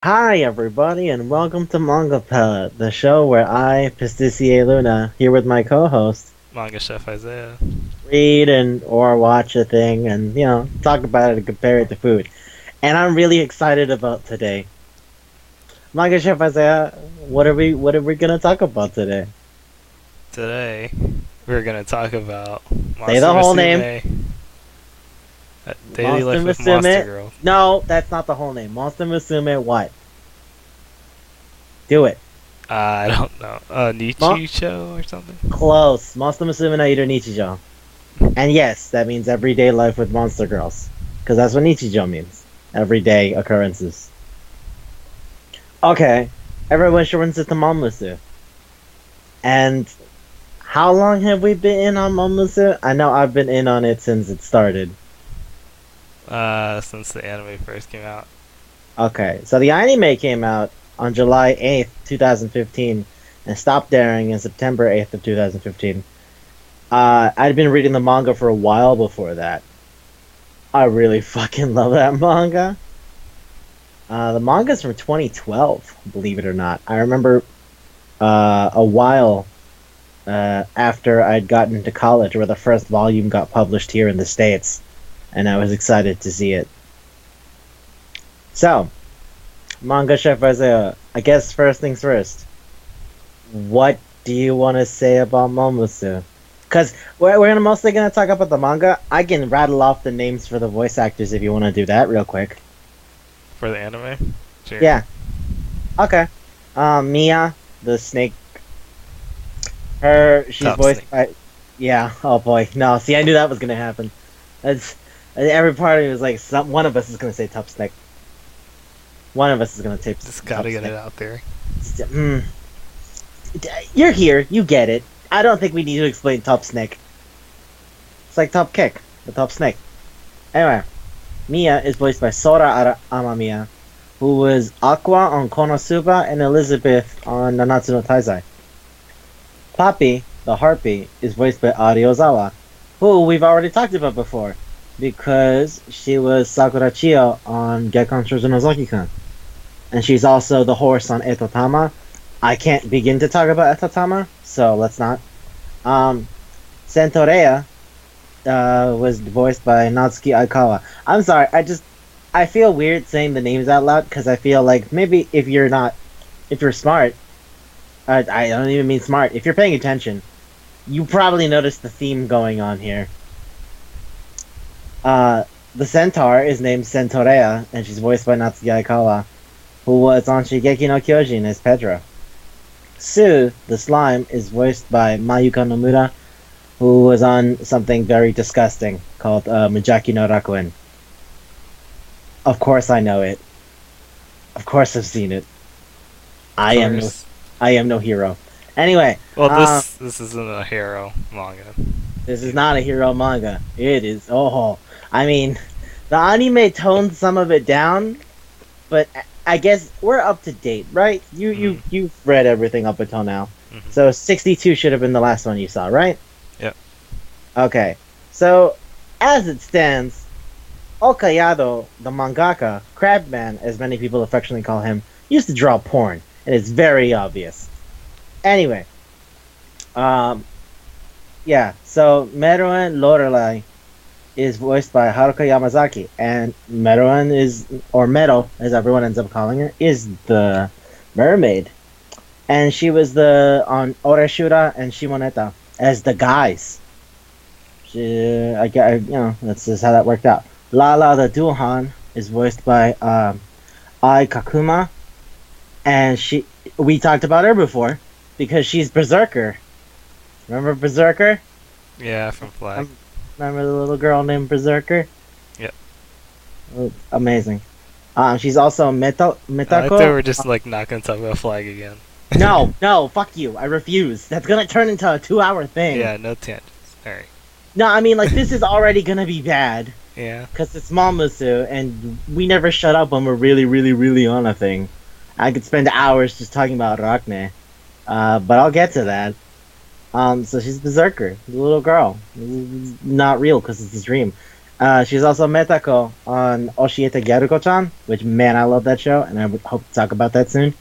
Hi, everybody, and welcome to Manga Palate, the show where I, Pisticie Luna, here with my co-host, Manga Chef Isaiah. read or watch a thing and, talk about it and compare it to food. And I'm really excited about today. Manga Chef Isaiah, what are we gonna talk about today? Today, we're gonna talk about Say the whole name. Daily Monster Life with Musume. Monster Girl. No, that's not the whole name. Monster Musume what? Do it. I don't know. Nichijou or something? Close. Monster Musume no Hydra nichijou. And yes, that means everyday life with monster girls. Because that's what nichijou means. Everyday occurrences. Okay. Everyone should rinse it to Monmusu. And how long have we been in on Monmusu? I know I've been in on it since it started. Since the anime first came out. Okay, so the anime came out on July 8th, 2015, and stopped airing in September 8th of 2015. I'd been reading the manga for a while before that. I really fucking love that manga. The manga's from 2012, believe it or not. I remember a while after I'd gotten to college where the first volume got published here in the States. And I was excited to see it. So, Manga Chef Isaiah, I guess first things first. What do you want to say about Momosu? Because we're mostly going to talk about the manga. I can rattle off the names for the voice actors if you want to do that real quick. For the anime? Sure. Yeah. Okay. Mia, the snake. She's Top voiced snake. by... Yeah, oh boy. No, see, I knew that was going to happen. Every part of me was like, one of us is going to say top snake. One of us is going to say Just gotta get snake. it out there. You're here. You get it. I don't think we need to explain top snake. It's like top kick, but top snake. Anyway, Mia is voiced by Sora Amamiya, who was Aqua on Konosuba and Elizabeth on Nanatsu no Taizai. Poppy, the harpy, is voiced by Ari Ozawa, who we've already talked about before, because she was Sakura Chiyo on Gekkan Shoujo no Zoki-kun. And she's also the horse on Etotama. I can't begin to talk about Etotama, so let's not. Centaurus was voiced by Natsuki Aikawa. I'm sorry, I feel weird saying the names out loud, because I feel like maybe if you're smart, I don't even mean smart, if you're paying attention, you probably noticed the theme going on here. The centaur is named Centaurus, and she's voiced by Natsuki Aikawa, who was on Shigeki no Kyojin as Pedro. Sue, the slime, is voiced by Mayuka Nomura, who was on something very disgusting called Mujaki no Rakuen. Of course I know it. Of course I've seen it. I am no hero. Anyway. Well, this isn't a hero manga. This is not a hero manga. It is. Oh, I mean, the anime toned some of it down, but I guess we're up to date, right? You've read everything up until now, so 62 should have been the last one you saw, right? Yep. Okay, so as it stands, Okayado, the mangaka, Crabman, as many people affectionately call him, used to draw porn, and it's very obvious. Anyway, yeah, so Meruan Lorelei is voiced by Haruka Yamazaki, and Meruan is, or Mero, as everyone ends up calling her, is the mermaid. and she was the on Oreshura and Shimoneta as the guys. That's just how that worked out. Lala the Duhan is voiced by Ai Kakuma, and we talked about her before because she's Berserker. Remember Berserker? Yeah, from Flag. Remember the little girl named Berserker? Yep. Amazing. She's also Mitako. I thought we were just like not gonna talk about Flag again. No, fuck you. I refuse. That's gonna turn into a 2-hour thing. Yeah, no tangents. Alright. No, I mean, like, this is already gonna be bad. Yeah. Because it's Mamusu, and we never shut up when we're really, really, really on a thing. I could spend hours just talking about Rakne. But I'll get to that. So she's Berserker, the little girl. Not real, because it's a dream. She's also Metako on Oshiete Gyaruko-chan, which, man, I love that show, and I would hope to talk about that soon.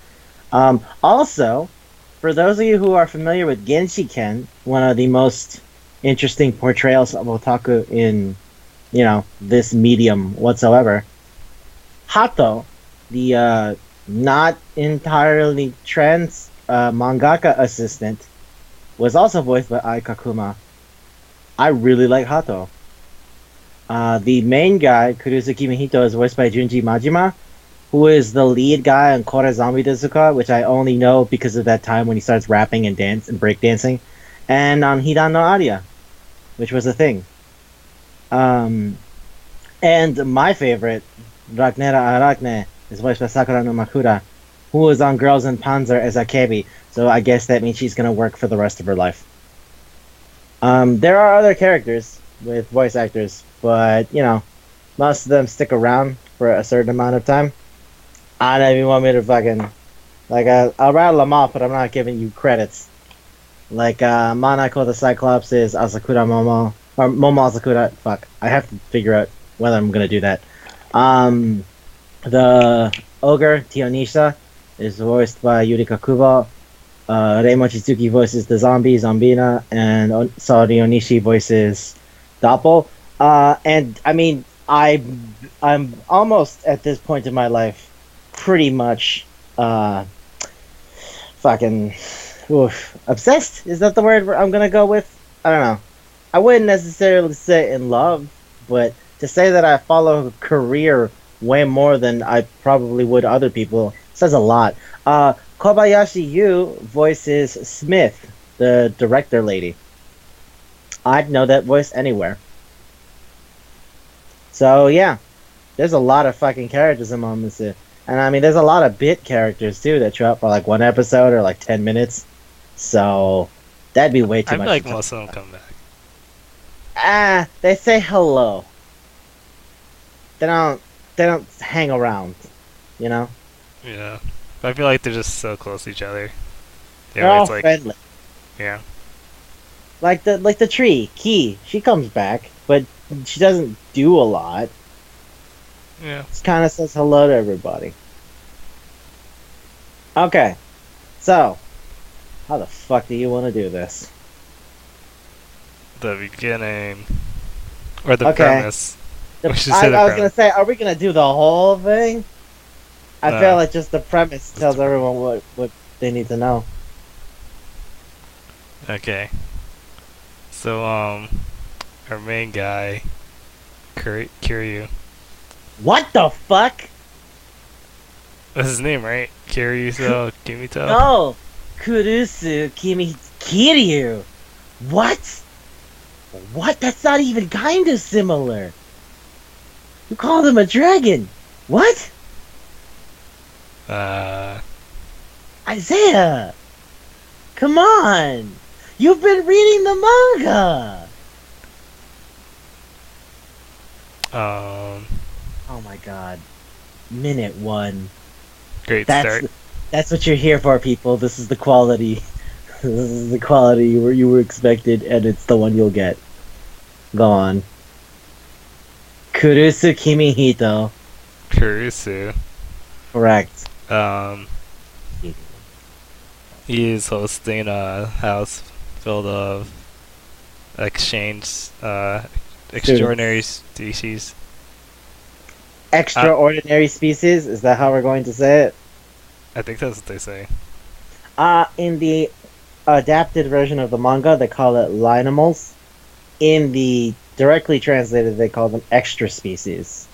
Also, for those of you who are familiar with Genshiken, one of the most interesting portrayals of otaku in, this medium whatsoever, Hato, the not entirely trans mangaka assistant, was also voiced by Ai Kakuma. I really like Hato. The main guy, Kurusuki Mihito, is voiced by Junji Majima, who is the lead guy on Kore Zombie Desuka, which I only know because of that time when he starts rapping and breakdancing, and on Hidan no Aria, which was a thing. And my favorite, Ragnera Arachne, is voiced by Sakura no Makura, who was on Girls in Panzer as Akebi, so I guess that means she's going to work for the rest of her life. There are other characters with voice actors, but, most of them stick around for a certain amount of time. I don't even want me to fucking... I'll rattle them off, but I'm not giving you credits. Manako the Cyclops is Asakura Momo. Or Momo Asakura. Fuck. I have to figure out whether I'm gonna do that. The Ogre, Tionisha, is voiced by Yurika Kubo. Rei Mochizuki voices the zombie, Zombina, and Saori Onishi voices Doppel. And, I mean, I'm almost, at this point in my life, pretty much, fucking... Oof. Obsessed? Is that the word I'm gonna go with? I don't know. I wouldn't necessarily say in love, but to say that I follow a career way more than I probably would other people says a lot. Kobayashi Yu voices Smith, the director lady. I'd know that voice anywhere. So yeah, there's a lot of fucking characters in Mamusu. And I mean, there's a lot of bit characters too that show up for like one episode or like 10 minutes. So that'd be way too much. I feel like most of them come back. They say hello. They don't hang around, Yeah. But I feel like they're just so close to each other. They're all friendly. Yeah. Like the tree, Ki, she comes back, but she doesn't do a lot. Yeah. Just kind of says hello to everybody. Okay. So, how the fuck do you want to do this? The beginning. Or the premise. I was going to say, are we going to do the whole thing? I feel like just the premise tells everyone what they need to know. Okay. So, our main guy, Kiryu. What the fuck? That's his name, right? Kiryu Kimito? No! Kurusu Kiryu! What? What? That's not even kind of similar. You called him a dragon. What? Isaiah! Come on! You've been reading the manga! Oh my god. Minute 1. Great start. That's what you're here for, people. This is the quality. This is the quality you were expected, and it's the one you'll get. Go on. Kurusu Kimihito. Kurusu. Correct. He is hosting a house filled of extraordinary species. Extraordinary species? Is that how we're going to say it? I think that's what they say. In the adapted version of the manga, they call it linemals. In the directly translated, they call them extra species.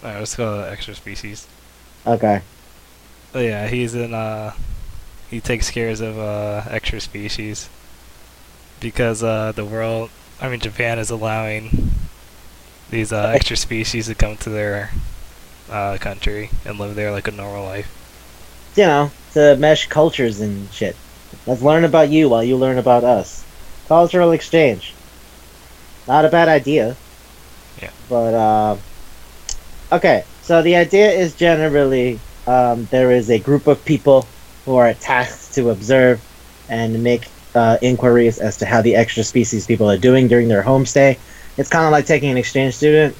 Alright, let's go to extra species. Okay. But yeah, he's in he takes care of extra species because the world, I mean Japan is allowing these extra species to come to their country and live there like a normal life. You know, to mesh cultures and shit. Let's learn about you while you learn about us. Cultural exchange. Not a bad idea. Yeah. But, okay, so the idea is generally there is a group of people who are tasked to observe and make inquiries as to how the extra species people are doing during their homestay. It's kind of like taking an exchange student.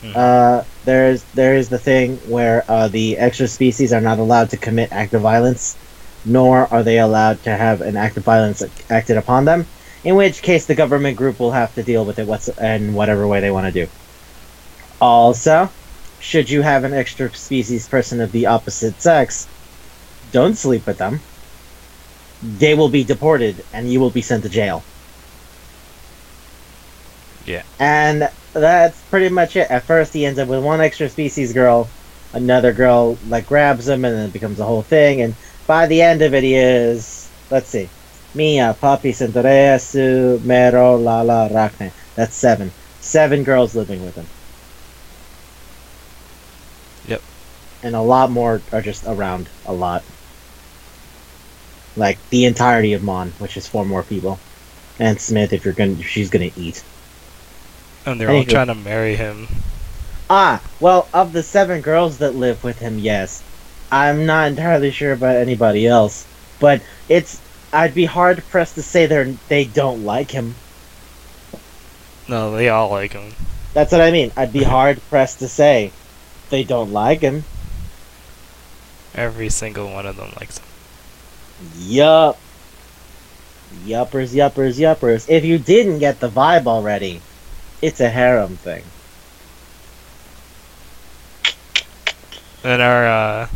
There is the thing where the extra species are not allowed to commit act of violence, nor are they allowed to have an act of violence acted upon them, in which case the government group will have to deal with it in whatever way they want to do. Also, should you have an extra species person of the opposite sex, don't sleep with them. They will be deported and you will be sent to jail. Yeah. And that's pretty much it. At first he ends up with one extra species girl, another girl like grabs him, and then it becomes a whole thing, and by the end of it he is, let's see, Mia, Papi, Centaurus, Mero, Lala, Rachne. That's 7. 7 girls living with him. Yep. And a lot more are just around a lot. Like the entirety of Mon, which is 4 more people. And Smith if she's gonna eat. And they're all trying to marry him. Well, of the 7 girls that live with him, yes. I'm not entirely sure about anybody else. But I'd be hard pressed to say they don't like him. No, they all like him. That's what I mean. I'd be hard pressed to say they don't like him. Every single one of them likes him. Yup. Yuppers, yuppers, yuppers. If you didn't get the vibe already, it's a harem thing. And our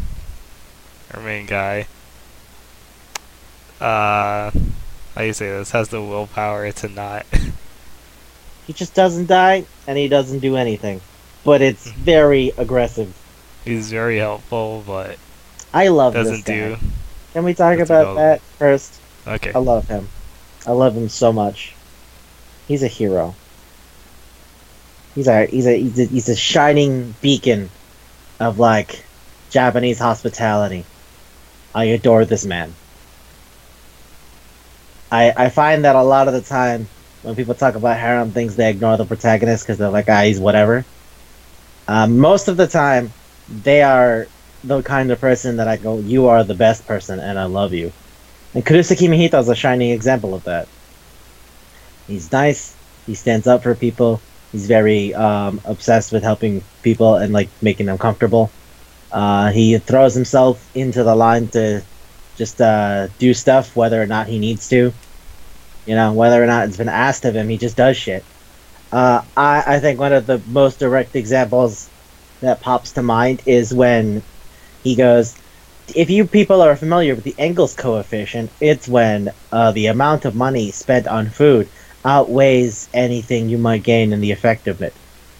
main guy, how do you say this, has the willpower to not. He just doesn't die, and he doesn't do anything. But it's very aggressive. He's very helpful, but I love doesn't this guy. do. Can we talk about that first? Okay. I love him. I love him so much. He's a hero. He's a shining beacon of like Japanese hospitality. I adore this man. I find that a lot of the time when people talk about harem things, they ignore the protagonist because they're like, he's whatever. Most of the time, they are the kind of person that I go, you are the best person and I love you. And Kurosaki Mihito is a shining example of that. He's nice. He stands up for people. He's very obsessed with helping people and like making them comfortable. He throws himself into the line to just do stuff whether or not he needs to. You know, whether or not it's been asked of him, he just does shit. I think one of the most direct examples that pops to mind is when he goes, if you people are familiar with the Engels coefficient, it's when the amount of money spent on food outweighs anything you might gain in the effect of it.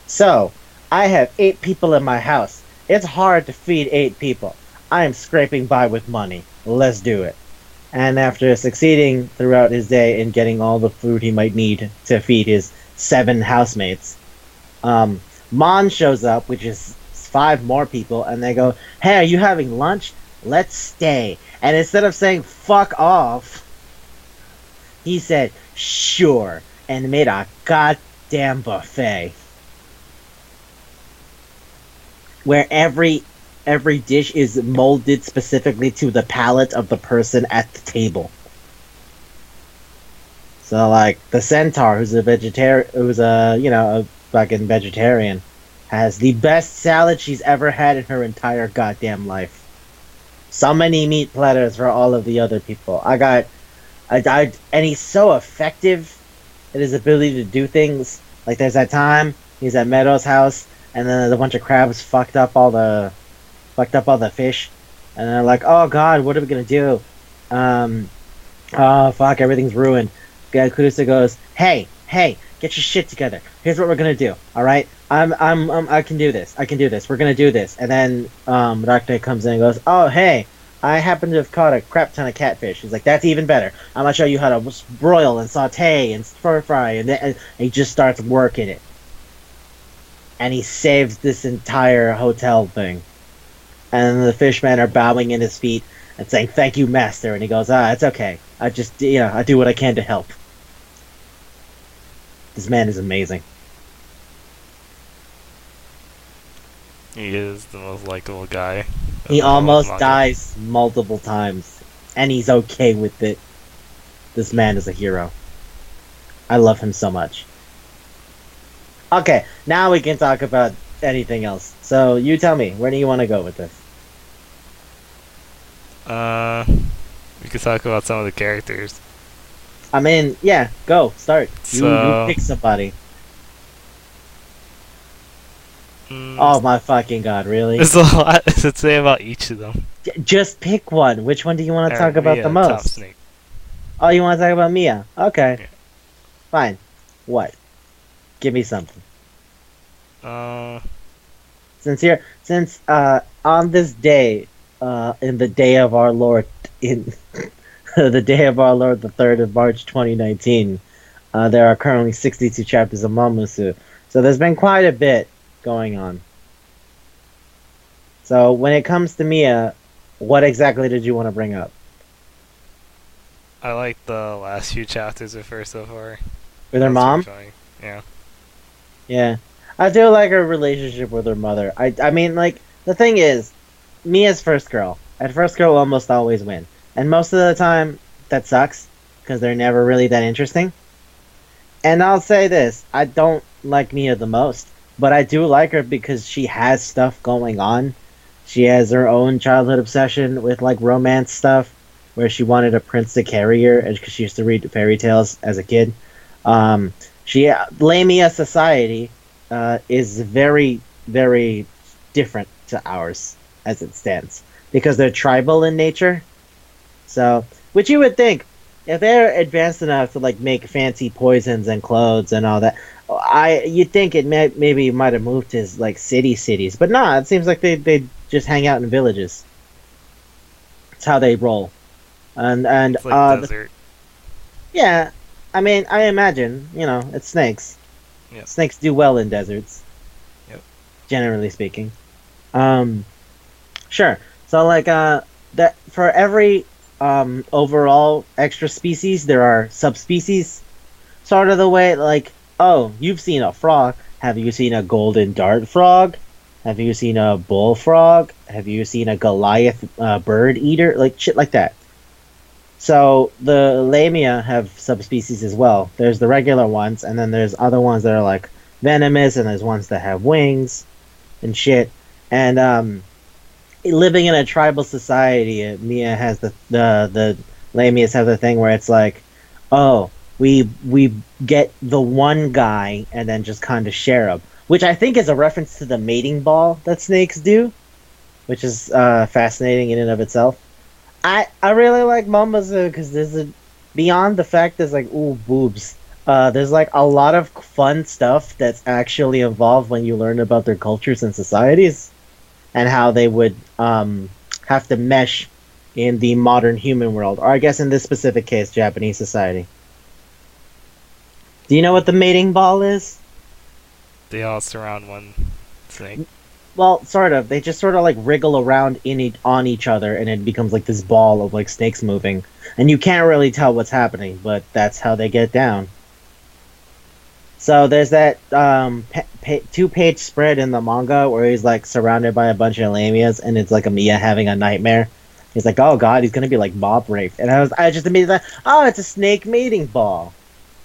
So, I have 8 people in my house. It's hard to feed 8 people. I am scraping by with money. Let's do it. And after succeeding throughout his day in getting all the food he might need to feed his 7 housemates, Mon shows up, which is 5 more people, and they go, hey, are you having lunch? Let's stay. And instead of saying, fuck off, he said, sure, and made a goddamn buffet. Where every dish is molded specifically to the palate of the person at the table. So, like, the Centaur, who's a fucking vegetarian, has the best salad she's ever had in her entire goddamn life. So many meat platters for all of the other people. And he's so effective in his ability to do things. Like, there's that time he's at Meadow's house, and then a bunch of crabs fucked up all the fish, And they're like, "Oh God, what are we gonna do? Um, oh fuck, everything's ruined." Kurusa goes, "Hey, hey, get your shit together. Here's what we're gonna do. All right, I can do this. I can do this. We're gonna do this." And then Dark Knight comes in and goes, "Oh hey, I happen to have caught a crap ton of catfish." He's like, "That's even better. I'm gonna show you how to broil and saute and stir fry." And he just starts working it, and he saves this entire hotel thing. And the fishmen are bowing in his feet and saying, "Thank you, master." And he goes, "It's okay. I just, I do what I can to help." This man is amazing. He is the most likable guy. He almost dies multiple times, and he's okay with it. This man is a hero. I love him so much. Okay, now we can talk about anything else. So, you tell me, where do you want to go with this? We could talk about some of the characters. I mean, yeah, go, start. You pick somebody. Oh my fucking god, really? There's a lot to say about each of them. Just pick one. Which one do you want to talk about the most? Top Snake. Oh, you want to talk about Mia? Okay. Yeah. Fine. What? Give me something. Since on this day, in the day of our Lord, in the day of our Lord, the 3rd of March, 2019, there are currently 62 chapters of Mamusu. So there's been quite a bit going on. So when it comes to Mia, what exactly did you want to bring up? I like the last few chapters of her so far. With her mom? Yeah. Yeah. I do like her relationship with her mother. I mean, like, the thing is, Mia's first girl. And first girl almost always win. And most of the time, that sucks, because they're never really that interesting. And I'll say this, I don't like Mia the most, but I do like her because she has stuff going on. She has her own childhood obsession with, like, romance stuff, where she wanted a prince to carry her, because she used to read fairy tales as a kid. Lamia society is very, very different to ours as it stands, because they're tribal in nature. So, which you would think, if they're advanced enough to like make fancy poisons and clothes and all that, you'd think it maybe might have moved to like cities, but nah, it seems like they just hang out in villages. That's how they roll, and it's like desert. Yeah, I mean, I imagine, it's snakes. Yep. Snakes do well in deserts. Yep. Generally speaking. Sure. So, like, that for every overall extra species, there are subspecies. Sort of the way, like, oh, you've seen a frog. Have you seen a golden dart frog? Have you seen a bullfrog? Have you seen a Goliath bird eater? Like, shit like that. So the Lamia have subspecies as well. There's the regular ones, and then there's other ones that are like venomous, and there's ones that have wings and shit. And living in a tribal society, Mia has the Lamias have the thing where it's like, oh, we get the one guy and then just kind of share him, which I think is a reference to the mating ball that snakes do, which is fascinating in and of itself. I really like Momozu because beyond the fact there's like, ooh, boobs. There's like a lot of fun stuff that's actually involved when you learn about their cultures and societies, and how they would have to mesh in the modern human world, or I guess in this specific case, Japanese society. Do you know what the mating ball is? They all surround one snake. Well, sort of. They just sort of like wriggle around on each other, and it becomes like this ball of like snakes moving, and you can't really tell what's happening, but that's how they get down. So there's that 2-page spread in the manga where he's like surrounded by a bunch of lamias, and it's like a Mia having a nightmare. He's like, oh god, he's gonna be like mob raped, and I just immediately thought, oh, it's a snake mating ball.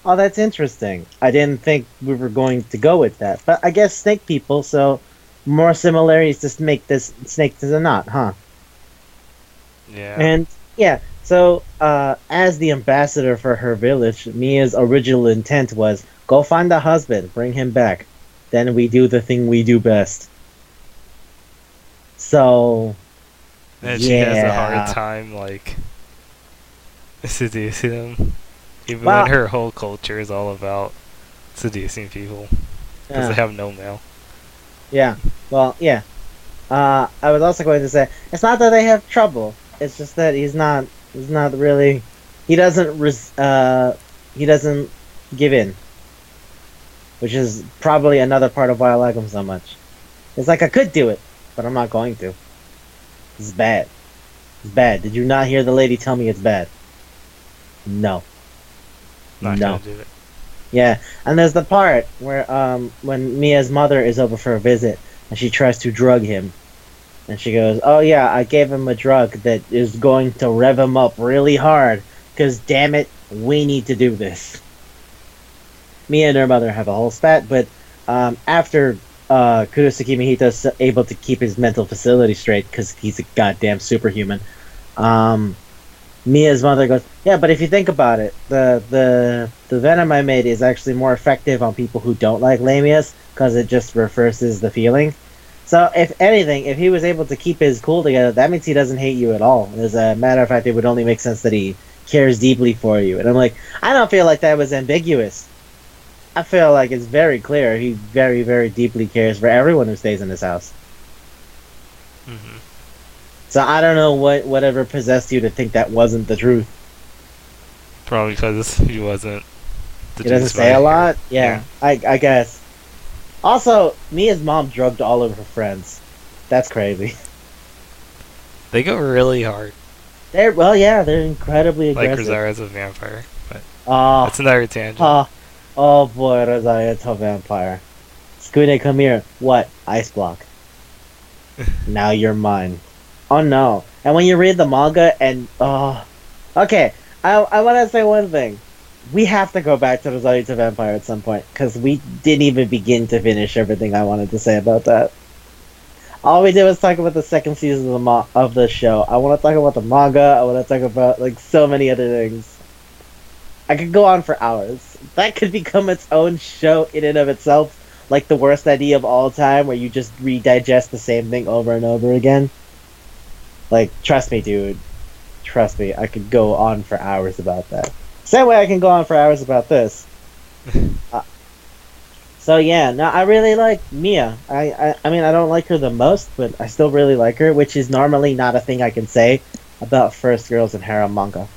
Oh, that's interesting. I didn't think we were going to go with that, but I guess snake people, so more similarities just make this snake to the knot, huh? Yeah. And yeah, so as the ambassador for her village, Mia's original intent was, go find a husband, bring him back. Then we do the thing we do best. So, And she has a Yeah. hard time, like, seducing him. Even Well, when her whole culture is all about seducing people. Because they yeah. have no mail. Yeah. Well, yeah. I was also going to say it's not that they have trouble. It's just that he's not. He's not really. He doesn't. He doesn't give in, which is probably another part of why I like him so much. It's like I could do it, but I'm not going to. It's bad. It's bad. Did you not hear the lady tell me it's bad? No. Not No. gonna do it. Yeah, and there's the part where when Mia's mother is over for a visit and she tries to drug him, and she goes, "Oh yeah, I gave him a drug that is going to rev him up really hard, cause damn it, we need to do this." Mia and her mother have a whole spat, but after Kurosaki Mihito's able to keep his mental facility straight, cause he's a goddamn superhuman, Mia's mother goes, "Yeah, but if you think about it, the venom I made is actually more effective on people who don't like lamias, because it just reverses the feeling. So, if anything, if he was able to keep his cool together, that means he doesn't hate you at all. As a matter of fact, it would only make sense that he cares deeply for you." And I'm like, I don't feel like that was ambiguous. I feel like it's very clear he very, very deeply cares for everyone who stays in his house. Hmm. So I don't know whatever possessed you to think that wasn't the truth. Probably because he wasn't. He doesn't say a lot? Yeah, I guess. Also, Mia's mom drugged all of her friends. That's crazy. They go really hard. They're incredibly Like aggressive. Rosario as a vampire. But Oh, that's another tangent. oh boy, Rosaya's a vampire. Scooty, come here. What? Ice block. Now you're mine. Oh no. And when you read the manga and okay, I want to say one thing. We have to go back to Rosario to Vampire at some point, because we didn't even begin to finish everything I wanted to say about that. All we did was talk about the second season of the show. I want to talk about the manga. I want to talk about like so many other things. I could go on for hours. That could become its own show in and of itself, like the worst idea of all time, where you just redigest the same thing over and over again. Like, trust me, dude. Trust me, I could go on for hours about that. Same way I can go on for hours about this. So yeah, no, I really like Mia. I mean, I don't like her the most, but I still really like her, which is normally not a thing I can say about first girls in harem manga.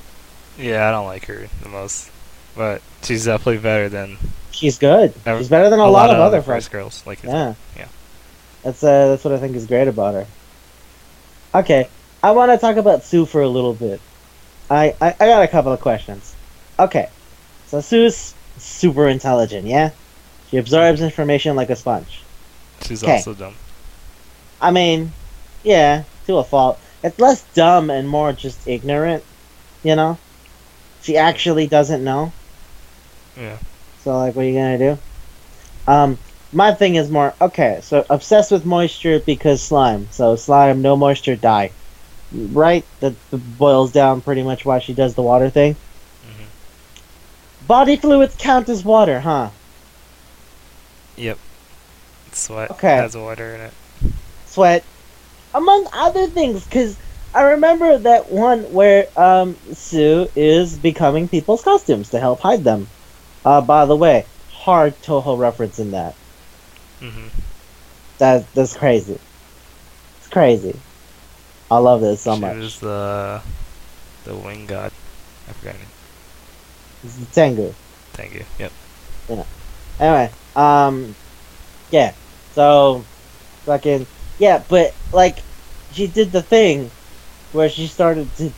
Yeah, I don't like her the most. But she's definitely better than She's good. She's better than a lot of other first girls. Like Yeah. Yeah. That's what I think is great about her. Okay, I want to talk about Sue for a little bit. I got a couple of questions. Okay, so Sue's super intelligent, yeah? She absorbs information like a sponge. She's 'Kay. also dumb. I mean, yeah, to a fault. It's less dumb and more just ignorant, you know? She actually doesn't know. Yeah. So, like, what are you gonna do? My thing is more, okay, so obsessed with moisture because slime. So slime, no moisture, die. Right? That boils down pretty much why she does the water thing. Hmm. Body fluids count as water, huh? Yep. Sweat Okay. has water in it. Sweat. Among other things, because I remember that one where Sue is becoming people's costumes to help hide them. By the way, hard Toho reference in that. Hmm. That's crazy. It's crazy. I love this so much. She was the wing god. I forgot it. It's the Tengu. Thank you. Yep. Anyway, yeah. So, fucking, yeah, but, like, she did the thing where she started to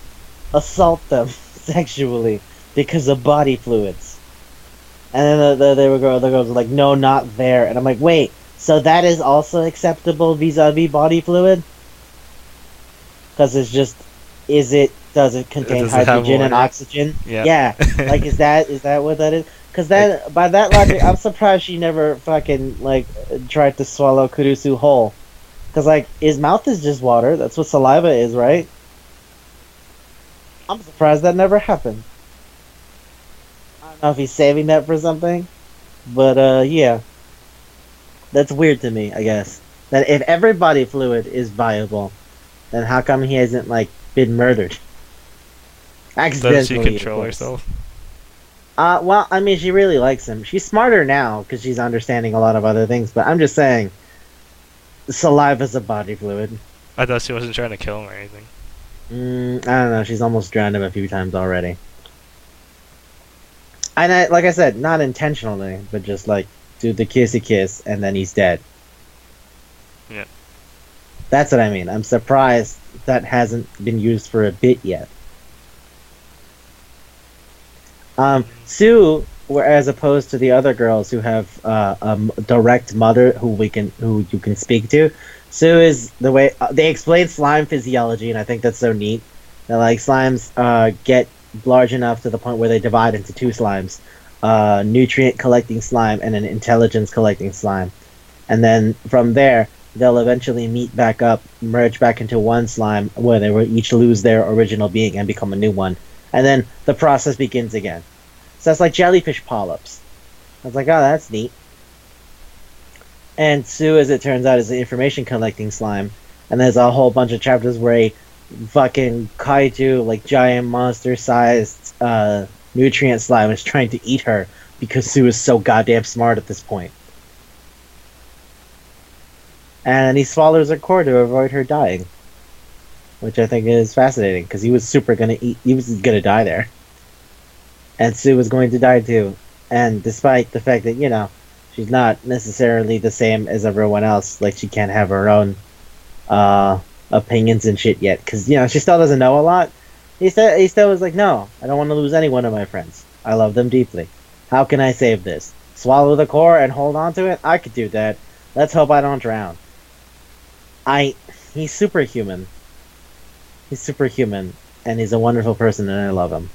assault them sexually because of body fluids. And then the girls were like, no, not there. And I'm like, wait, so that is also acceptable vis-a-vis body fluid? Because it's just, does it contain Does it have hydrogen and water? oxygen? Yeah. Yeah. Like, is that what that is? Because then, by that logic, I'm surprised she never fucking, like, tried to swallow Kurusu whole. Because, like, his mouth is just water. That's what saliva is, right? I'm surprised that never happened. I don't know if he's saving that for something. But, yeah. That's weird to me, I guess. That if every body fluid is viable, then how come he hasn't like been murdered? Accidentally, Does she of control course. herself? Well, I mean, she really likes him. She's smarter now because she's understanding a lot of other things. But I'm just saying, saliva's a body fluid. I thought she wasn't trying to kill him or anything. I don't know. She's almost drowned him a few times already. And like I said, not intentionally, but just like do the kissy kiss, and then he's dead. Yeah. That's what I mean. I'm surprised that hasn't been used for a bit yet. Sue, as opposed to the other girls who have a direct mother who you can speak to, Sue is the way they explain slime physiology, and I think that's so neat. That like slimes get large enough to the point where they divide into two slimes, nutrient collecting slime and an intelligence collecting slime, and then from there they'll eventually meet back up, merge back into one slime where they will each lose their original being and become a new one. And then the process begins again. So it's like jellyfish polyps. I was like, oh, that's neat. And Sue, as it turns out, is an information collecting slime. And there's a whole bunch of chapters where a fucking kaiju, like giant monster-sized nutrient slime is trying to eat her because Sue is so goddamn smart at this point. And he swallows her core to avoid her dying. Which I think is fascinating, because he was gonna die there. And Sue was going to die too. And despite the fact that, you know, she's not necessarily the same as everyone else, like she can't have her own opinions and shit yet, because, you know, she still doesn't know a lot. He still was like, no, I don't want to lose any one of my friends. I love them deeply. How can I save this? Swallow the core and hold on to it? I could do that. Let's hope I don't drown. He's superhuman. He's superhuman, and he's a wonderful person, and I love him.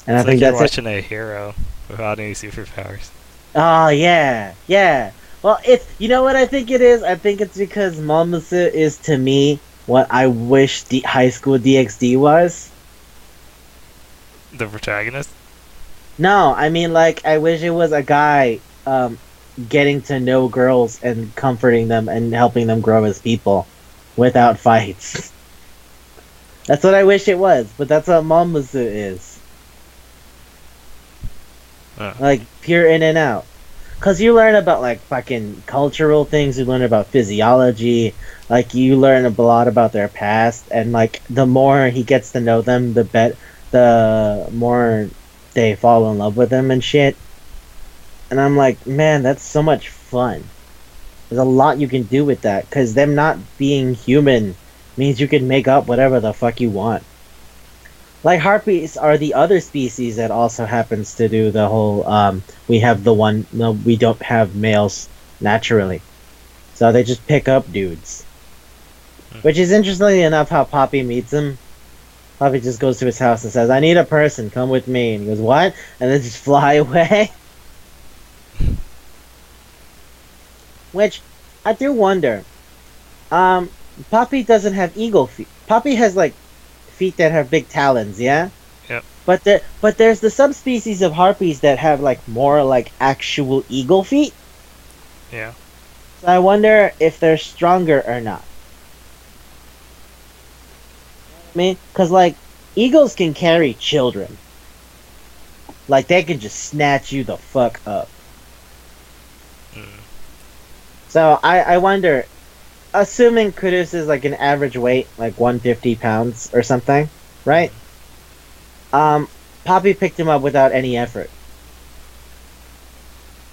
And It's I think like you're that's watching a hero without any superpowers. Oh, yeah. Well, you know what I think it is? I think it's because Momosu is, to me, what I wish high school DxD was. The protagonist? No, I mean, like, I wish it was a guy getting to know girls and comforting them and helping them grow as people without fights. That's what I wish it was, but that's what Momosu is. Like, pure in and out. Because you learn about, like, fucking cultural things, you learn about physiology, like, you learn a lot about their past, and, like, the more he gets to know them, the more they fall in love with him and shit. And I'm like, man, that's so much fun. There's a lot you can do with that, because them not being human means you can make up whatever the fuck you want. Like, harpies are the other species that also happens to do the whole, we don't have males naturally. So they just pick up dudes. Which is interestingly enough how Poppy meets him. Poppy just goes to his house and says, I need a person, come with me. And he goes, what? And then just fly away. Which, I do wonder. Poppy doesn't have eagle feet. Poppy has, like, feet that have big talons, yeah? Yep. But there's the subspecies of harpies that have, like, more, like, actual eagle feet. Yeah. So I wonder if they're stronger or not. I mean, because, like, eagles can carry children. Like, they can just snatch you the fuck up. So I wonder, assuming Kudus is like an average weight, like 150 pounds or something, right? Poppy picked him up without any effort.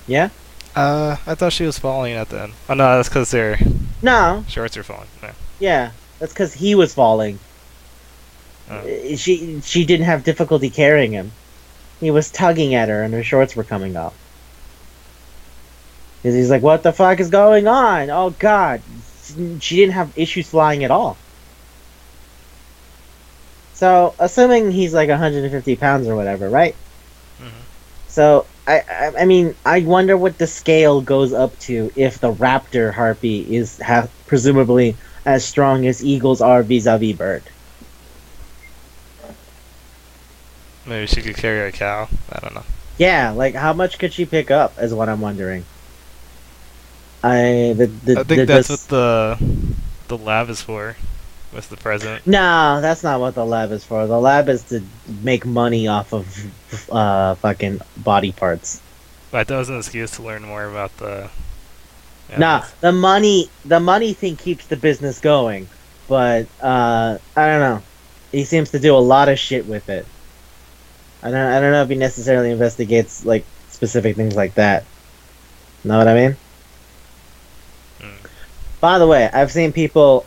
Yeah? I thought she was falling at the end. Oh no, that's because their No. shorts are falling. No. Yeah, that's because he was falling. She didn't have difficulty carrying him. He was tugging at her and her shorts were coming off. Because he's like, what the fuck is going on? Oh god. She didn't have issues flying at all. So, assuming he's like 150 pounds or whatever, right? Mm-hmm. So, I mean, I wonder what the scale goes up to if the raptor harpy is presumably as strong as eagles are vis-a-vis bird. Maybe she could carry a cow. I don't know. Yeah, like how much could she pick up is what I'm wondering. I think that's what the lab is for. with the president. No, that's not what the lab is for. The lab is to make money off of fucking body parts. But that was an excuse to learn more about the. Nah, the money thing keeps the business going, but I don't know. He seems to do a lot of shit with it. I don't know if he necessarily investigates like specific things like that. Know what I mean? By the way, I've seen people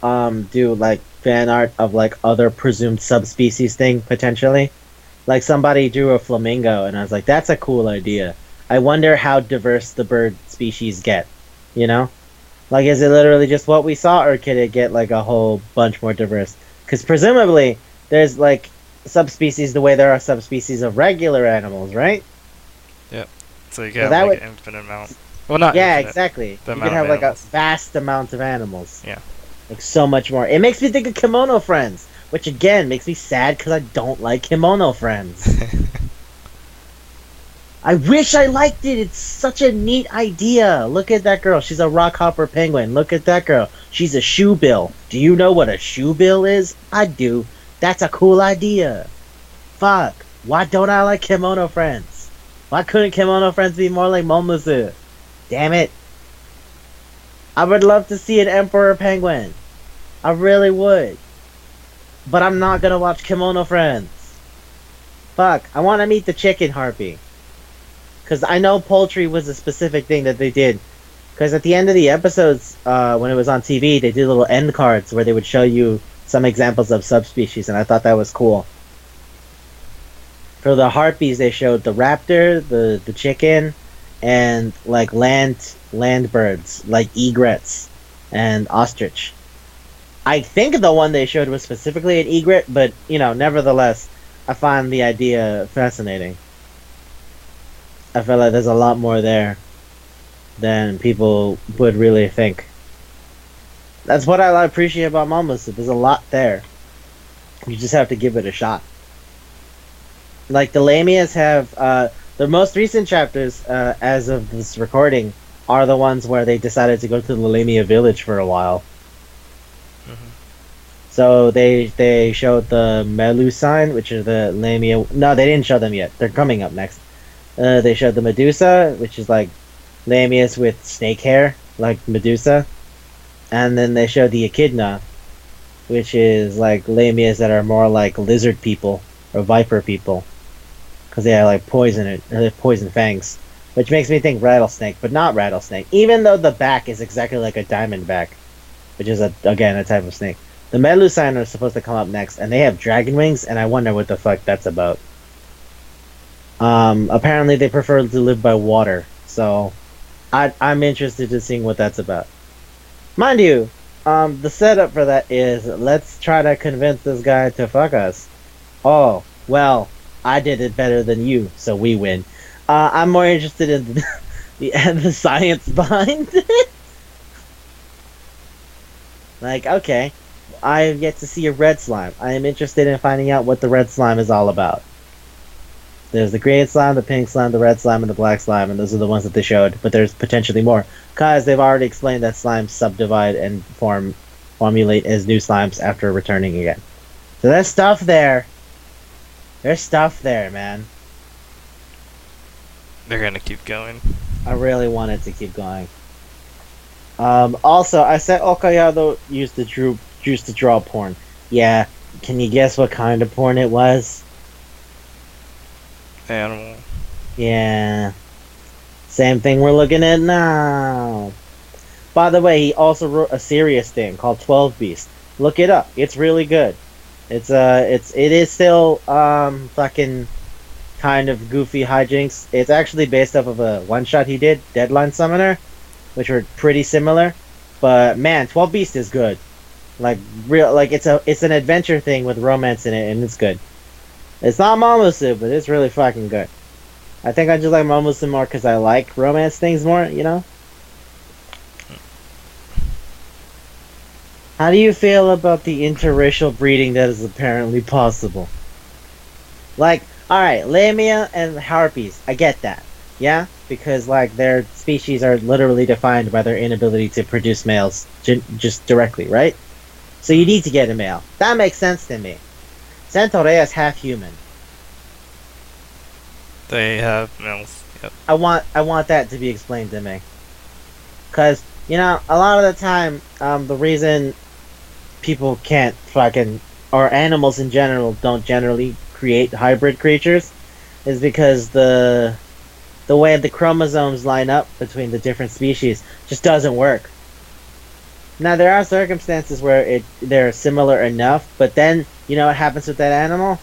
do like fan art of like other presumed subspecies thing potentially. Like somebody drew a flamingo, and I was like, that's a cool idea. I wonder how diverse the bird species get. You know, like is it literally just what we saw, or could it get like a whole bunch more diverse? Because presumably there's like subspecies the way there are subspecies of regular animals, right? Yep. So you can have like an infinite amount. Well, not yeah, infinite, exactly. You can have like a vast amount of animals. Yeah. Like so much more. It makes me think of Kimono Friends, which again makes me sad because I don't like Kimono Friends. I wish I liked it. It's such a neat idea. Look at that girl. She's a rockhopper penguin. Look at that girl. She's a shoebill. Do you know what a shoebill is? I do. That's a cool idea. Fuck. Why don't I like Kimono Friends? Why couldn't Kimono Friends be more like Momosu? Damn it. I would love to see an emperor penguin. I really would. But I'm not gonna watch Kimono Friends. Fuck. I want to meet the chicken harpy. Because I know poultry was a specific thing that they did. Because at the end of the episodes, when it was on TV, they did little end cards where they would show you some examples of subspecies, and I thought that was cool. For the harpies, they showed the raptor, the chicken, and like land birds, like egrets and ostrich. I think the one they showed was specifically an egret, but, you know, nevertheless, I find the idea fascinating. I feel like there's a lot more there than people would really think. That's what I appreciate about Momosu. There's a lot there. You just have to give it a shot. Like, the Lamias have, the most recent chapters, as of this recording, are the ones where they decided to go to the Lamia village for a while. Mm-hmm. So they showed the Melusine, which are the Lamia... No, they didn't show them yet. They're coming up next. They showed the Medusa, which is like Lamias with snake hair, like Medusa. And then they showed the Echidna, which is like Lamias that are more like lizard people or viper people. Because they have like poison fangs. Which makes me think rattlesnake, but not rattlesnake. Even though the back is exactly like a diamondback, which is, again, a type of snake. The Melusine are supposed to come up next, and they have dragon wings, and I wonder what the fuck that's about. Apparently they prefer to live by water, so I'm interested in seeing what that's about. Mind you, the setup for that is, let's try to convince this guy to fuck us. Oh, well, I did it better than you, so we win. I'm more interested in the science behind it. Like, okay, I have yet to see a red slime. I am interested in finding out what the red slime is all about. There's the green slime, the pink slime, the red slime, and the black slime, and those are the ones that they showed, but there's potentially more. Because they've already explained that slimes subdivide and formulate as new slimes after returning again. So there's stuff there. There's stuff there, man. They're gonna keep going. I really want it to keep going. Also, I said Okayado used the juice to draw porn. Yeah, can you guess what kind of porn it was? Animal. Yeah. Same thing we're looking at now. By the way, he also wrote a serious thing called 12 Beast. Look it up. It's really good. It is still fucking kind of goofy hijinks. It's actually based off of a one-shot he did, Deadline Summoner, which were pretty similar. But man, 12 Beast is good. Like it's an adventure thing with romance in it, and it's good. It's not Momosu, but it's really fucking good. I think I just like Momosu more because I like romance things more, you know? How do you feel about the interracial breeding that is apparently possible? Like, alright, Lamia and Harpies, I get that. Yeah? Because, like, their species are literally defined by their inability to produce males just directly, right? So you need to get a male. That makes sense to me. Centaurus is half human. They have males. Yep. I want that to be explained to me. Cause, you know, a lot of the time, the reason people can't fucking, or animals in general don't generally create hybrid creatures is because the way the chromosomes line up between the different species just doesn't work. Now there are circumstances where they're similar enough, but then you know what happens with that animal?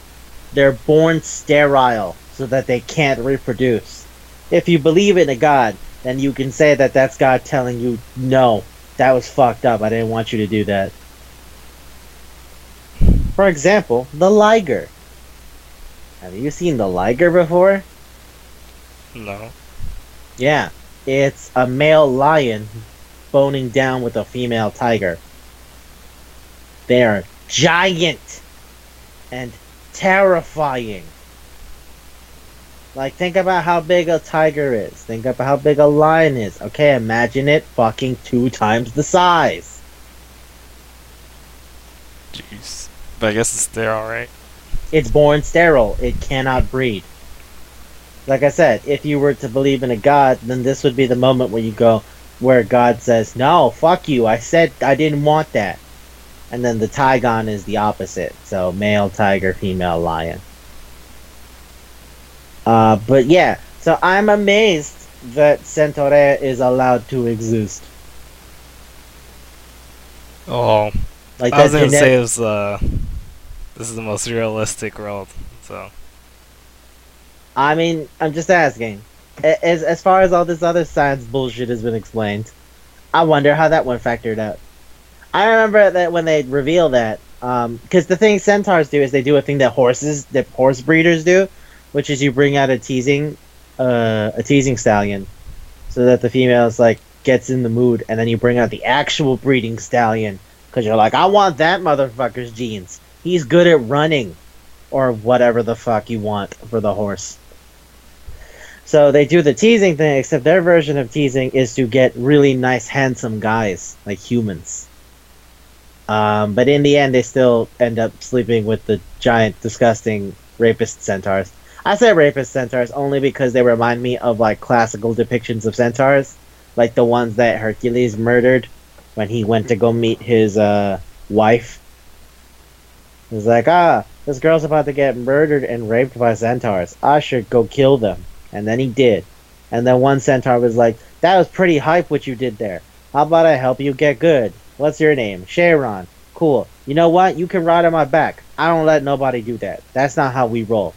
They're born sterile so that they can't reproduce. If you believe in a god, then you can say that that's God telling you, no, that was fucked up. I didn't want you to do that. For example, the liger. Have you seen the liger before? No. Yeah, it's a male lion boning down with a female tiger. They are giant and terrifying. Like, think about how big a tiger is. Think about how big a lion is. Okay, imagine it fucking 2 times the size. Jeez. But I guess they're alright. It's born sterile. It cannot breed. Like I said, if you were to believe in a god, then this would be the moment where you go, where God says, no, fuck you, I said I didn't want that. And then the Tygon is the opposite. So, male tiger, female lion. But yeah, so I'm amazed that Centaurus is allowed to exist. Oh, Like I was gonna say it was, this is the most realistic world, so. I mean, I'm just asking. As far as all this other science bullshit has been explained, I wonder how that one factored out. I remember that when they reveal that, because the thing centaurs do is they do a thing that horse breeders do, which is you bring out a teasing stallion, so that the female is like gets in the mood, and then you bring out the actual breeding stallion, because you're like, I want that motherfucker's genes. He's good at running, or whatever the fuck you want for the horse. So they do the teasing thing, except their version of teasing is to get really nice, handsome guys, like humans. But in the end, they still end up sleeping with the giant, disgusting rapist centaurs. I say rapist centaurs only because they remind me of like classical depictions of centaurs, like the ones that Hercules murdered when he went to go meet his wife. He was like, this girl's about to get murdered and raped by centaurs. I should go kill them. And then he did. And then one centaur was like, that was pretty hype what you did there. How about I help you get good? What's your name? Sharon. Cool. You know what? You can ride on my back. I don't let nobody do that. That's not how we roll.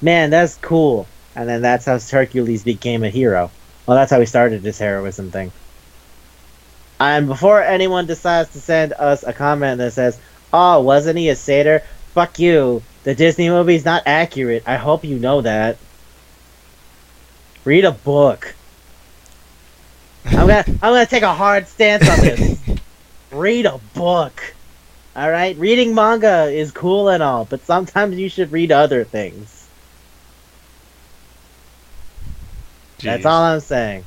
Man, that's cool. And then that's how Hercules became a hero. Well, that's how he started his heroism thing. And before anyone decides to send us a comment that says, oh, wasn't he a satyr? Fuck you. The Disney movie's not accurate. I hope you know that. Read a book. I'm gonna take a hard stance on this. Read a book. Alright? Reading manga is cool and all, but sometimes you should read other things. Jeez. That's all I'm saying.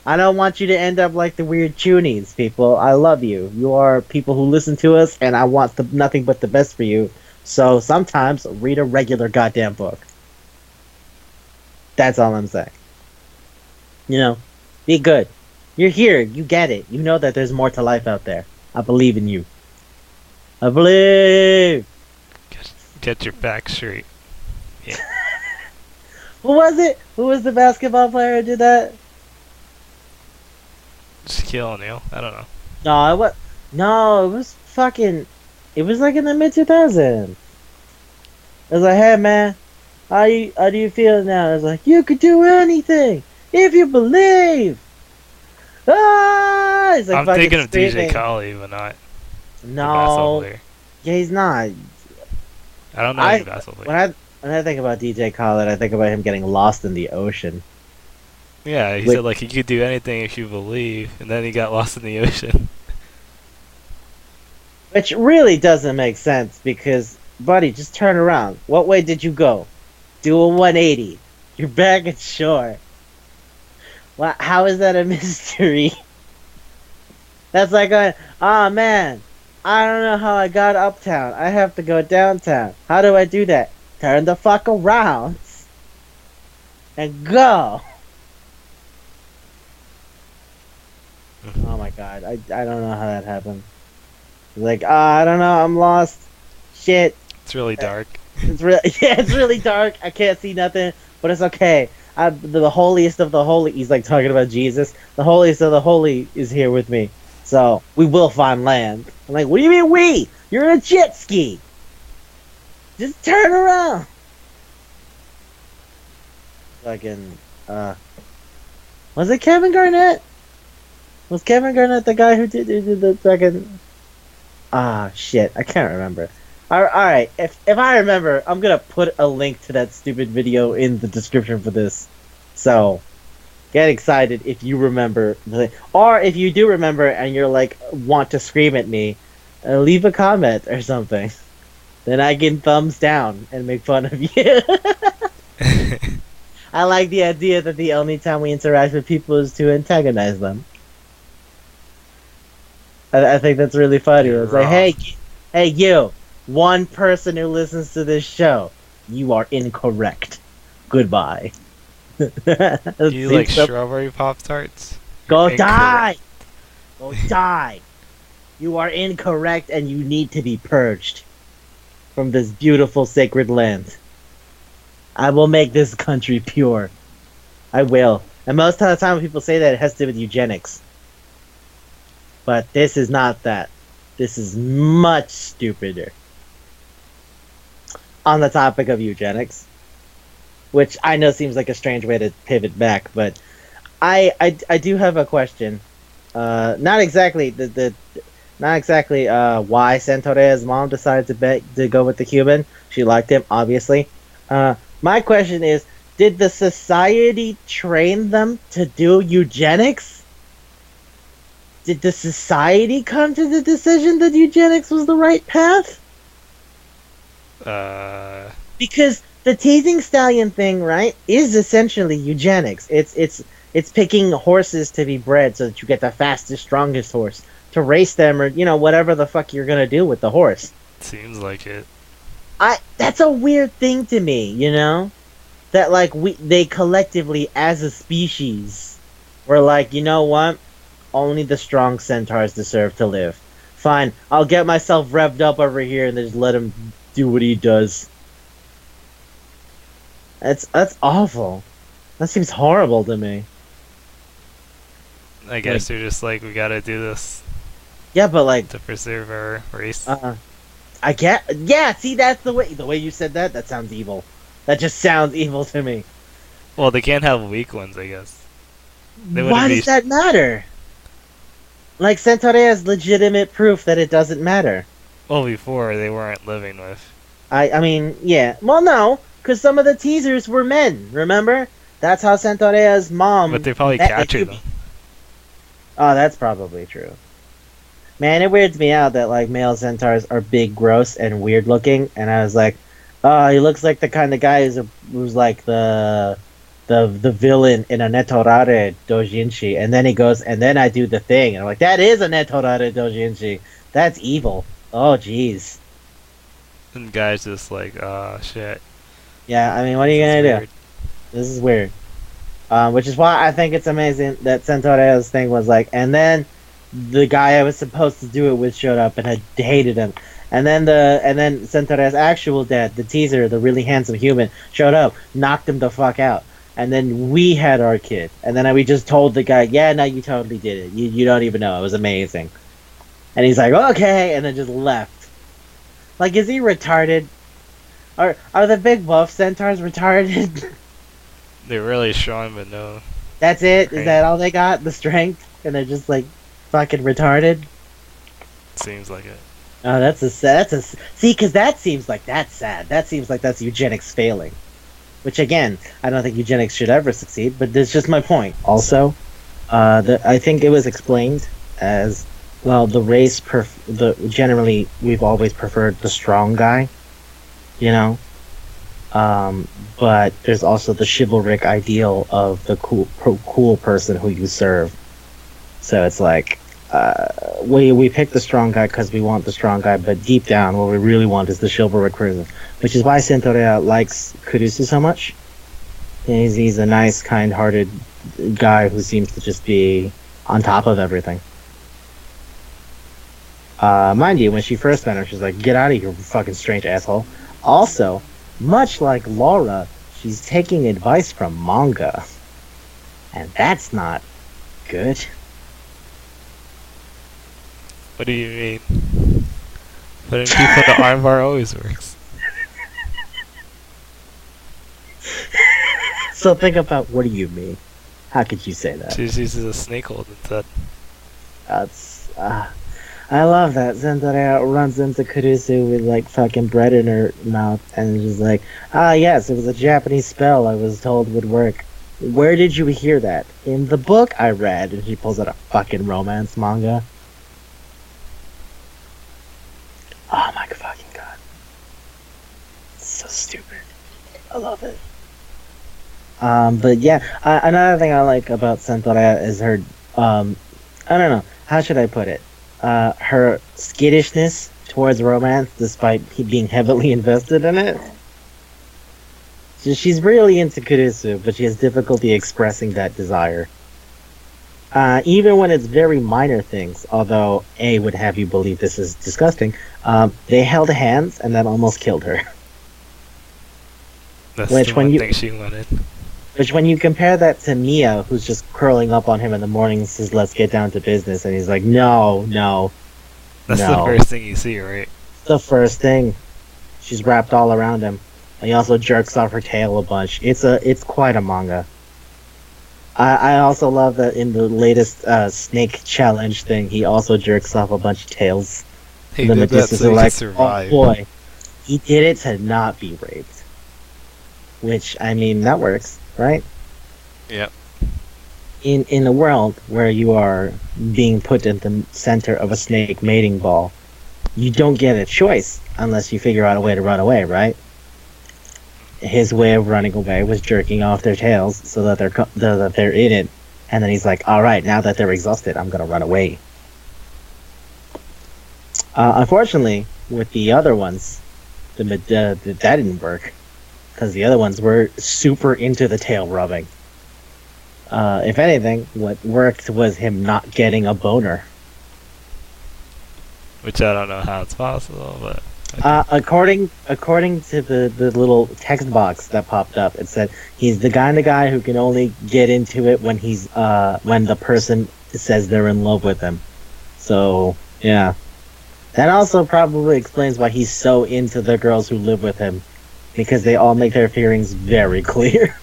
I don't want you to end up like the weird Chunies, people. I love you. You are people who listen to us, and I want nothing but the best for you. So sometimes read a regular goddamn book. That's all I'm saying. You know, be good. You're here. You get it. You know that there's more to life out there. I believe in you. I believe. Get your back straight. Yeah. Who was it? Who was the basketball player who did that? Shaquille O'Neal? I don't know. No, it was fucking. It was like in the mid 2000s. It was like, hey man, how do you feel now? It's like, you could do anything if you believe. Ah! It's like I'm thinking of DJ Khaled, but not. No. Yeah, he's not. I don't know any basketball player. When I think about DJ Khaled, I think about him getting lost in the ocean. Yeah, he said like he could do anything if you believe, and then he got lost in the ocean. Which really doesn't make sense because, buddy, just turn around. What way did you go? Do a 180. You're back at shore. Well, how is that a mystery? That's like going, oh man, I don't know how I got uptown. I have to go downtown. How do I do that? Turn the fuck around and go. Oh my god, I don't know how that happened. Like, I don't know, I'm lost. Shit. It's really dark. It's really dark. I can't see nothing, but it's okay. The holiest of the holy. He's like talking about Jesus. The holiest of the holy is here with me, so we will find land. I'm like, what do you mean we? You're in a jet ski. Just turn around. Fucking was it Kevin Garnett? Was Kevin Garnett the guy who did the fucking? Shit, I can't remember. Alright, if I remember, I'm gonna put a link to that stupid video in the description for this. So, get excited if you remember. Or if you do remember and you're like, want to scream at me, leave a comment or something. Then I can thumbs down and make fun of you. I like the idea that the only time we interact with people is to antagonize them. I think that's really funny. It's like, hey, you, one person who listens to this show, you are incorrect. Goodbye. Do you like strawberry Pop-Tarts? Go die! Go die! You are incorrect and you need to be purged from this beautiful sacred land. I will make this country pure. I will. And most of the time when people say that, it has to do with eugenics. But this is not that. This is much stupider. On the topic of eugenics, which I know seems like a strange way to pivot back, but I do have a question. Not exactly why Centaurus' mom decided to go with the human. She liked him, obviously. My question is, did the society train them to do eugenics? Did the society come to the decision that eugenics was the right path? Because the teasing stallion thing, right, is essentially eugenics. It's picking horses to be bred so that you get the fastest, strongest horse to race them, or whatever the fuck you're gonna do with the horse. Seems like it. That's a weird thing to me, that like they collectively as a species were like, you know what? Only the strong centaurs deserve to live. Fine, I'll get myself revved up over here and just let him do what he does. That's awful. That seems horrible to me. I guess they're just like, we gotta do this. Yeah, but like to preserve our race. See, that's the way you said that. That sounds evil. That just sounds evil to me. Well, they can't have weak ones, I guess. Why does that matter? Like, Centauri has legitimate proof that it doesn't matter. Well, before, they weren't living with. I mean, yeah. Well, no, because some of the teasers were men, remember? That's how Centauria's mom... But they probably captured them. Oh, that's probably true. Man, it weirds me out that, like, male centaurs are big, gross, and weird-looking, and I was like, oh, he looks like the kind of guy who's like the villain in a Netorare Dojinshi, and then he goes, and then I do the thing, and I'm like, that is a Netorare Dojinshi. That's evil. Oh, jeez. And the guy's just like, oh, shit. Yeah, I mean, what are you gonna do? This is weird. Which is why I think it's amazing that Centaure's thing was like, and then the guy I was supposed to do it with showed up and I hated him. And then Centaure's actual dad, the teaser, the really handsome human, showed up, knocked him the fuck out. And then we had our kid. And then we just told the guy, yeah, no, you totally did it. You don't even know. It was amazing. And he's like, okay, and then just left. Like, is he retarded? Are the big buff centaurs retarded? They're really strong, but no. That's it? Is that all they got? The strength? And they're just, like, fucking retarded? Seems like it. Oh, that's a see, because that seems like that's sad. That seems like that's eugenics failing. Which, again, I don't think eugenics should ever succeed, but that's just my point. Also, I think it was explained as, well, the race, generally, we've always preferred the strong guy, you know? But there's also the chivalric ideal of the cool person who you serve. So it's like, we pick the strong guy because we want the strong guy, but deep down, what we really want is the chivalric person, which is why Centaurus likes Kurusu so much. He's a nice, kind-hearted guy who seems to just be on top of everything. Mind you, when she first met him, she's like, "Get out of here, you fucking strange asshole." Also, much like Laura, she's taking advice from manga, and that's not good. What do you mean? Putting people in the armbar always works. So think about, what do you mean? How could you say that? She just uses a snake hold instead. That's I love that. Centaurus runs into Kurusu with like fucking bread in her mouth, and she's like, "Ah, yes, it was a Japanese spell I was told would work. Where did you hear that? In the book I read." And she pulls out a fucking romance manga. Oh my fucking god. It's so stupid. I love it. But yeah, another thing I like about Centaurus is her, I don't know, how should I put it? Her skittishness towards romance, despite being heavily invested in it. She's really into Kurusu, but she has difficulty expressing that desire. Even when it's very minor things, although A would have you believe this is disgusting, they held hands and that almost killed her. That's the one thing she wanted. Which, when you compare that to Mia, who's just curling up on him in the morning and says, "Let's get down to business," and he's like, no. That's the first thing you see, right? The first thing. She's wrapped all around him. And he also jerks off her tail a bunch. It's quite a manga. I also love that in the latest snake challenge thing, he also jerks off a bunch of tails. He did that so he could survive. Oh boy, he did it to not be raped. Which, I mean, that works, right? Yep. In a world where you are being put in the center of a snake mating ball, you don't get a choice unless you figure out a way to run away, right? His way of running away was jerking off their tails so that they're in it, and then he's like, "All right, now that they're exhausted, I'm gonna run away." Unfortunately, with the other ones, that didn't work. Because the other ones were super into the tail rubbing. If anything, what worked was him not getting a boner. Which I don't know how it's possible, but... According to the little text box that popped up, it said he's the kind of guy who can only get into it when when the person says they're in love with him. So, yeah. That also probably explains why he's so into the girls who live with him. Because they all make their feelings very clear.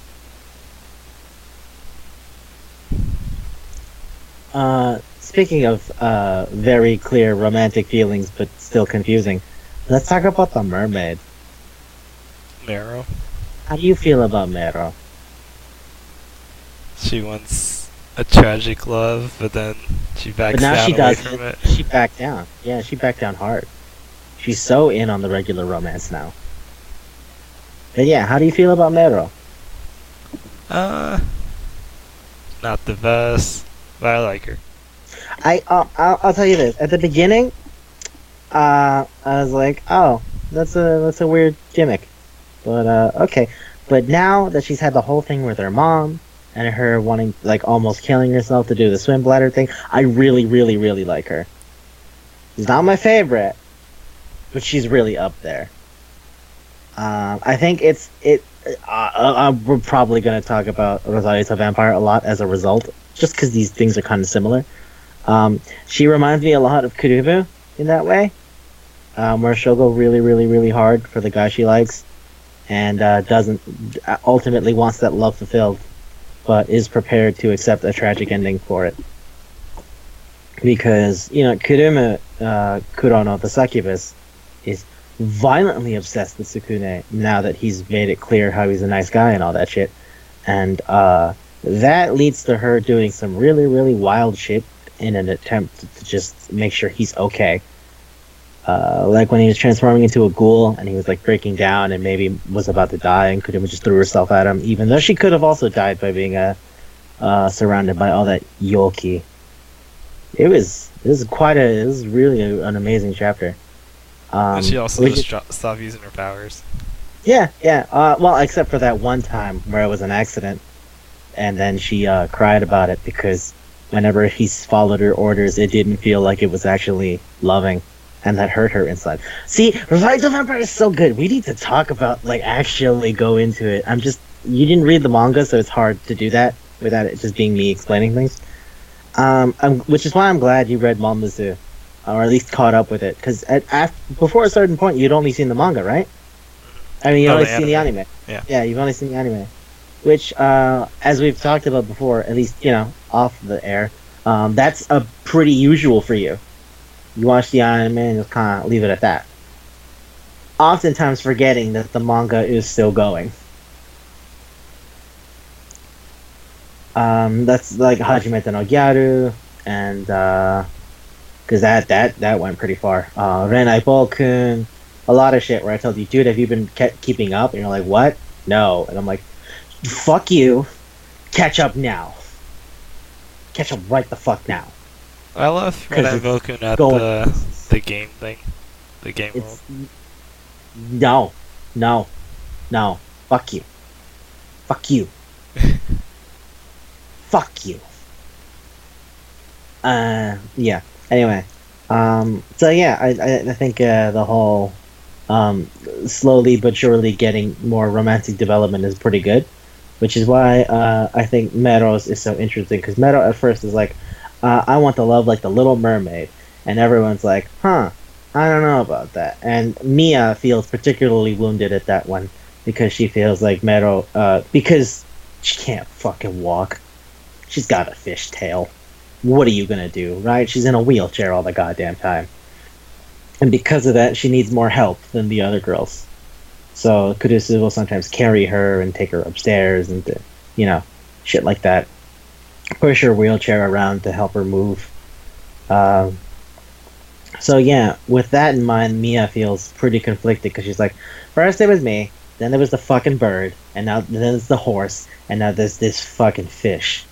Speaking of very clear romantic feelings, but still confusing, let's talk about the mermaid. Mero? How do you feel about Mero? She wants a tragic love, but then she backs down away from it. She backed down. Yeah, she backed down hard. She's so in on the regular romance now. But yeah, how do you feel about Mero? Not the best, but I like her. I'll tell you this. At the beginning, I was like, "Oh, that's a weird gimmick," but okay. But now that she's had the whole thing with her mom and her wanting, like, almost killing herself to do the swim bladder thing, I really, really, really like her. She's not my favorite, but she's really up there. I think we're probably going to talk about Rosario the Vampire a lot as a result, just because these things are kind of similar. She reminds me a lot of Kurubu in that way, where she'll go really, really, really hard for the guy she likes, and ultimately wants that love fulfilled, but is prepared to accept a tragic ending for it. Because, Kurumu Kurono, the succubus, is violently obsessed with Sukune now that he's made it clear how he's a nice guy and all that shit. And that leads to her doing some really, really wild shit in an attempt to just make sure he's okay. Like when he was transforming into a ghoul and he was like breaking down and maybe was about to die, and Kuruma just threw herself at him, even though she could have also died by being surrounded by all that yoki. It was really an amazing chapter. And she also which just stopped using her powers. Yeah, yeah. Well, except for that one time where it was an accident, and then she cried about it because whenever he followed her orders, it didn't feel like it was actually loving, and that hurt her inside. See, Revive the Vampire is so good. We need to talk about like actually go into it. You didn't read the manga, so it's hard to do that without it just being me explaining things. Which is why I'm glad you read Malmazu, or at least caught up with it, because before a certain point, you'd only seen the manga, right? I mean, you've only seen the anime. Yeah, you've only seen the anime. Which, as we've talked about before, at least, off the air, that's a pretty usual for you. You watch the anime and just kind of leave it at that. Oftentimes forgetting that the manga is still going. That's like Hajime no Gyaru, and, because that went pretty far. Renai Bokun, a lot of shit where I told you, dude, have you been keeping up? And you're like, what? No. And I'm like, fuck you. Catch up now. Catch up right the fuck now. I love Renai Bokun at the game thing. The game world. No. Fuck you. Fuck you. Fuck you. Yeah. Anyway. So yeah, I think the whole slowly but surely getting more romantic development is pretty good, which is why I think Meros is so interesting, because Mero at first is like, I want to love like the Little Mermaid, and everyone's like, I don't know about that, and Mia feels particularly wounded at that one, because she feels like Mero, because she can't fucking walk, she's got a fish tail. What are you gonna do, right? She's in a wheelchair all the goddamn time. And because of that, she needs more help than the other girls. So Kurusu will sometimes carry her and take her upstairs and, shit like that. Push her wheelchair around to help her move. So yeah, with that in mind, Mia feels pretty conflicted, because she's like, first it was me, then there was the fucking bird, and then there's the horse, and now there's this fucking fish.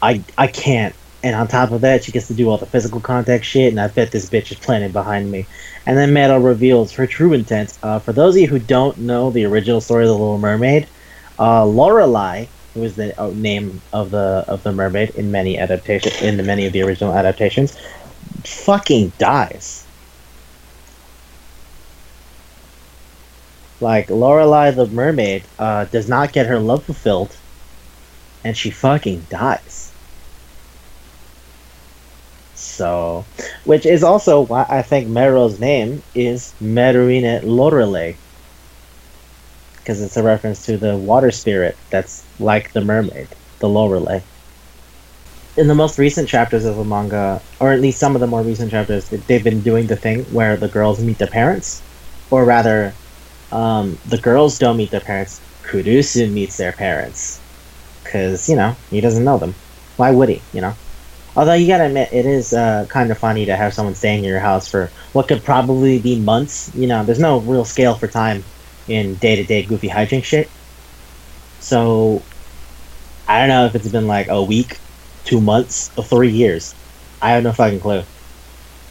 I can't. And on top of that, she gets to do all the physical contact shit, and I bet this bitch is planning behind me. And then Meadow reveals her true intent. For those of you who don't know the original story of the Little Mermaid, Lorelei, who is the name of the mermaid in many of the original adaptations, fucking dies. Like, Lorelei the mermaid does not get her love fulfilled, and she fucking dies. So, which is also why I think Mero's name is Meruine Lorelei, because it's a reference to the water spirit that's like the mermaid, the Lorelei. In the most recent chapters of the manga, or at least some of the more recent chapters, they've been doing the thing where the girls meet their parents, or rather, the girls don't meet their parents. Kurusu meets their parents, because he doesn't know them. Why would he? Although you gotta admit, it is kind of funny to have someone staying in your house for what could probably be months. There's no real scale for time in day-to-day goofy hijinks shit. So, I don't know if it's been like a week, 2 months, or 3 years. I have no fucking clue.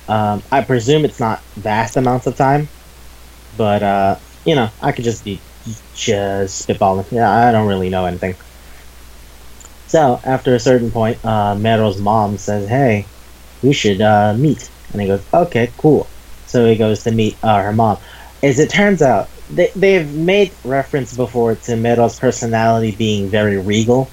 I presume it's not vast amounts of time, but, I could just be spitballing. Yeah, I don't really know anything. So, after a certain point, Mero's mom says, hey, we should meet. And he goes, okay, cool. So he goes to meet her mom. As it turns out, they've made reference before to Mero's personality being very regal.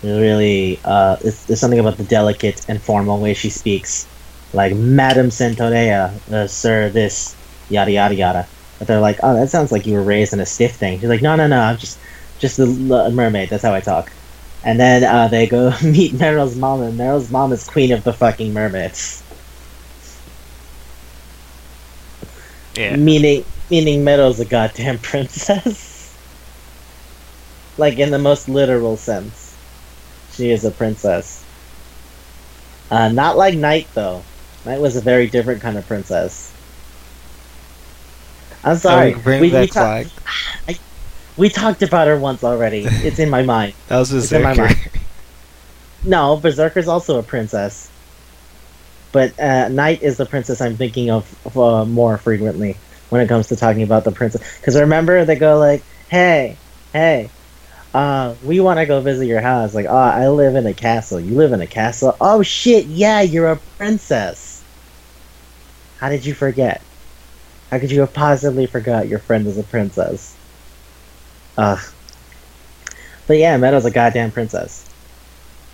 Really, there's something about the delicate and formal way she speaks. Like, Madam Centaurus, sir, this, yada yada yada. But they're like, oh, that sounds like you were raised in a stiff thing. She's like, no, I'm just a mermaid, that's how I talk. And then they go meet Mero's mom, and Mero's mom is queen of the fucking mermaids. Yeah. Meaning Mero's a goddamn princess. Like, in the most literal sense. She is a princess. Not like Knight, though. Knight was a very different kind of princess. I'm sorry. Bring that flag. We talked about her once already. It's in my mind. That was Berserker. No, Berserker's also a princess. But Knight is the princess I'm thinking of more frequently when it comes to talking about the princess. Because remember, they go like, hey, hey, we want to go visit your house. Like, oh, I live in a castle. You live in a castle? Oh, shit, yeah, you're a princess. How did you forget? How could you have possibly forgot your friend is a princess? Ugh. But yeah, Meadow's a goddamn princess.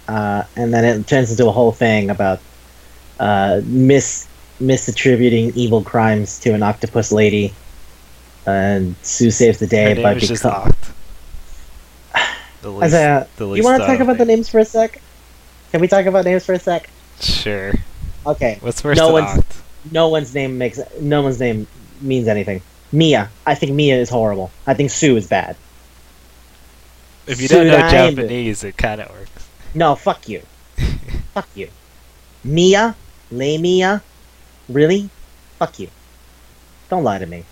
And then it turns into a whole thing about misattributing evil crimes to an octopus lady, and Sue saves the day Her by name is just Oct. Isaiah, you want to talk about the names for a sec? Can we talk about names for a sec? Sure. Okay. What's worse than Oct? No one's name means anything. Mia. I think Mia is horrible. I think Sue is bad. If you don't know Japanese, it kind of works. No, fuck you. Fuck you. Mia? Mia? Really? Fuck you. Don't lie to me.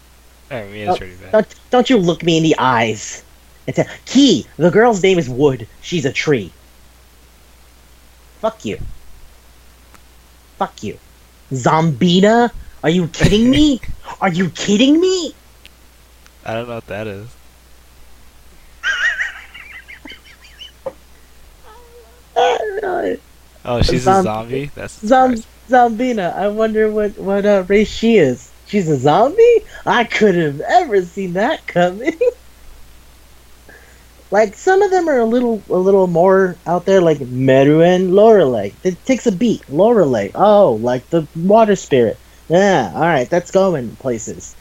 Alright, Mia's pretty bad. Don't you look me in the eyes and say, Key, the girl's name is Wood. She's a tree. Fuck you. Fuck you. Zombina? Are you kidding me? Are you kidding me? I don't know what that is. Oh, she's a zombie? That's Zombina. I wonder what race she is. She's a zombie? I couldn't have ever seen that coming. Like, some of them are a little more out there, like Meru and Lorelei. It takes a beat. Lorelei. Oh, like the water spirit. Yeah, alright, that's going places.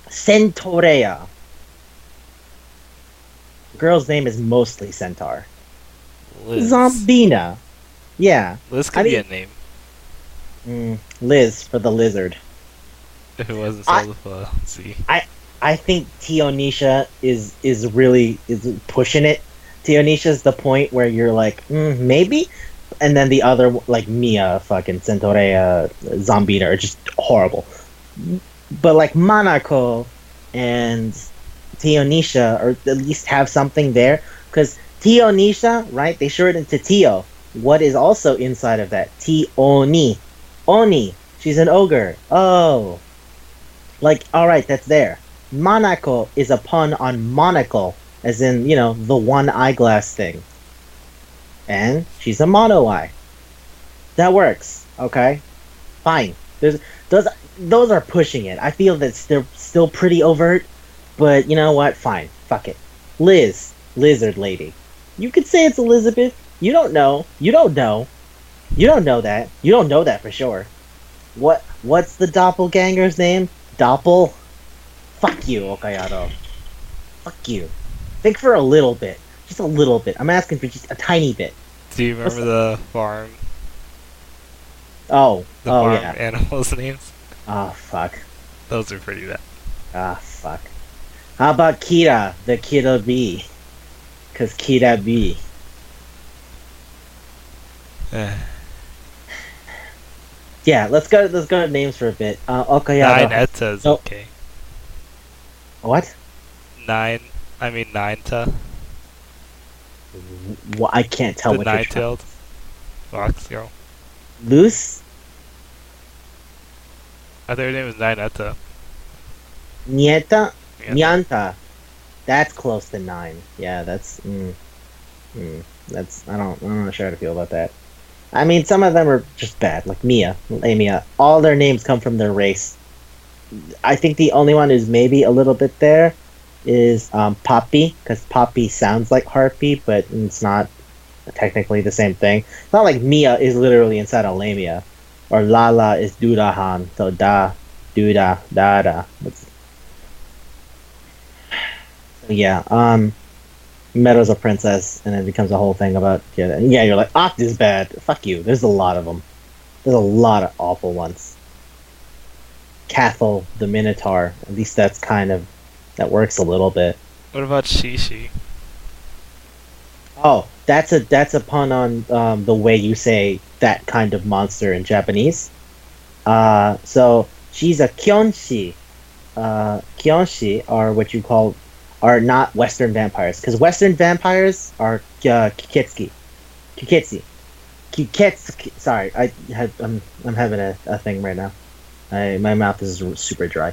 Centaurea. Girl's name is mostly Centaur. Liz. Zombina. Yeah. Liz could be a name. Liz for the lizard. If it wasn't so with a Z. I think Tionisha is really pushing it. Tionisha's the point where you're like, maybe? And then the other, like Mia, fucking Centaurea, Zombina are just horrible. But like Manako and Tionisha, or at least have something there. Because Tionisha, right, they shorten it to Tio. What is also inside of that? Ti-oni. Oni. She's an ogre. Oh. Like, alright, that's there. Manako is a pun on monocle, as in, you know, the one eyeglass thing. And she's a mono eye. That works, okay? Fine. Those are pushing it. I feel that they're still pretty overt, but you know what? Fine. Fuck it. Liz. Lizard lady. You could say it's Elizabeth. You don't know. You don't know. You don't know that. You don't know that for sure. What's the doppelganger's name? Doppel? Fuck you, Okayado. Fuck you. Think for a little bit. Just a little bit. I'm asking for just a tiny bit. Do you remember the farm? Oh. The farm yeah. animals' names? Oh, fuck. Those are pretty bad. Ah, fuck. How about Kira, the Kira bee? Cause Kira bee. Yeah, let's go to names for a bit. Okayado. Nine-eta okay. What? Nine-ta. Well, I can't tell what you're nine-tailed fox girl. Loose? I thought her name was Nine-eta. Nieta? Nyanta. That's close to 9. Yeah, that's that's I'm not sure how to feel about that. I mean, some of them are just bad, like Mia. All their names come from their race. I think the only one who's maybe a little bit there is Poppy, because Poppy sounds like Harpy, but it's not technically the same thing. It's not like Mia is literally inside of Lamia, or Lala is Dudahan, so Da, Duda, Dada. Yeah, Meadow's a princess, and it becomes a whole thing about you're like, Oct is bad. Fuck you. There's a lot of them. There's a lot of awful ones. Cathal, the Minotaur. At least that works a little bit. What about Shishi? Oh, that's a pun on the way you say that kind of monster in Japanese. So she's a Kyonshi. Kyonshi are what you call are not Western vampires, because Western vampires are Kiketsuki. Kuketsu. Sorry, I'm having a thing right now. My mouth is super dry.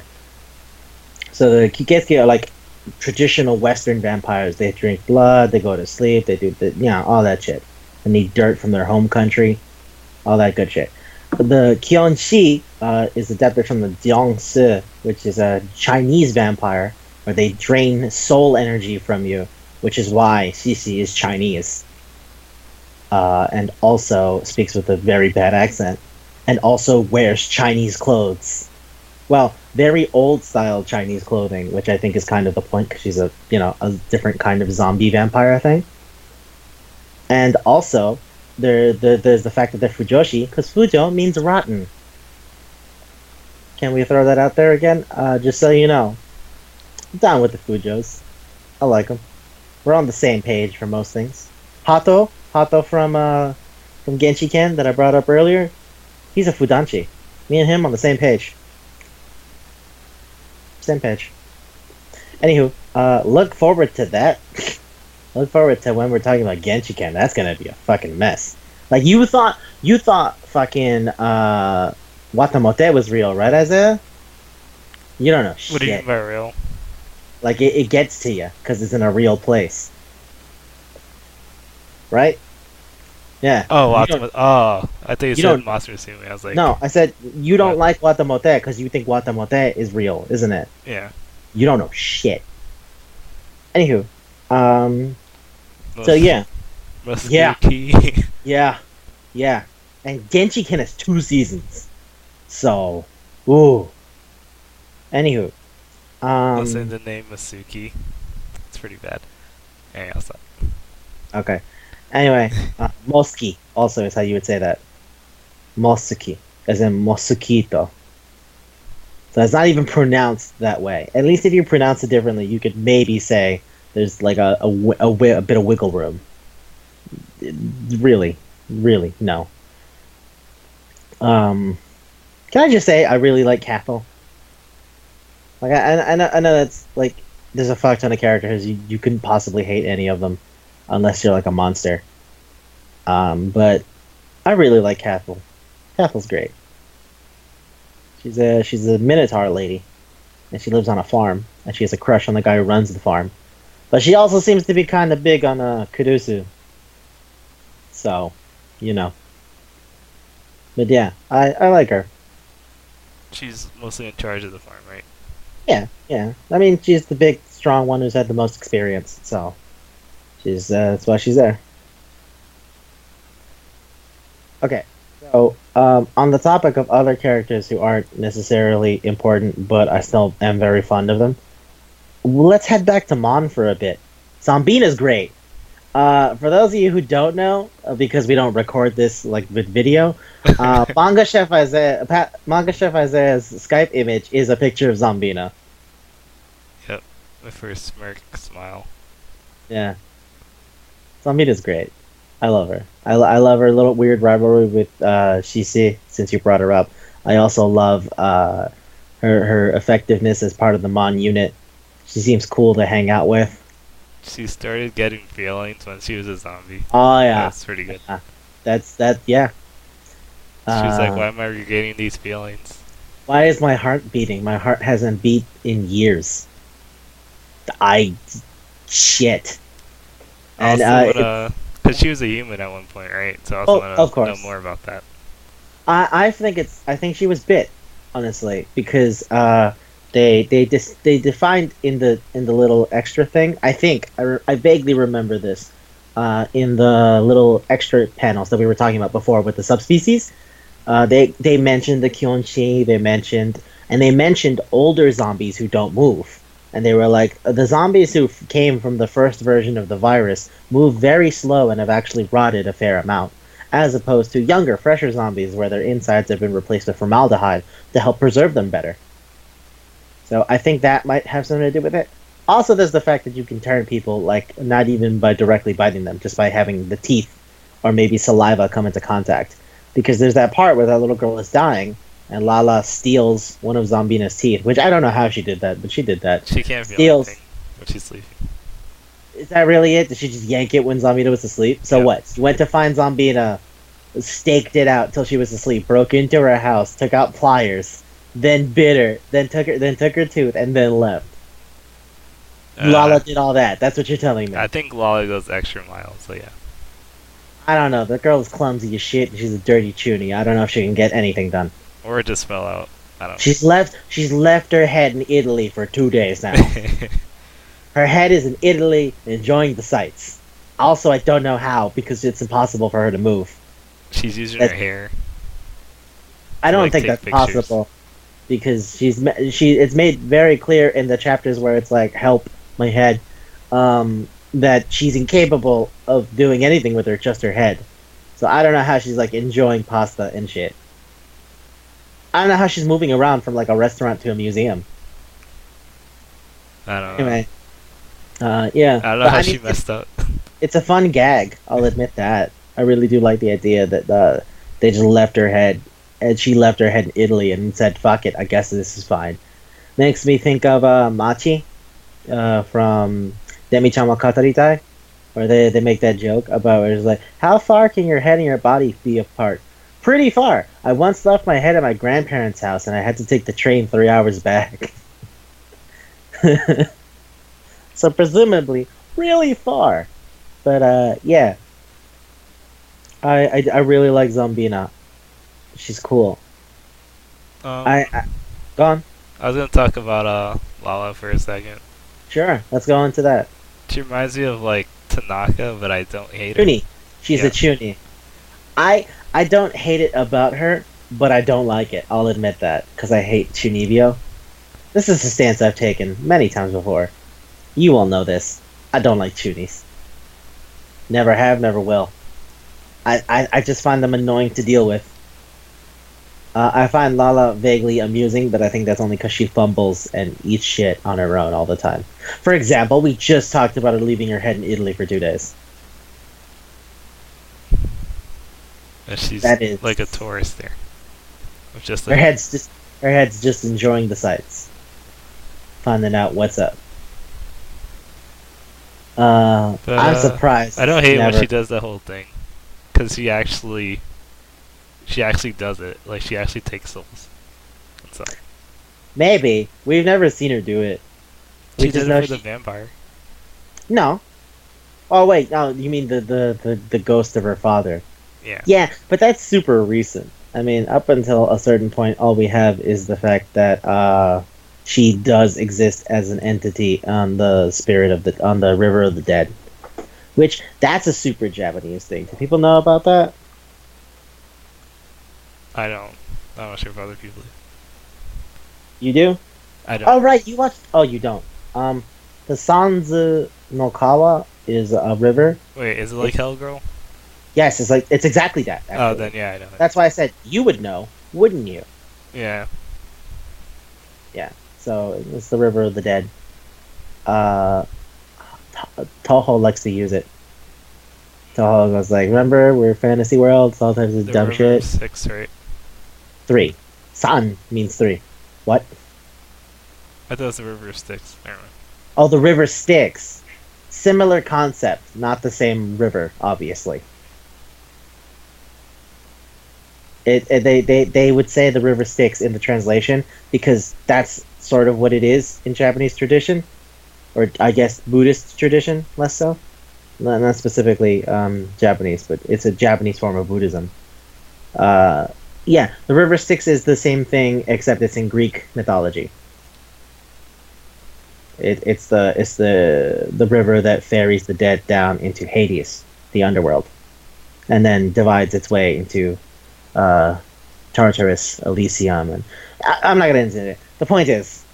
So the Kuketsu are like traditional Western vampires. They drink blood, they go to sleep, they do all that shit. And eat dirt from their home country, all that good shit. The Kyonshi is adapted from the Jiangsi, which is a Chinese vampire, where they drain soul energy from you, which is why Cece is Chinese. And also speaks with a very bad accent, and also wears Chinese clothes. Well, very old style Chinese clothing, which I think is kind of the point, because she's a different kind of zombie vampire thing. And also, there's the fact that they're Fujoshi, because Fujo means rotten. Can we throw that out there again? Just so you know. I'm down with the Fujos. I like them. We're on the same page for most things. Hato from Genshiken that I brought up earlier, he's a Fudanshi. Me and him on the same page. Same page. Anywho, look forward to that. Look forward to when we're talking about Genshiken. That's gonna be a fucking mess. Like you thought fucking Watamote was real, right, Isaiah? You don't know shit. What do you mean by real? Like it gets to you because it's in a real place, right? Yeah. Oh, I thought you said Monster Musume. I was like, no, I said you don't like Watamote because you think Watamote is real, isn't it? Yeah. You don't know shit. Anywho, so yeah. Yeah. And Genshiken has 2 seasons. So, ooh. Anywho, Listen to the name Masuki. It's pretty bad. Anyway, I'll stop. Okay. Anyway, Moski also is how you would say that. Mosuki, as in Mosukito. So it's not even pronounced that way. At least if you pronounce it differently, you could maybe say there's like a bit of wiggle room. Really, no. Can I just say I really like Cathal? Like I know that's like there's a fuck ton of characters you couldn't possibly hate any of them, unless you're like a monster. But I really like Cathal. Cathal's great. She's a Minotaur lady, and she lives on a farm, and she has a crush on the guy who runs the farm. But she also seems to be kind of big on Kurusu. So, you know. But yeah, I like her. She's mostly in charge of the farm, right? Yeah. I mean, she's the big, strong one who's had the most experience, so that's why she's there. Okay, so on the topic of other characters who aren't necessarily important, but I still am very fond of them, let's head back to Mon for a bit. Zombina's great. For those of you who don't know, because we don't record this like with video, Manga Chef Isaiah's Skype image is a picture of Zombina. Yep, my first smirk smile. Yeah, Zombina's great. I love her. I love her little weird rivalry with Shisi, since you brought her up. I also love her effectiveness as part of the Mon unit. She seems cool to hang out with. She started getting feelings when she was a zombie. Oh yeah, that's pretty good. Yeah. She was like, "Why am I regaining these feelings? Why is my heart beating? My heart hasn't beat in years." Shit. And because she was a human at one point, right? So I also want to know more about that. I think she was bit, honestly, because they defined in the little extra thing. I think I vaguely remember this in the little extra panels that we were talking about before with the subspecies. They mentioned the Kyonshi. They mentioned older zombies who don't move. And they were like, the zombies who came from the first version of the virus move very slow and have actually rotted a fair amount, as opposed to younger, fresher zombies where their insides have been replaced with formaldehyde to help preserve them better. So I think that might have something to do with it. Also, there's the fact that you can turn people, like, not even by directly biting them, just by having the teeth or maybe saliva come into contact. Because there's that part where that little girl is dying, and Lala steals one of Zombina's teeth, which I don't know how she did that, but she did that. She can't feel anything when she's sleeping. Is that really it? Did she just yank it when Zombina was asleep? So Yeah. what? She went to find Zombina, staked it out till she was asleep, broke into her house, took out pliers, then bit her, then took her tooth, and then left. Lala did all that. That's what you're telling me. I think Lala goes extra miles, so yeah. I don't know. The girl is clumsy as shit, and she's a dirty chuny. I don't know if she can get anything done. Or it just fell out. I don't know. She's left her head in Italy for 2 days now. Her head is in Italy, enjoying the sights. Also, I don't know how, because it's impossible for her to move. She's using her hair. I don't like, think take that's pictures. possible, because it's made very clear in the chapters where it's like, help my head, that she's incapable of doing anything with just her head. So I don't know how she's like enjoying pasta and shit. I don't know how she's moving around from like a restaurant to a museum. I don't know. Anyway, yeah. I don't know But, how mean, she messed up. It's a fun gag. I'll admit that. I really do like the idea that they just left her head, and she left her head in Italy and said, "Fuck it, I guess this is fine." Makes me think of Machi from Demi-chan wa Kataritai, where they make that joke about where it's like, how far can your head and your body be apart? Pretty far. I once left my head at my grandparents' house, and I had to take the train 3 hours back. So presumably, really far. But yeah, I really like Zombina. She's cool. I go on. I was gonna talk about Lala for a second. Sure, let's go into that. She reminds me of like Tanaka, but I don't hate her. Chuni. She's Yeah. a Chuni. I don't hate it about her, but I don't like it. I'll admit that, because I hate Chunibyo. This is a stance I've taken many times before. You all know this. I don't like Chunis. Never have, never will. I just find them annoying to deal with. I find Lala vaguely amusing, but I think that's only because she fumbles and eats shit on her own all the time. For example, we just talked about her leaving her head in Italy for 2 days. And she's That is- like a tourist there. With just Her like, head's just enjoying the sights, finding out what's up. But, I'm surprised. I don't hate when never- she does the whole thing, because she actually does it. Like she actually takes souls. So Maybe we've never seen her do it. We she just did know it for she- the vampire. No. Oh wait, no. You mean the ghost of her father? Yeah. Yeah, but that's super recent. I mean, up until a certain point, all we have is the fact that she does exist as an entity on the on the River of the Dead, which that's a super Japanese thing. Do people know about that? I don't. I'm not sure if other people do. You do? I don't. Oh right, you watched. Oh, you don't. The Sanzu no Kawa is a river. Wait, is it like Hellgirl? Yes, it's exactly that. Oh, actually. then yeah, I know. That's why I said you would know, wouldn't you? Yeah. So it's the River of the Dead. Toho likes to use it. Toho goes like, remember, we're fantasy world, so all types of The dumb River of shit. Styx, right? 3. San means 3. What? I thought it was the River of Styx. Never mind. Oh, the river Styx. Similar concept, not the same river, obviously. They would say the river Styx in the translation because that's sort of what it is in Japanese tradition, or I guess Buddhist tradition, less so. Not specifically Japanese, but it's a Japanese form of Buddhism. Yeah, the river Styx is the same thing except it's in Greek mythology. It's the river that ferries the dead down into Hades, the underworld, and then divides its way into Tartarus, Elysium, and I'm not gonna get into it. The point is,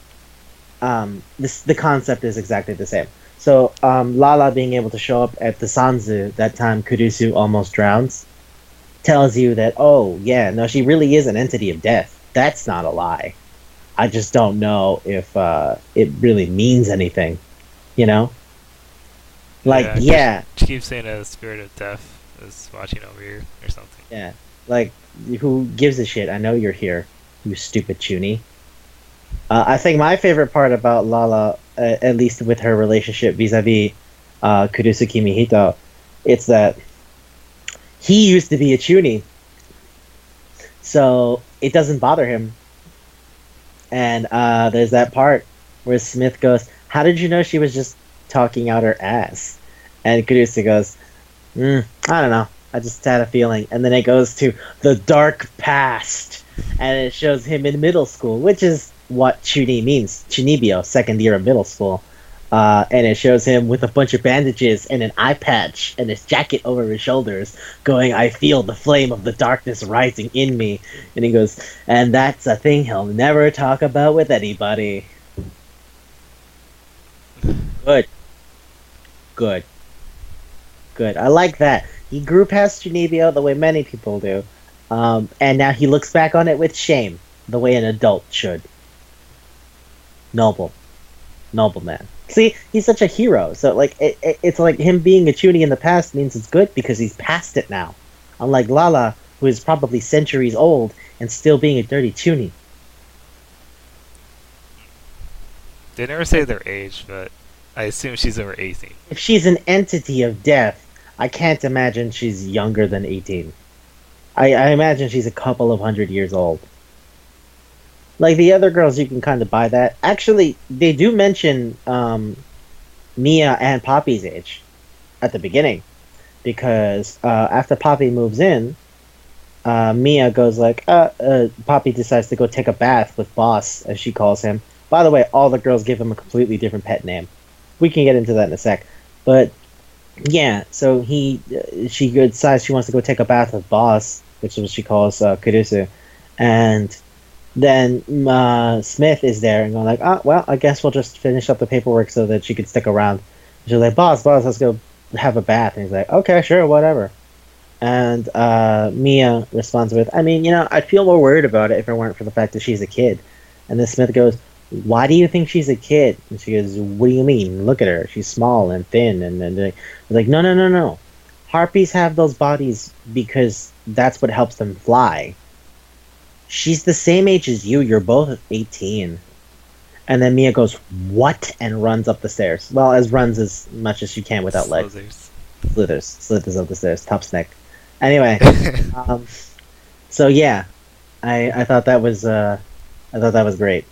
the concept is exactly the same. So Lala being able to show up at the Sanzu that time Kurisu almost drowns tells you that, oh yeah, no, she really is an entity of death. That's not a lie. I just don't know if it really means anything, you know? Like, yeah. She keeps saying that the spirit of death is watching over you or something. Yeah. Like, who gives a shit? I know you're here, you stupid chuny. I think my favorite part about Lala, at least with her relationship vis-a-vis Kurusuki Mihito, it's that he used to be a chuuni, so it doesn't bother him. And there's that part where Smith goes, "How did you know she was just talking out her ass?" And Kurusu goes, "I don't know. I just had a feeling." And then it goes to the dark past, and it shows him in middle school, which is what chuni means, chunibyo, second year of middle school. And it shows him with a bunch of bandages and an eye patch and his jacket over his shoulders, going, "I feel the flame of the darkness rising in me." And he goes, "And that's a thing he'll never talk about with anybody." Good. Good. Good. I like that. He grew past Junibio the way many people do. And now he looks back on it with shame, the way an adult should. Noble. Noble man. See, he's such a hero. So, like, it's like him being a chuuni in the past means it's good because he's past it now. Unlike Lala, who is probably centuries old and still being a dirty chuuni. They never say their age, but I assume she's over 18. If she's an entity of death, I can't imagine she's younger than 18. I imagine she's a couple of 100 years old. Like the other girls, you can kind of buy that. Actually, they do mention Mia and Poppy's age at the beginning. Because after Poppy moves in, Mia goes like, Poppy decides to go take a bath with Boss, as she calls him. By the way, all the girls give him a completely different pet name. We can get into that in a sec. But, yeah, so she decides she wants to go take a bath with Boss, which is what she calls Kurusu. And then Smith is there and going like, well, I guess we'll just finish up the paperwork so that she can stick around. And she's like, boss, let's go have a bath. And he's like, okay, sure, whatever. And Mia responds with, I mean, I'd feel more worried about it if it weren't for the fact that she's a kid. And then Smith goes, why do you think she's a kid? And she goes, what do you mean? Look at her. She's small and thin. And they're like, no. Harpies have those bodies because that's what helps them fly. She's the same age as you. You're both 18. And then Mia goes, what? And runs up the stairs. Well, runs as much as she can without legs. Slithers up the stairs. Top snake. Anyway. So yeah. I thought that was great.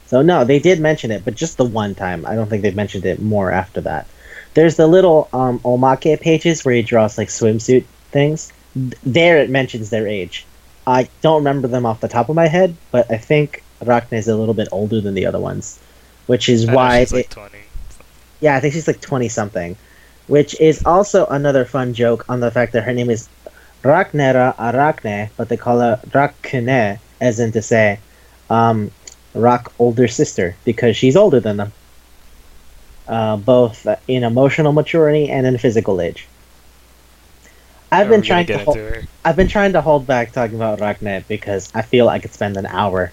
So no, they did mention it, but just the one time. I don't think they've mentioned it more after that. There's the little omake pages where he draws like swimsuit things. There it mentions their age. I don't remember them off the top of my head, but I think Arachne is a little bit older than the other ones, which is why she's like 20. Yeah, I think she's like 20-something, which is also another fun joke on the fact that her name is Rachnera Arachne, but they call her Rachne, as in to say, Rock older sister, because she's older than them, both in emotional maturity and in physical age. I've been trying to hold back talking about Rachne because I feel I could spend an hour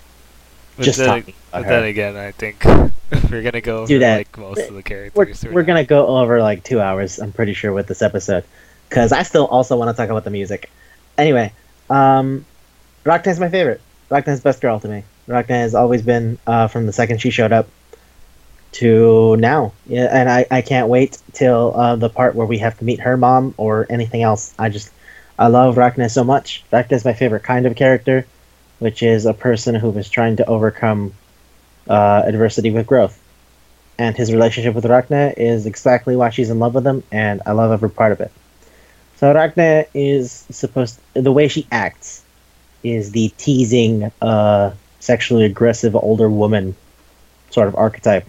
just talking about her. But then again, I think we're gonna go over like most of the characters. We're gonna go over like 2 hours. I'm pretty sure with this episode, because I still also want to talk about the music. Anyway, Rachne's my favorite. Rachne's best girl to me. Rachne has always been from the second she showed up to now. Yeah, and I can't wait till the part where we have to meet her mom or anything else. I love Rachne so much. Rachne is my favorite kind of character, which is a person who is trying to overcome adversity with growth. And his relationship with Rachne is exactly why she's in love with him, and I love every part of it. So Rachne is the way she acts is the teasing, sexually aggressive older woman sort of archetype.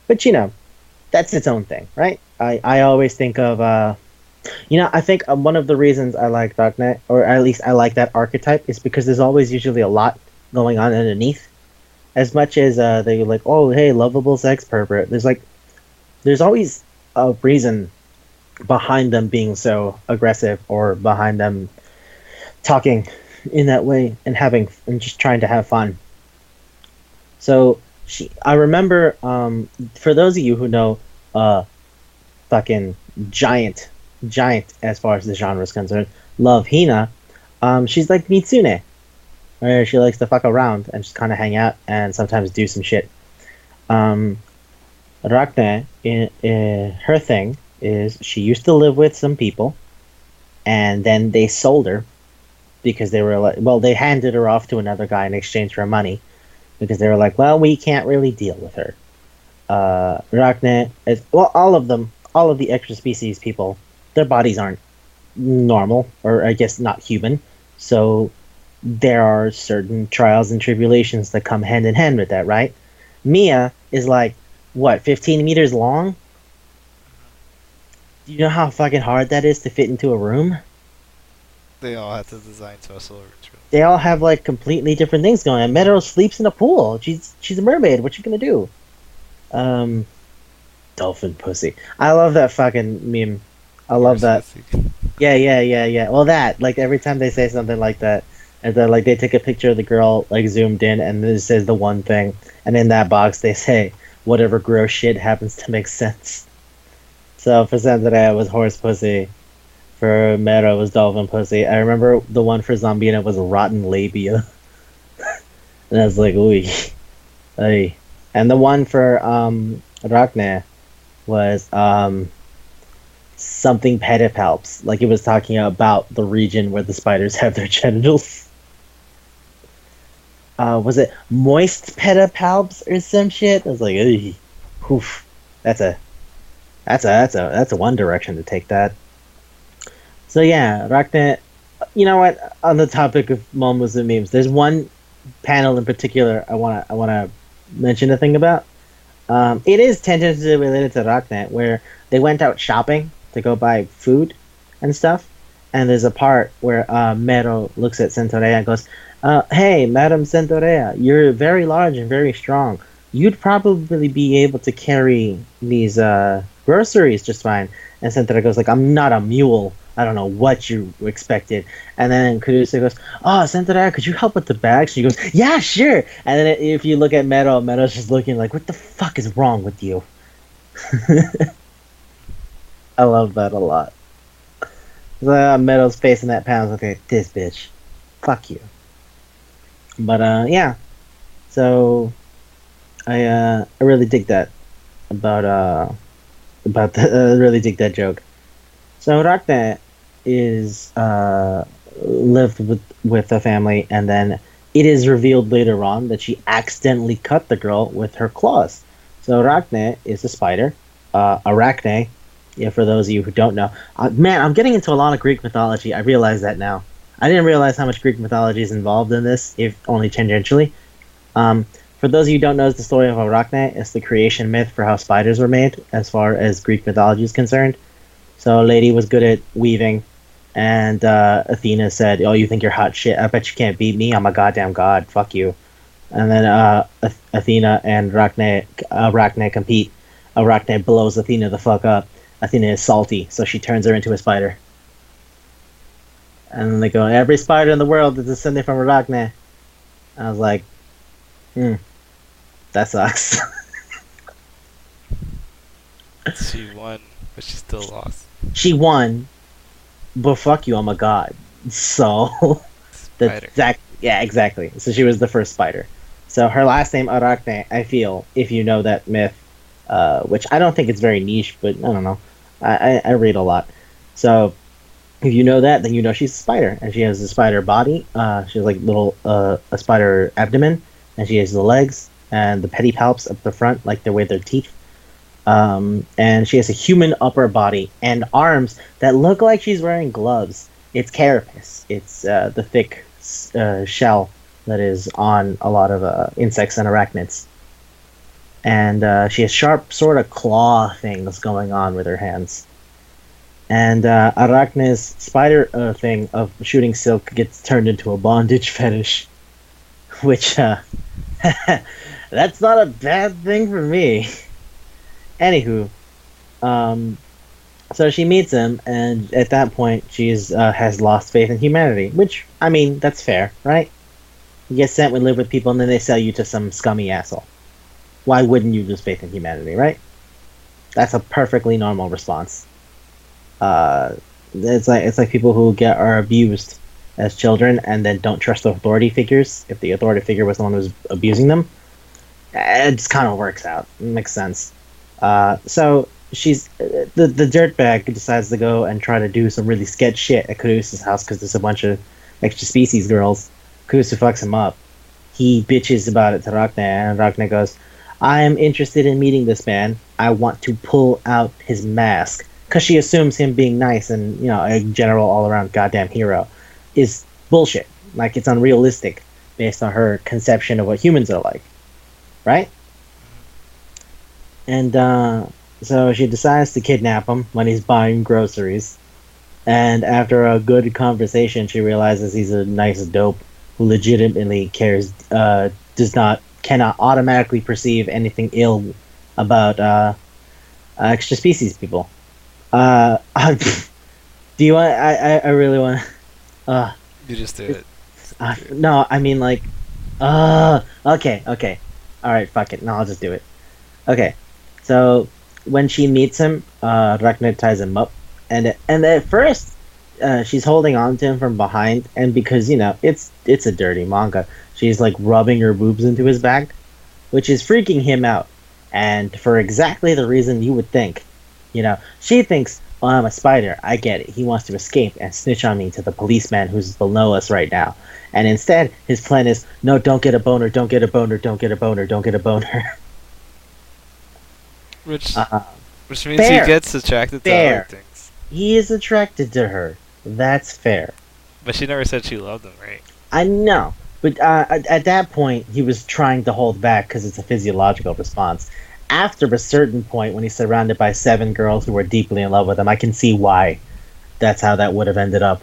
But, that's its own thing, right? I always think of, I think one of the reasons I like Rachne, or at least I like that archetype, is because there's always usually a lot going on underneath. As much as they're like, oh, hey, lovable sex pervert, there's always a reason behind them being so aggressive, or behind them talking in that way and just trying to have fun. So I remember, for those of you who know, fucking giant as far as the genre is concerned, love Hina. She's like Mitsune, where she likes to fuck around and just kind of hang out and sometimes do some shit. Rachne, her thing is she used to live with some people, and then they sold her because they were like, well, they handed her off to another guy in exchange for money because they were like, well, we can't really deal with her. Rachne is, well, all of them, all of the extra species people, their bodies aren't normal, or I guess not human. So there are certain trials and tribulations that come hand in hand with that, right? Mia is like, what, 15 meters long? Do you know how fucking hard that is to fit into a room? They all have to design special rituals. They all have like completely different things going on. Meadow sleeps in a pool. She's a mermaid. What you gonna do? Um, Dolphin pussy. I love that fucking meme. I love that. Yeah. Well, that, like, every time they say something like that, and then like they take a picture of the girl like zoomed in, and it says the one thing, and in that box they say whatever gross shit happens to make sense. So for Sandra it was horse pussy. For Mera it was dolphin pussy. I remember the one for Zombina was rotten labia, and I was like, ooh, ay. And the one for Rachne was something pedipalps. Like it was talking about the region where the spiders have their genitals. Was it moist pedipalps or some shit? I was like, oof, that's a one direction to take that. So yeah, Rachne. You know what? On the topic of momos and memes, there's one panel in particular I wanna mention a thing about. It is tangentially related to Rachne, where they went out shopping to go buy food and stuff, and there's a part where Mero looks at Centaurea and goes, "Hey, Madam Centaurea, you're very large and very strong. You'd probably be able to carry these groceries just fine." And Centaurea goes like, "I'm not a mule. I don't know what you expected." And then Caruso goes, "Oh, Centaurea, could you help with the bags?" She goes, "Yeah, sure." And then if you look at Meadow, Meadow's just looking like, "What the fuck is wrong with you?" I love that a lot. Meadow's face in that panel is like, "This bitch, fuck you." But yeah. So I really dig that about the I really dig that joke. So Rachne is lived with a family, and then it is revealed later on that she accidentally cut the girl with her claws. So Rachne is a spider, Arachne. Yeah, for those of you who don't know, man, I'm getting into a lot of Greek mythology. I realize that now. I didn't realize how much Greek mythology is involved in this, if only tangentially. For those of you who don't know the story of Arachne, it's the creation myth for how spiders were made, as far as Greek mythology is concerned. So a lady was good at weaving, and Athena said, "Oh, you think you're hot shit? I bet you can't beat me. I'm a goddamn god. Fuck you." And then Athena and Arachne compete. Arachne blows Athena the fuck up. Athena is salty, so she turns her into a spider. And then they go, "Every spider in the world is descended from Arachne." I was like, that sucks. She won, but she still lost. She won, but fuck you, I'm a god. So Spider. yeah, exactly. So she was the first spider. So her last name Arachne, I feel, if you know that myth, which I don't think it's very niche, but I don't know. I read a lot. So if you know that, then you know she's a spider, and she has a spider body. She has like a spider abdomen, and she has the legs and the pedipalps up the front, like the way their teeth. And she has a human upper body and arms that look like she's wearing gloves. It's carapace. It's the thick shell that is on a lot of insects and arachnids. And she has sharp sort of claw things going on with her hands. And Arachne's spider thing of shooting silk gets turned into a bondage fetish. Which, that's not a bad thing for me. Anywho, so she meets him, and at that point, she's has lost faith in humanity. Which, I mean, that's fair, right? You get sent to live with people, and then they sell you to some scummy asshole. Why wouldn't you lose faith in humanity, right? That's a perfectly normal response. It's like people who are abused as children and then don't trust the authority figures if the authority figure was the one who was abusing them. It just kind of works out. It makes sense. So she's the dirtbag decides to go and try to do some really sketch shit at Caduceus' house because there's a bunch of extra species girls. Caduceus fucks him up. He bitches about it to Rachne, and Rachne goes, I am interested in meeting this man. I want to pull out his mask. Because she assumes him being nice and, a general all-around goddamn hero is bullshit. Like, it's unrealistic based on her conception of what humans are like. Right? And, so she decides to kidnap him when he's buying groceries. And after a good conversation, she realizes he's a nice dope who legitimately cannot automatically perceive anything ill about extra species people. Do you want? I really want. You just do it. No, I mean like. Okay. All right, fuck it. No, I'll just do it. Okay, so when she meets him, Ragnar ties him up, and at first, she's holding on to him from behind, and because it's a dirty manga, she's like rubbing her boobs into his back, which is freaking him out, and for exactly the reason you would think. She thinks, oh, I'm a spider. I get it. He wants to escape and snitch on me to the policeman who's below us right now. And instead, his plan is, no, don't get a boner, don't get a boner, don't get a boner, don't get a boner. Which means fair. he gets attracted to Fair. other things. He is attracted to her. That's fair. But she never said she loved him, right? I know. But at that point, he was trying to hold back because it's a physiological response. After a certain point, when he's surrounded by 7 girls who are deeply in love with him, I can see why that's how that would have ended up.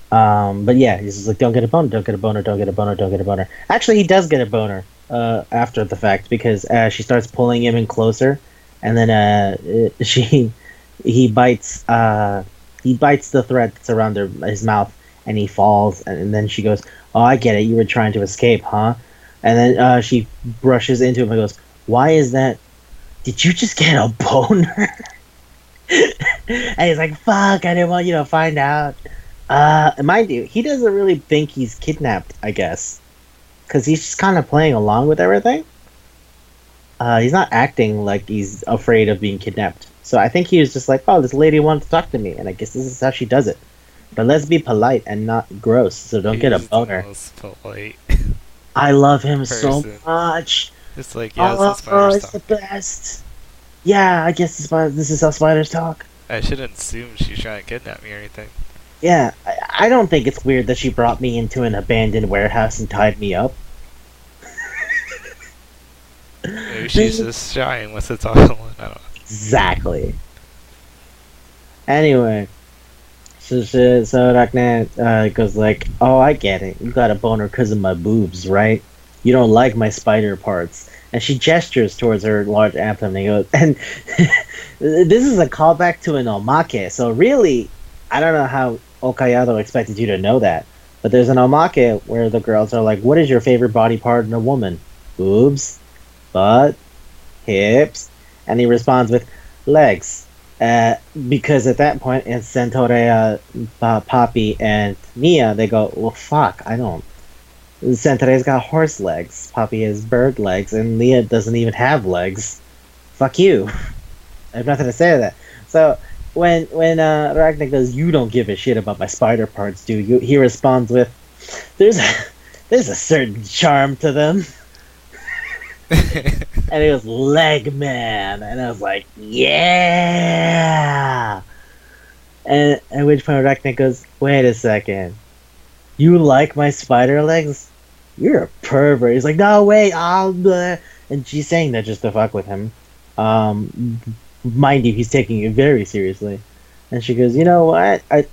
But yeah, he's just like, don't get a boner, don't get a boner, don't get a boner, don't get a boner. Actually, he does get a boner after the fact because she starts pulling him in closer, and then he bites the thread that's around his mouth, and he falls, and then she goes, oh, I get it, you were trying to escape, huh? And then she brushes into him and goes, why is that? Did you just get a boner? And he's like, fuck, I didn't want you to find out. Mind you, he doesn't really think he's kidnapped, I guess. Because he's just kind of playing along with everything. He's not acting like he's afraid of being kidnapped. So I think he was just like, oh, this lady wanted to talk to me, and I guess this is how she does it. But let's be polite and not gross, so don't get a boner. The most polite I love him so person. much. It's like, yeah, it's spiders it's the talking. best. Yeah, I guess this is how spiders talk. I shouldn't assume she's trying to kidnap me or anything. Yeah, I don't think it's weird that she brought me into an abandoned warehouse and tied me up. Maybe she's just shy and wants to talk to one. I don't know. Exactly. Anyway, so Ragnar goes like, oh, I get it. You got a boner because of my boobs, right? You don't like my spider parts. And she gestures towards her large abdomen and goes, and this is a callback to an omake. So really, I don't know how Okayado expected you to know that. But there's an omake where the girls are like, what is your favorite body part in a woman? Boobs, butt, hips. And he responds with legs. Because at that point, in Centaurus, Poppy, and Nia, they go, well, fuck, I don't. Centaurus got horse legs, Poppy has bird legs, and Nia doesn't even have legs. Fuck you. I have nothing to say to that. So, when Ragnar goes, you don't give a shit about my spider parts, do you? He responds with, there's a certain charm to them. And it was leg man, and I was like, yeah. And at which point Ragnar goes, wait a second, you like my spider legs? You're a pervert. He's like, no, wait, and she's saying that just to fuck with him. Mind you, he's taking it very seriously. And she goes, you know what? I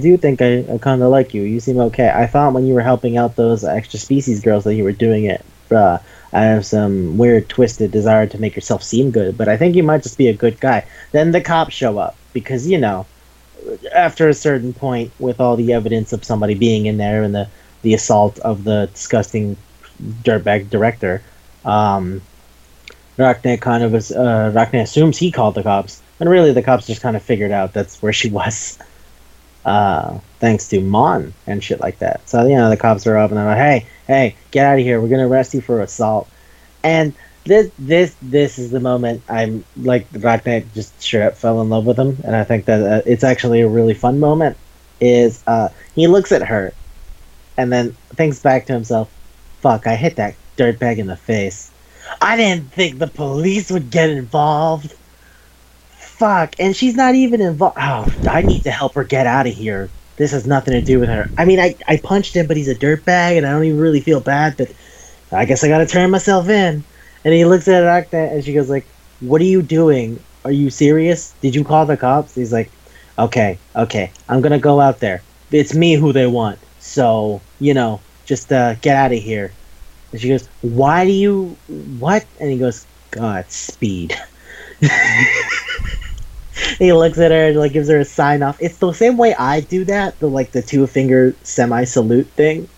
do think I kind of like you. You seem okay. I thought when you were helping out those extra species girls that you were doing it out of some weird, twisted desire to make yourself seem good. But I think you might just be a good guy. Then the cops show up because, after a certain point, with all the evidence of somebody being in there and the assault of the disgusting dirtbag director, Ragnar assumes he called the cops, and really the cops just kind of figured out that's where she was, thanks to Mon and shit like that. So the cops are up and they're like, hey, get out of here, we're gonna arrest you for assault. And This is the moment I'm like Ragnar just straight up fell in love with him, and I think that it's actually a really fun moment. Is he looks at her and then thinks back to himself, "Fuck, I hit that dirtbag in the face. I didn't think the police would get involved. Fuck, and she's not even involved. Oh, I need to help her get out of here. This has nothing to do with her. I mean, I punched him, but he's a dirtbag, and I don't even really feel bad, but I guess I gotta turn myself in." And he looks at Akta, and she goes like, "What are you doing? Are you serious? Did you call the cops?" He's like, okay, I'm gonna go out there. It's me who they want. So, just get out of here." And she goes, "Why do you... what?" And he goes, "God, speed." He looks at her and like gives her a sign off. It's the same way I do that, the 2 finger semi-salute thing.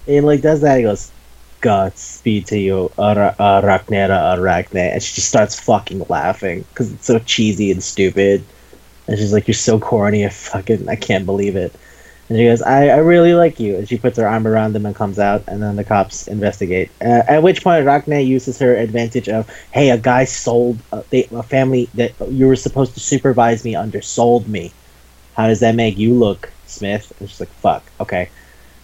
And he like does that, he goes, "Godspeed to you, Ragnar Arachne." And she just starts fucking laughing because it's so cheesy and stupid. And she's like, "You're so corny, I can't believe it." And she goes, I really like you." And she puts her arm around him and comes out, and then the cops investigate. At which point, Ragnar uses her advantage of, "Hey, a guy sold a family that you were supposed to supervise me under sold me. How does that make you look, Smith?" And she's like, "Fuck, okay."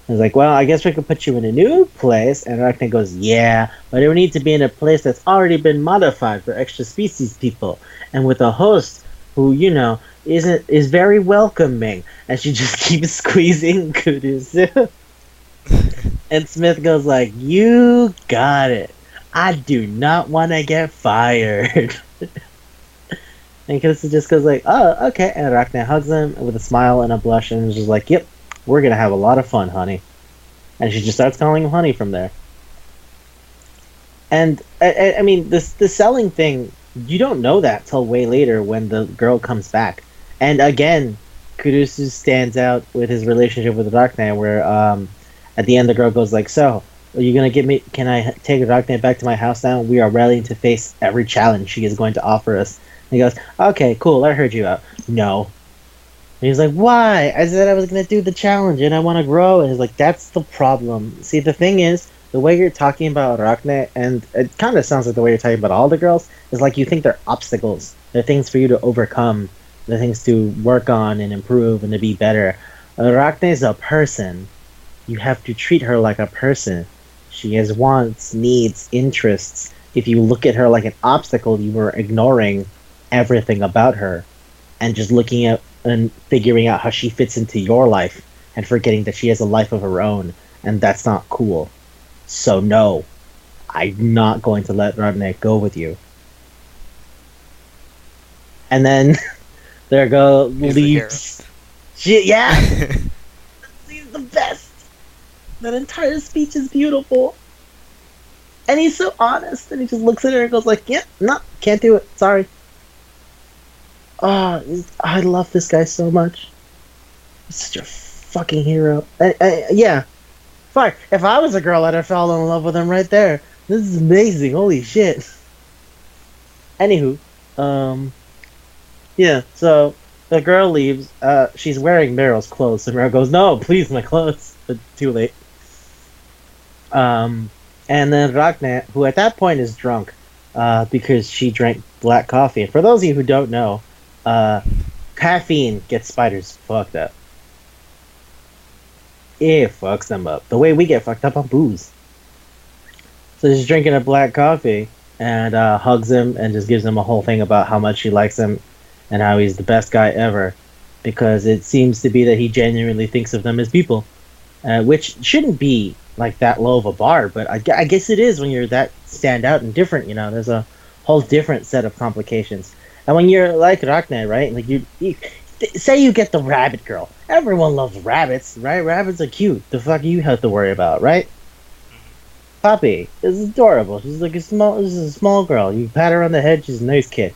I was like, "Well, I guess we could put you in a new place." And Ragnar goes, "Yeah, but it would need to be in a place that's already been modified for extra species people, and with a host who, is very welcoming." And she just keeps squeezing Kudusu. And Smith goes like, "You got it. I do not want to get fired." And Kudusu just goes like, "Oh, okay." And Ragnar hugs him with a smile and a blush, and is just like, "Yep, we're gonna have a lot of fun, honey." And she just starts calling him honey from there. And I mean, the selling thing, you don't know that till way later when the girl comes back. And again, Kurusu stands out with his relationship with Ragnar, where at the end the girl goes like, "So, are you gonna can I take Ragnar back to my house now? We are ready to face every challenge she is going to offer us." And he goes, "Okay, cool, I heard you out." "No." And he's like, "Why? I said I was gonna do the challenge and I wanna grow." And he's like, "That's the problem. See, the thing is, the way you're talking about Ragnar, and it kind of sounds like the way you're talking about all the girls, is like you think they're obstacles. They're things for you to overcome. They're things to work on and improve and to be better. Ragnar is a person. You have to treat her like a person. She has wants, needs, interests. If you look at her like an obstacle, you are ignoring everything about her and just looking at and figuring out how she fits into your life and forgetting that she has a life of her own, and that's not cool. So no, I'm not going to let Ragnar go with you." And then there go He's leaves. Yeah, he's the best. That entire speech is beautiful, and he's so honest. And he just looks at her and goes like, "Yeah, no, can't do it. Sorry." Oh, I love this guy so much. He's such a fucking hero. Yeah, fuck. If I was a girl, I'd have fallen in love with him right there. This is amazing. Holy shit. Anywho, yeah. So the girl leaves. She's wearing Meryl's clothes, and Meryl goes, "No, please, my clothes." But too late. And then Ragnar, who at that point is drunk, because she drank black coffee. And for those of you who don't know, caffeine gets spiders fucked up. It fucks them up the way we get fucked up on booze. So she's drinking a black coffee and hugs him and just gives him a whole thing about how much she likes him and how he's the best guy ever, because it seems to be that he genuinely thinks of them as people, which shouldn't be like that low of a bar, but I guess it is when you're that stand out and different. There's a whole different set of complications. And when you're like Ragnar, right? Like you say you get the rabbit girl. Everyone loves rabbits, right? Rabbits are cute. The fuck you have to worry about, right? Poppy is adorable. She's like she's a small girl. You pat her on the head, she's a nice kid.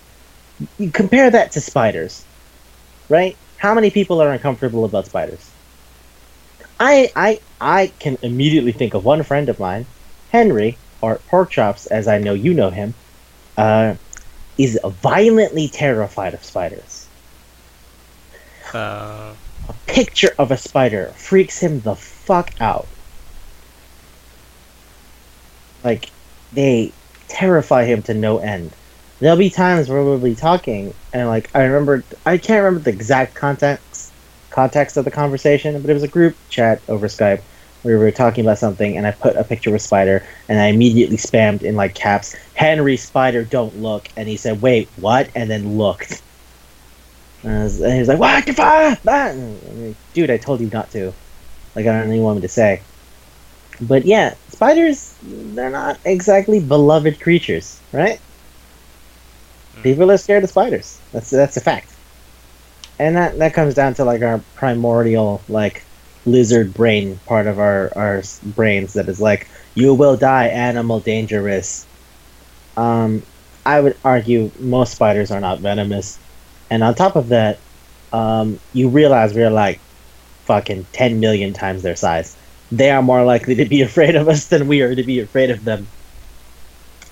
You compare that to spiders, right? How many people are uncomfortable about spiders? I can immediately think of one friend of mine, Henry, or Porkchops, as I know you know him, is violently terrified of spiders. A picture of a spider freaks him the fuck out. Like, they terrify him to no end. There'll be times where we'll be talking, and like I can't remember the exact context of the conversation, but it was a group chat over Skype where we were talking about something, and I put a picture with Spider, and I immediately spammed in like caps, "Henry, Spider, don't look," and he said, "Wait, what?" and then looked. And he was like, "What the fuck?" I'm like, dude, I told you not to. Like, I don't even want me to say. But yeah, spiders, they're not exactly beloved creatures, right? People are scared of spiders. That's a fact. And that comes down to like our primordial like lizard brain part of our brains that is like, you will die, animal dangerous. I would argue most spiders are not venomous. And on top of that, you realize we're like fucking 10 million times their size. They are more likely to be afraid of us than we are to be afraid of them.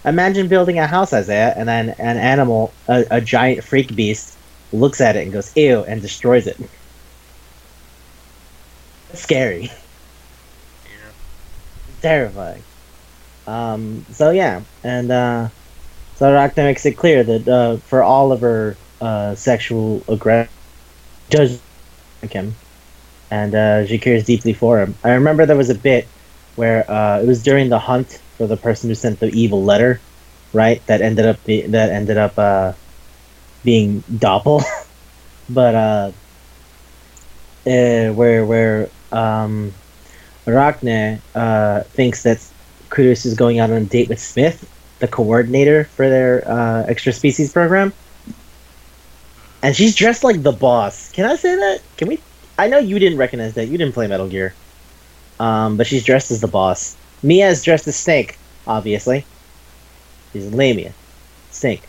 Imagine building a house, Isaiah, and then an animal, a giant freak beast, looks at it and goes, ew, and destroys it. That's scary. Yeah. Terrifying. So yeah, and so Rachna makes it clear that for all of her sexual aggression, does like him, and she cares deeply for him. I remember there was a bit where it was during the hunt for the person who sent the evil letter, right? That ended up being Doppel, but where Rachne thinks that Kudus is going out on a date with Smith, the coordinator for their extra species program, and she's dressed like the boss. Can I say that? Can we? I know you didn't recognize that. You didn't play Metal Gear, but she's dressed as the boss. Mia is dressed as Snake, obviously. She's Lamia. Snake.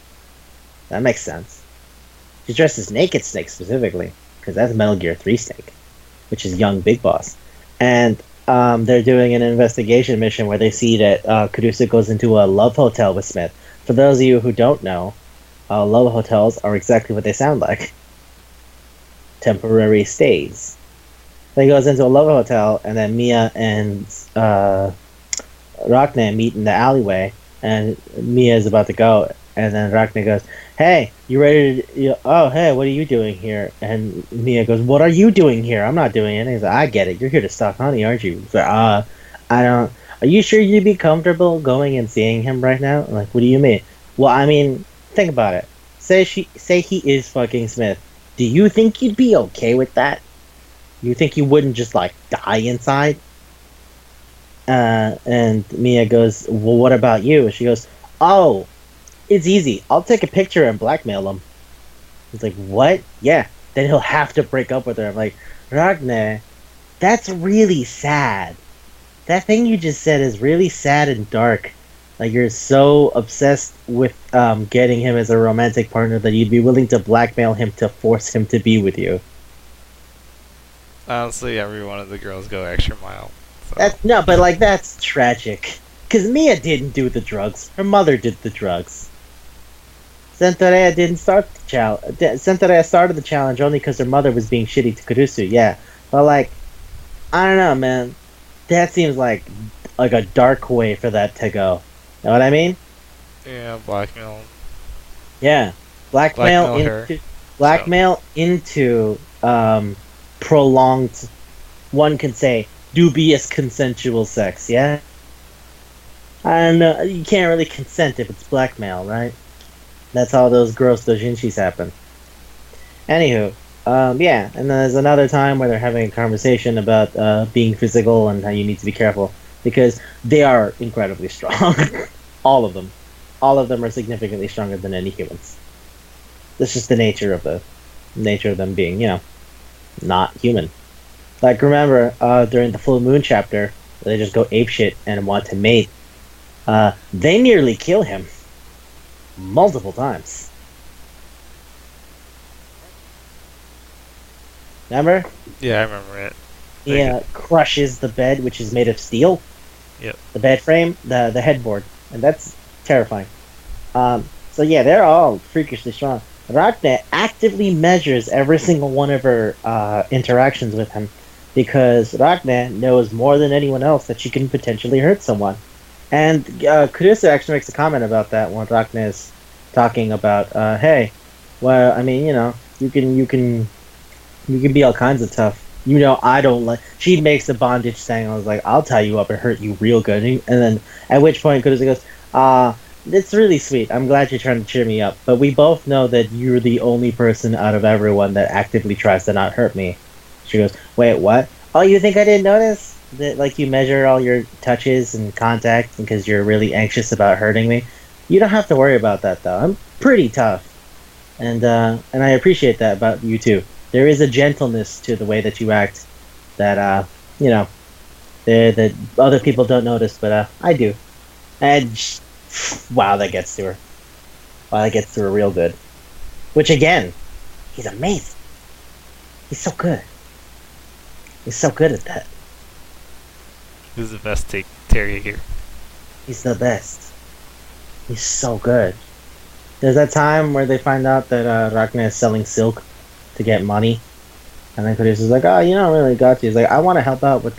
That makes sense. She's dressed as Naked Snake specifically, because that's Metal Gear 3 Snake, which is young Big Boss. And they're doing an investigation mission where they see that Kudusa goes into a love hotel with Smith. For those of you who don't know, love hotels are exactly what they sound like. Temporary stays. He goes into a love hotel, and then Mia and Rachne meet in the alleyway, and Mia is about to go, and then Rachne goes, "Hey, you ready to... Oh, hey, what are you doing here?" And Mia goes, "What are you doing here? I'm not doing anything." He's like, "I get it. You're here to stalk Honey, aren't you?" He's like, I don't... Are you sure you'd be comfortable going and seeing him right now? I'm like, what do you mean? Well, I mean, think about it. Say he is fucking Smith. Do you think you'd be okay with that? You think you wouldn't just, like, die inside? And Mia goes, "Well, what about you?" And she goes, "Oh, it's easy. I'll take a picture and blackmail him." He's like, "What?" "Yeah, then he'll have to break up with her." I'm like, Ragnar, that's really sad. That thing you just said is really sad and dark. Like, you're so obsessed with getting him as a romantic partner that you'd be willing to blackmail him to force him to be with you. Honestly, every one of the girls go extra mile. So. No, but like, that's tragic. Because Mia didn't do the drugs. Her mother did the drugs. Centaurus didn't start the challenge. Centaurus started the challenge only because her mother was being shitty to Kurusu, yeah. But like, I don't know, man. That seems like a dark way for that to go. Know what I mean? Yeah, blackmail. Yeah. Blackmail into prolonged, one can say, dubious consensual sex, yeah? I don't know, you can't really consent if it's blackmail, right? That's how those gross doujinshis happen. Anywho, yeah, and then there's another time where they're having a conversation about being physical and how you need to be careful, because they are incredibly strong. All of them. All of them are significantly stronger than any humans. That's just the nature of them being, you know, not human. Like, remember, during the Full Moon chapter, they just go apeshit and want to mate. They nearly kill him. Multiple times. Remember? Yeah, I remember it. He crushes the bed, which is made of steel. Yep. The bed frame, the headboard. And that's terrifying. So yeah, they're all freakishly strong. Rachne actively measures every single one of her interactions with him, because Rachne knows more than anyone else that she can potentially hurt someone. And Kurusa actually makes a comment about that when Rakna is talking about, hey, well, I mean, you can be all kinds of tough. I don't like. She makes the bondage thing. I was like, I'll tie you up and hurt you real good. And then, at which point, Kurusa goes, it's really sweet. I'm glad you're trying to cheer me up. But we both know that you're the only person out of everyone that actively tries to not hurt me. She goes, wait, what? Oh, you think I didn't notice? That, like, you measure all your touches and contact because you're really anxious about hurting me? You don't have to worry about that, though. I'm pretty tough. And I appreciate that about you, too. There is a gentleness to the way that you act that, that other people don't notice, but I do. And, wow, that gets to her. Wow, that gets to her real good. Which, again, he's amazing. He's so good. He's so good at that. Who's the best terrier here? He's the best. He's so good. There's that time where they find out that Ragnar is selling silk to get money, and then Kurusa's like, "Oh, you don't really got to." He's like, "I want to help out with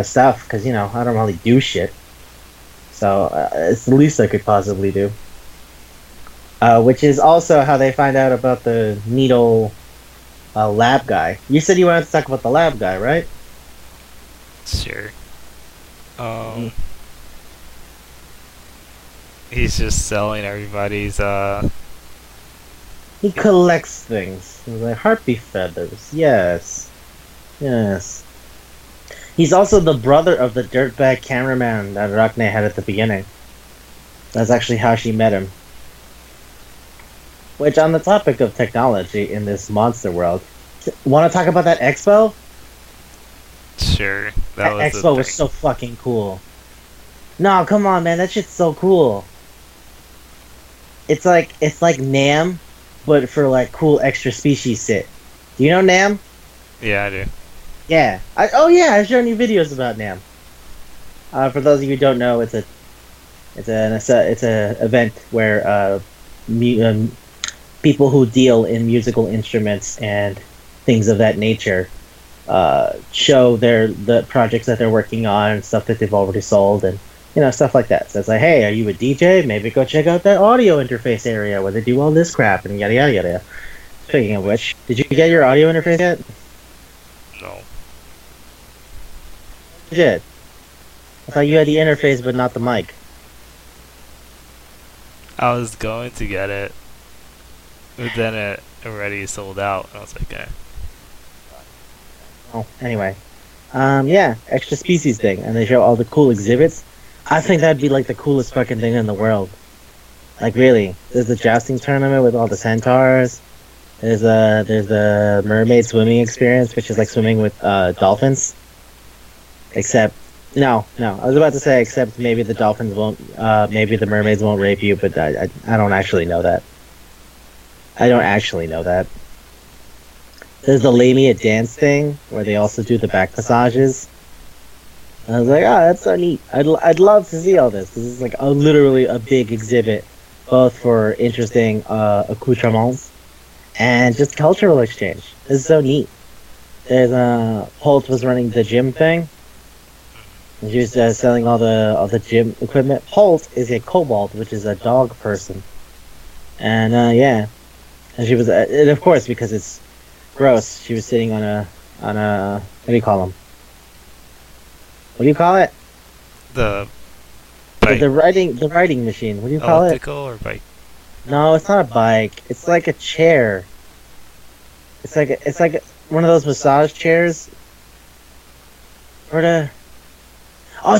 stuff because I don't really do shit. So it's the least I could possibly do." Which is also how they find out about the needle lab guy. You said you wanted to talk about the lab guy, right? Sure. He's just selling everybody's He collects things. He's like heartbeat feathers. Yes. He's also the brother of the dirtbag cameraman that Rakne had at the beginning. That's actually how she met him. Which, on the topic of technology in this monster world, want to talk about that expo? Sure. That expo was so fucking cool. No, come on, man. That shit's so cool. It's like Nam, but for like cool extra species shit. Do you know Nam? Yeah, I do. Yeah. I've shown you videos about Nam. For those of you who don't know, it's a event where people who deal in musical instruments and things of that nature show the projects that they're working on and stuff that they've already sold and stuff like that. So it's like, hey, are you a DJ? Maybe go check out that audio interface area where they do all this crap and yada yada yada. Speaking of which, did you get your audio interface yet? No. You did. I thought you had the interface but not the mic. I was going to get it, but then it already sold out. I was like, eh. Oh, anyway. Extra species thing, and they show all the cool exhibits. I think that'd be like the coolest fucking thing in the world. Like really, there's the jousting tournament with all the centaurs. There's the mermaid swimming experience, which is like swimming with dolphins. Except, no, I was about to say except maybe the dolphins won't, maybe the mermaids won't rape you, but I don't actually know that. There's the Lamia dance thing where they also do the back massages. I was like, that's so neat. I'd love to see all this. This is like literally a big exhibit, both for interesting accoutrements and just cultural exchange. This is so neat. There's Holt was running the gym thing, and she was selling all the gym equipment. Holt is a kobold, which is a dog person, and and she was, and of course because it's gross, she was sitting on a what do you call them? What do you call it? The writing machine. What do you call it? Elliptical or bike? No, it's not a bike. It's like a chair. It's like one of those massage chairs. It's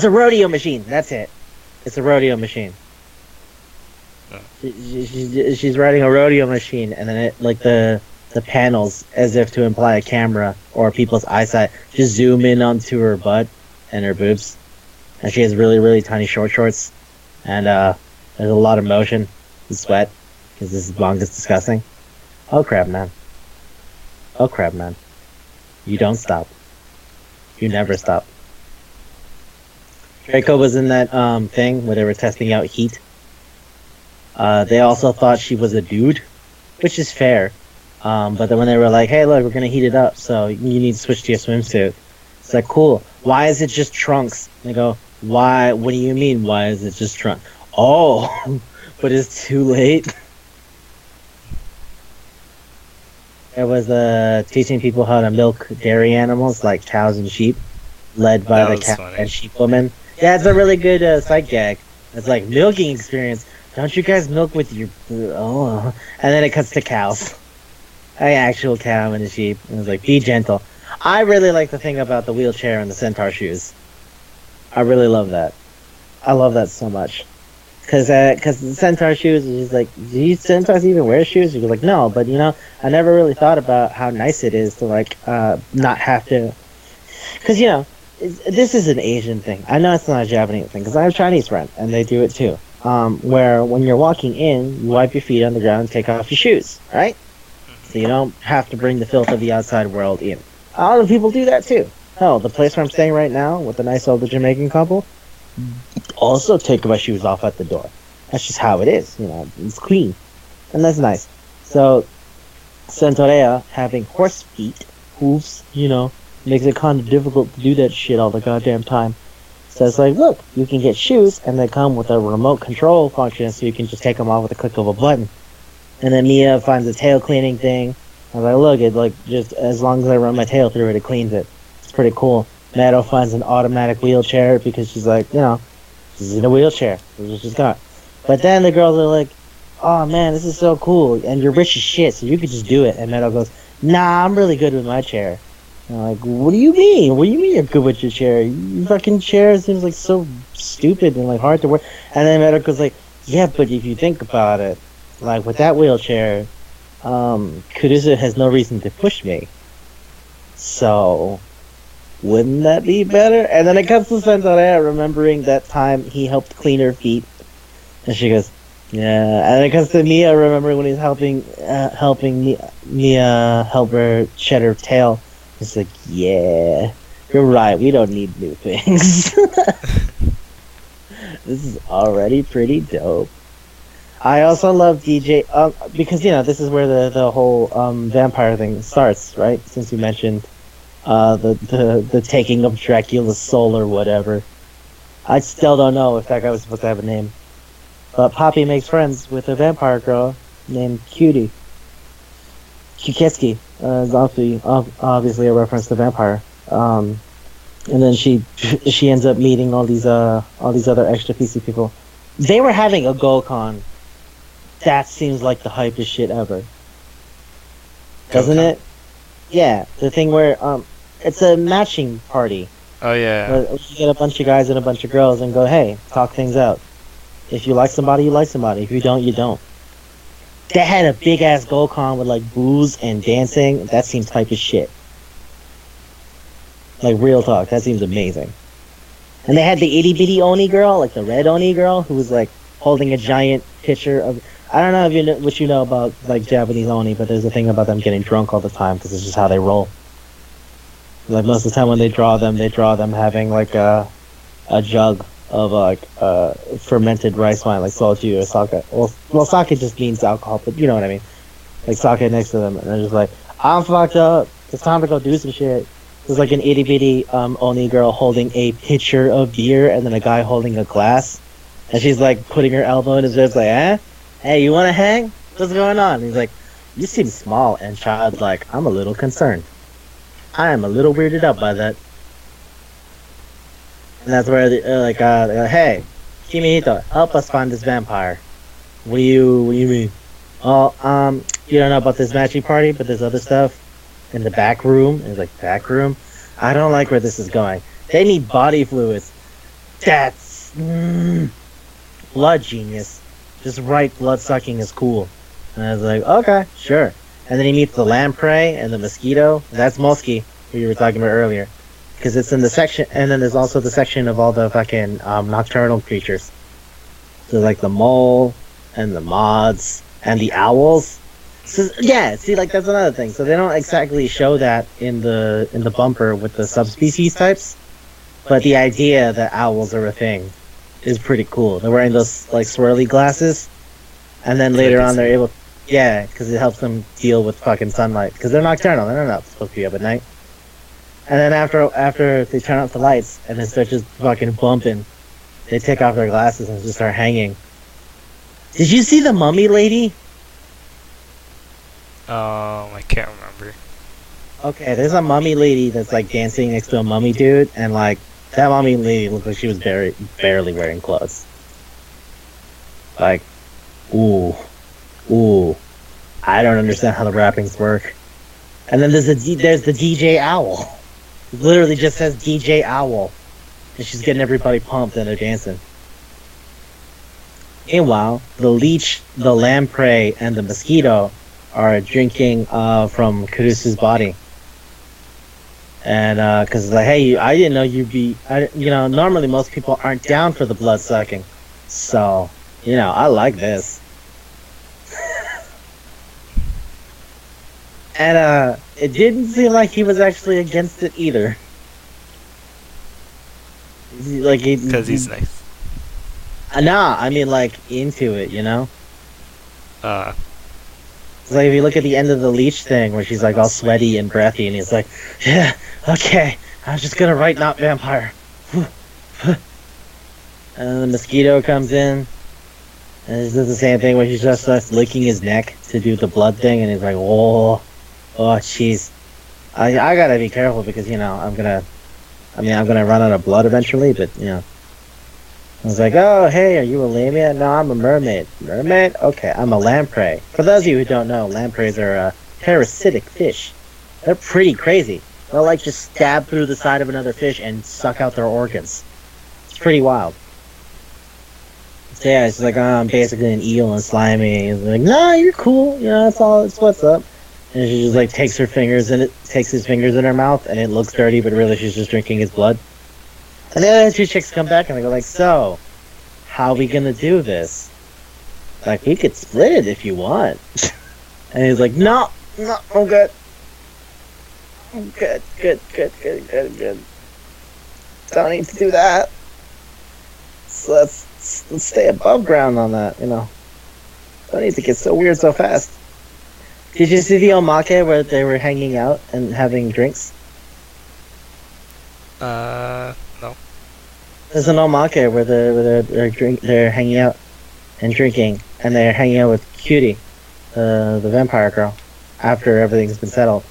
a rodeo machine. That's it. It's a rodeo machine. Oh. She's riding a rodeo machine, and then it like the panels, as if to imply a camera or people's eyesight, just zoom in onto her butt and her boobs, and she has really really tiny short shorts, and there's a lot of motion and sweat because this manga's disgusting. Oh crap, man! You don't stop. You never stop. Draco was in that thing where they were testing out heat. They also thought she was a dude, which is fair. But then when they were like, hey look, we're gonna heat it up, so you need to switch to your swimsuit. It's like, cool. Why is it just trunks? And they go, Why? What do you mean? Why is it just Trump? Oh, but it's too late. It was teaching people how to milk dairy animals like cows and sheep, led by That the was cow funny. and sheep woman. Yeah, it's a really good sight gag. It's like milking experience. Don't you guys milk with your oh? And then it cuts to cows, an actual cow and a sheep. And it's like, be gentle. I really like the thing about the wheelchair and the centaur shoes. I really love that. I love that so much. Cause the centaur shoes is just like, do you centaurs even wear shoes? You're like, no, but I never really thought about how nice it is to like not have to. Cause this is an Asian thing. I know it's not a Japanese thing. Cause I have a Chinese friend and they do it too. Where when you're walking in, you wipe your feet on the ground and take off your shoes, right? So you don't have to bring the filth of the outside world in. A lot of people do that too. Hell, the place where I'm staying right now with the nice older Jamaican couple. Also take my shoes off at the door. That's just how it is, it's clean. And that's nice. So, Centaurea having horse feet, hooves, makes it kind of difficult to do that shit all the goddamn time. So it's like, look, you can get shoes, and they come with a remote control function, so you can just take them off with a click of a button. And then Mia finds a tail cleaning thing. I was like, look, it just as long as I run my tail through it, it cleans it. It's pretty cool. Meadow finds an automatic wheelchair because she's like, she's in a wheelchair. That's what she's got. But then the girls are like, oh man, this is so cool. And you're rich as shit, so you could just do it. And Meadow goes, nah, I'm really good with my chair. And I'm like, what do you mean? What do you mean you're good with your chair? Your fucking chair seems like so stupid and like hard to work. And then Meadow goes like, yeah, but if you think about it, like with that wheelchair, Kurusu has no reason to push me. So wouldn't that be better? And then it comes to Centaurus remembering that time he helped clean her feet. And she goes, yeah. And it comes to Mia remembering when he's helping Mia help her shed her tail. It's like, yeah, you're right. We don't need new things. This is already pretty dope. I also love DJ because this is where the whole vampire thing starts, right? Since you mentioned the taking of Dracula's soul or whatever. I still don't know if that guy was supposed to have a name. But Poppy makes friends with a vampire girl named Cutie. Kuketsuki is obviously a reference to vampire. And then she ends up meeting all these other extra PC people. They were having a Go-Con. That seems like the hypest shit ever. Doesn't it? Yeah, the thing where it's a matching party. Oh yeah. Where you get a bunch of guys and a bunch of girls and go, hey, talk things out. If you like somebody, you like somebody. If you don't, you don't. They had a big ass Go-Con with like booze and dancing. That seems hype as shit. Like real talk, that seems amazing. And they had the itty bitty Oni girl, like the red Oni girl, who was like holding a giant picture of. I don't know if you know what you know about like Japanese Oni, but there's a thing about them getting drunk all the time because it's just how they roll. Like most of the time when they draw them having like a jug of like fermented rice wine, like soju or sake. Well, sake just means alcohol, but you know what I mean. Like sake next to them, and they're just like, I'm fucked up. It's time to go do some shit. There's like an itty bitty Oni girl holding a pitcher of beer, and then a guy holding a glass, and she's like putting her elbow in his ribs, like, hey, you wanna hang? What's going on? And he's like, you seem small and childlike. I'm a little concerned. I am a little weirded out by that. And that's where they're like, hey, Kimihito, help us find this vampire. What do you mean? Oh, you don't know about this matching party, but there's other stuff in the back room. And it's like, back room? I don't like where this is going. They need body fluids. That's blood genius. Just right, blood sucking is cool. And I was like, okay, sure. And then he meets the lamprey and the mosquito. That's Mosky, who you were talking about earlier. Because it's in the section, and then there's also the section of all the fucking nocturnal creatures. So like the mole, and the moths, and the owls. So, yeah, see, like that's another thing. So they don't exactly show that in the bumper with the subspecies types. But the idea that owls are a thing is pretty cool. They're wearing those like swirly glasses. And then later on they're able... Yeah, because it helps them deal with fucking sunlight. Because they're nocturnal, they're not supposed to be up at night. And then after they turn off the lights, and they start just fucking bumping, they take off their glasses and just start hanging. Did you see the mummy lady? I can't remember. Okay, there's a mummy lady that's like dancing next to a mummy dude, and like that mummy lady looked like she was barely wearing clothes. Like, ooh, I don't understand how the wrappings work. And then there's the DJ Owl. It literally just says DJ Owl, and she's getting everybody pumped and they're dancing. Meanwhile, the leech, the lamprey, and the mosquito are drinking from Caduceus' body. And because it's like, hey, I didn't know you'd be, normally most people aren't down for the blood sucking. So, I like this. And it didn't seem like he was actually against it either. Like, Because he's nice. Nah, I mean, like, into it, Uh, It's like if you look at the end of the leech thing where she's like all sweaty and breathy and he's like, yeah, okay, I'm just gonna write not vampire. And then the mosquito comes in and he does the same thing where he just starts licking his neck to do the blood thing and he's like, oh jeez. I gotta be careful because, I'm gonna run out of blood eventually, but, I was like, oh, hey, are you a lamia? No, I'm a mermaid. Mermaid? Okay, I'm a lamprey. For those of you who don't know, lampreys are parasitic fish. They're pretty crazy. They'll, like, just stab through the side of another fish and suck out their organs. It's pretty wild. So, yeah, it's like, oh, I'm basically an eel and slimy. He's like, nah, you're cool. It's what's up. And she just, like, takes his fingers in her mouth, and it looks dirty, but really she's just drinking his blood. And the other two chicks come back and they go like, so, how are we gonna do this? Like, we could split it if you want. And he's like, no, I'm good. I'm good. Don't need to do that. So let's stay above ground on that, Don't need to get so weird so fast. Did you see the omake where they were hanging out and having drinks? no. There's an omake where they're hanging out and drinking, and they're hanging out with Cutie, the vampire girl, after everything's been settled.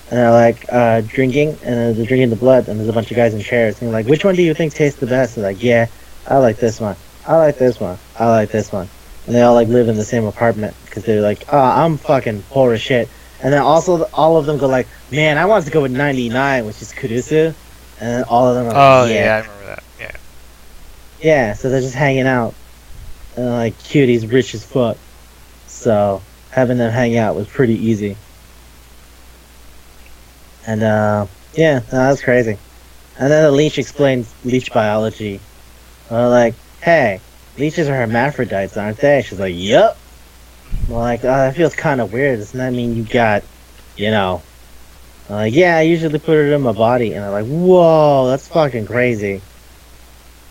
And they're like drinking, and they're drinking the blood, and there's a bunch of guys in chairs, and they're like, which one do you think tastes the best? They're like, yeah, I like this one. I like this one. I like this one. And they all like live in the same apartment because they're like, oh, I'm fucking poor as shit. And then also all of them go like, man, I wanted to go with 99, which is Kurusu. And then all of them are like, yeah, I remember that. Yeah. Yeah, so they're just hanging out. And like, Cutie's rich as fuck. So having them hang out was pretty easy. And yeah, that was crazy. And then the leech explains leech biology. Like, hey, leeches are hermaphrodites, aren't they? She's like, yup. Well, like, that feels kind of weird. Doesn't that mean you got, like, yeah, I usually put it in my body. And I'm like, whoa, that's fucking crazy.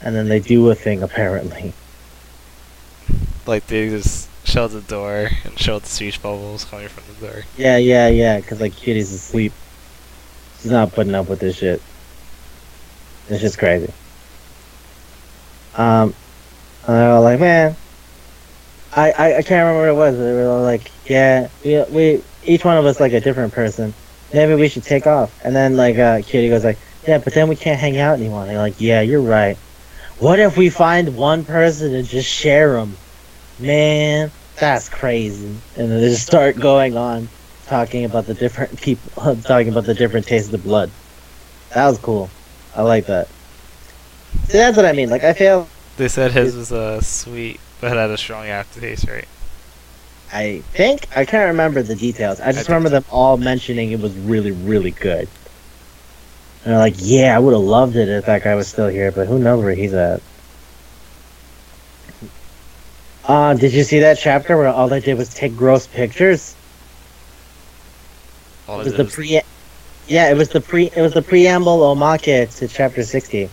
And then they do a thing, apparently. Like, they just shut the door and showed the speech bubbles coming from the door. Yeah, because, like, Kitty's asleep. She's not putting up with this shit. It's just crazy. And they're all like, man, I can't remember what it was. They were all like, yeah, we each one of us like a different person. Maybe we should take off. And then like Kitty goes like, yeah, but then we can't hang out anymore. And they're like, yeah, you're right. What if we find one person and just share them? Man, that's crazy. And then they just start going on talking about the different people, talking about the different tastes of blood. That was cool. I like that. See, that's what I mean. Like, I feel. They said his was sweet, but had a strong aftertaste, right? I think I can't remember the details. I just remember them all mentioning it was really, really good. And they're like, "Yeah, I would have loved it if that guy was still here, but who knows where he's at." Did you see that chapter where all they did was take gross pictures? It was the preamble omake to chapter 60.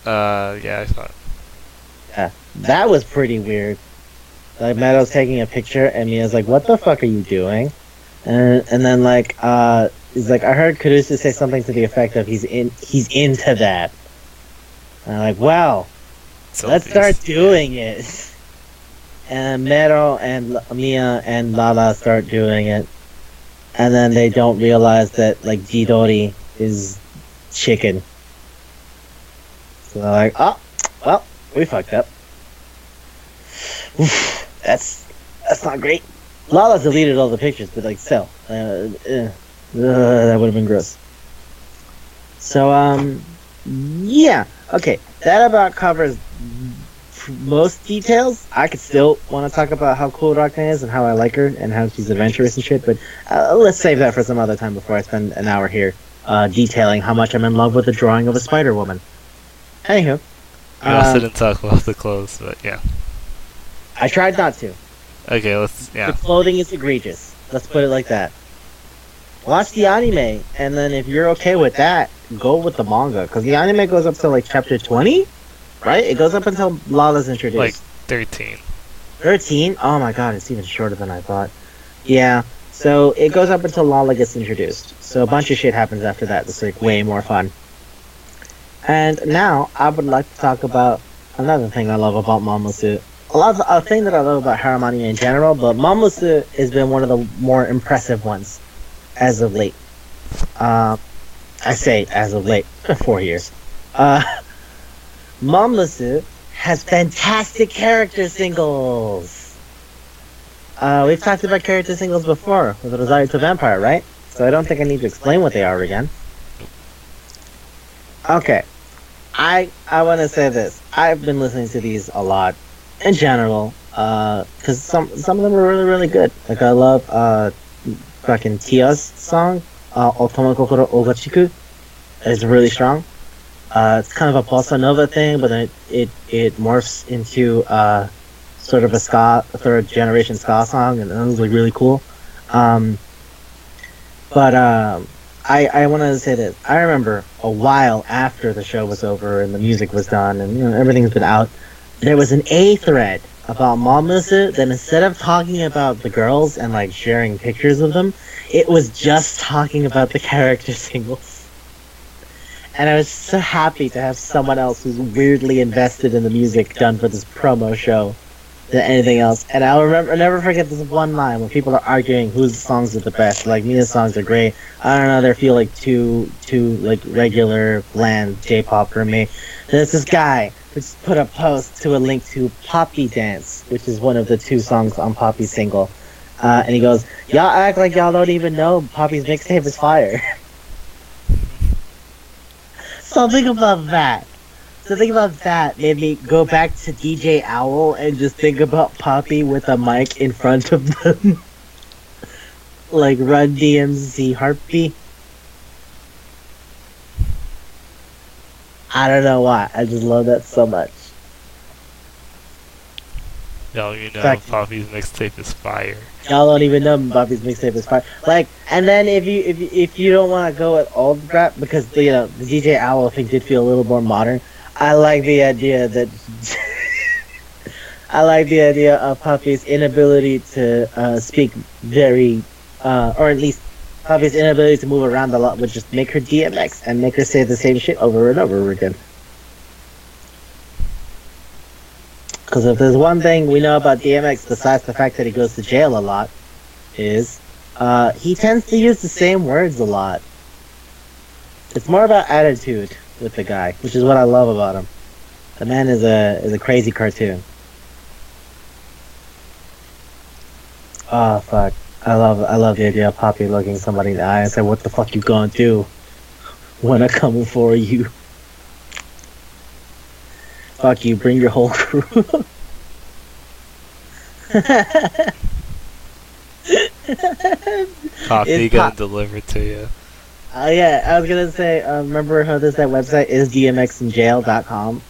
Yeah, I saw it. Yeah, that was pretty weird. Like, Meadow's taking a picture, and Mia's like, what the fuck are you doing? And then, like, he's like, I heard Caduceus say something to the effect of he's into that. And I'm like, well, let's start doing it. And Mero and Mia and Lala start doing it. And then they don't realize that, like, Jidori is chicken. So they're like, oh, well, we fucked up. Oof, that's not great. Lala deleted all the pictures, but, like, still. That would have been gross. So, yeah. Okay, that about covers most details. I could still want to talk about how cool Rakna is and how I like her and how she's adventurous and shit, but let's save that for some other time before I spend an hour here detailing how much I'm in love with the drawing of a Spider Woman. Anywho. We also didn't talk about the clothes, but yeah. I tried not to. Okay, let's, yeah. The clothing is egregious. Let's put it like that. Watch the anime, and then if you're okay with that, go with the manga, because the anime goes up to, like, chapter 20? Right? It goes up until Lala's introduced. Like 13. 13? Oh my god, it's even shorter than I thought. Yeah, so it goes up until Lala gets introduced. So a bunch of shit happens after that that's, like, way more fun. And now, I would like to talk about another thing I love about Mamusu. A thing that I love about Haramani in general, but Mamusu has been one of the more impressive ones as of late. I say as of late, 4 years. Mamusu has fantastic character singles. We've talked about character singles before with Rosario to Vampire, right? So I don't think I need to explain what they are again. Okay. I want to say this. I've been listening to these a lot in general, because some of them are really, really good. Like, I love fucking Tia's song, Otoma Kokoro Ogachiku. It's really strong. It's kind of a bossa nova thing, but then it morphs into sort of a ska, third generation ska song, and it was like really cool. But I want to say this. I remember a while after the show was over and the music was done and, you know, everything's been out, there was an A thread about Mamusu that instead of talking about the girls and, like, sharing pictures of them, it was just talking about the character singles. And I was so happy to have someone else who's weirdly invested in the music done for this promo show than anything else. And I'll never forget this one line when people are arguing whose songs are the best. Like, Mina's songs are great. I don't know, they feel like too like regular, bland J-pop for me. There's this guy who just put a post to a link to Poppy Dance, which is one of the 2 songs on Poppy's single. And he goes, y'all act like y'all don't even know Poppy's mixtape is fire. So think about that. Made me go back to DJ Owl and just think about Poppy with a mic in front of them. Like Run DMC Heartbeat. I don't know why. I just love that so much. Y'all, you know, Poppy's mixtape is fire. Y'all don't even know Poppy's mixtape is fire. Like, and then if you don't want to go with old rap, because, you know, the DJ Owl thing did feel a little more modern. I like the idea that of Poppy's inability to speak very, or at least Poppy's inability to move around a lot would just make her DMX and make her say the same shit over and over again. Because if there's one thing we know about DMX, besides the fact that he goes to jail a lot, is he tends to use the same words a lot. It's more about attitude with the guy, which is what I love about him. The man is a crazy cartoon. Oh fuck. I love the idea of Poppy looking somebody in the eye and say, what the fuck you gonna do when I come for you? Fuck you, bring your whole crew. Poppy gonna deliver to you. Yeah, I was gonna say, remember how there's that website, isdmxinjail.com?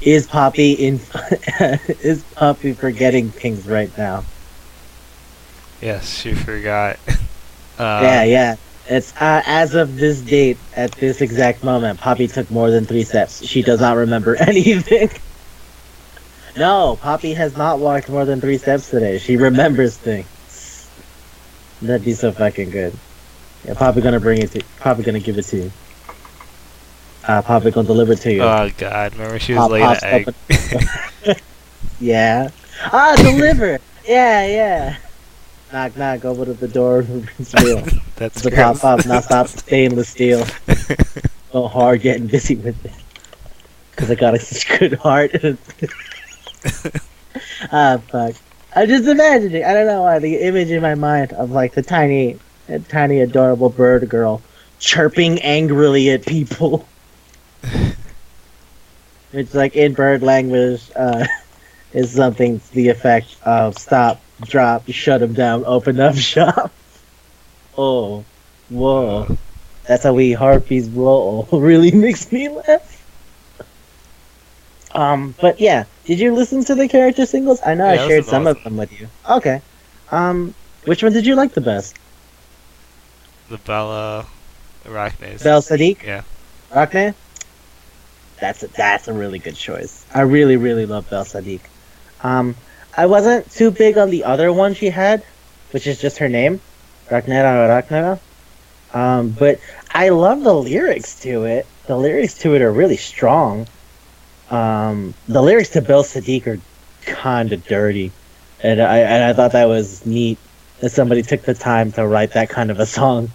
Is Poppy is Poppy forgetting things right now? Yes, she forgot. Yeah. It's, as of this date, at this exact moment, Poppy took more than 3 steps. She does not remember anything. No, Poppy has not walked more than 3 steps today. She remembers things. That'd be so fucking good. Yeah, Poppy gonna give it to you. Poppy gonna deliver to you. Oh god, remember she was laying an egg. Yeah. Deliver! Yeah. Knock, knock, open up the door. It's real. That's the gross. pop, not stop stainless steel. So hard getting busy with it. Because I got such good heart. Fuck. I'm just imagining, I don't know why, the image in my mind of like the tiny adorable bird girl chirping angrily at people. It's like in bird language, is something to the effect of stop, drop, shut him down, open up shop. Oh, whoa. That's how we harpies roll. Really makes me laugh. But yeah, did you listen to the character singles? I know I shared some of them with you. Okay. Which one did you like the best? The Bella Arachne. Belle Sadiq? Yeah. Arachne? That's a really good choice. I really love Belle Sadiq. I wasn't too big on the other one she had, which is just her name, Arachnera. But I love the lyrics to it. The lyrics to it are really strong. The lyrics to Belle Sadiq are kind of dirty, and I thought that was neat that somebody took the time to write that kind of a song.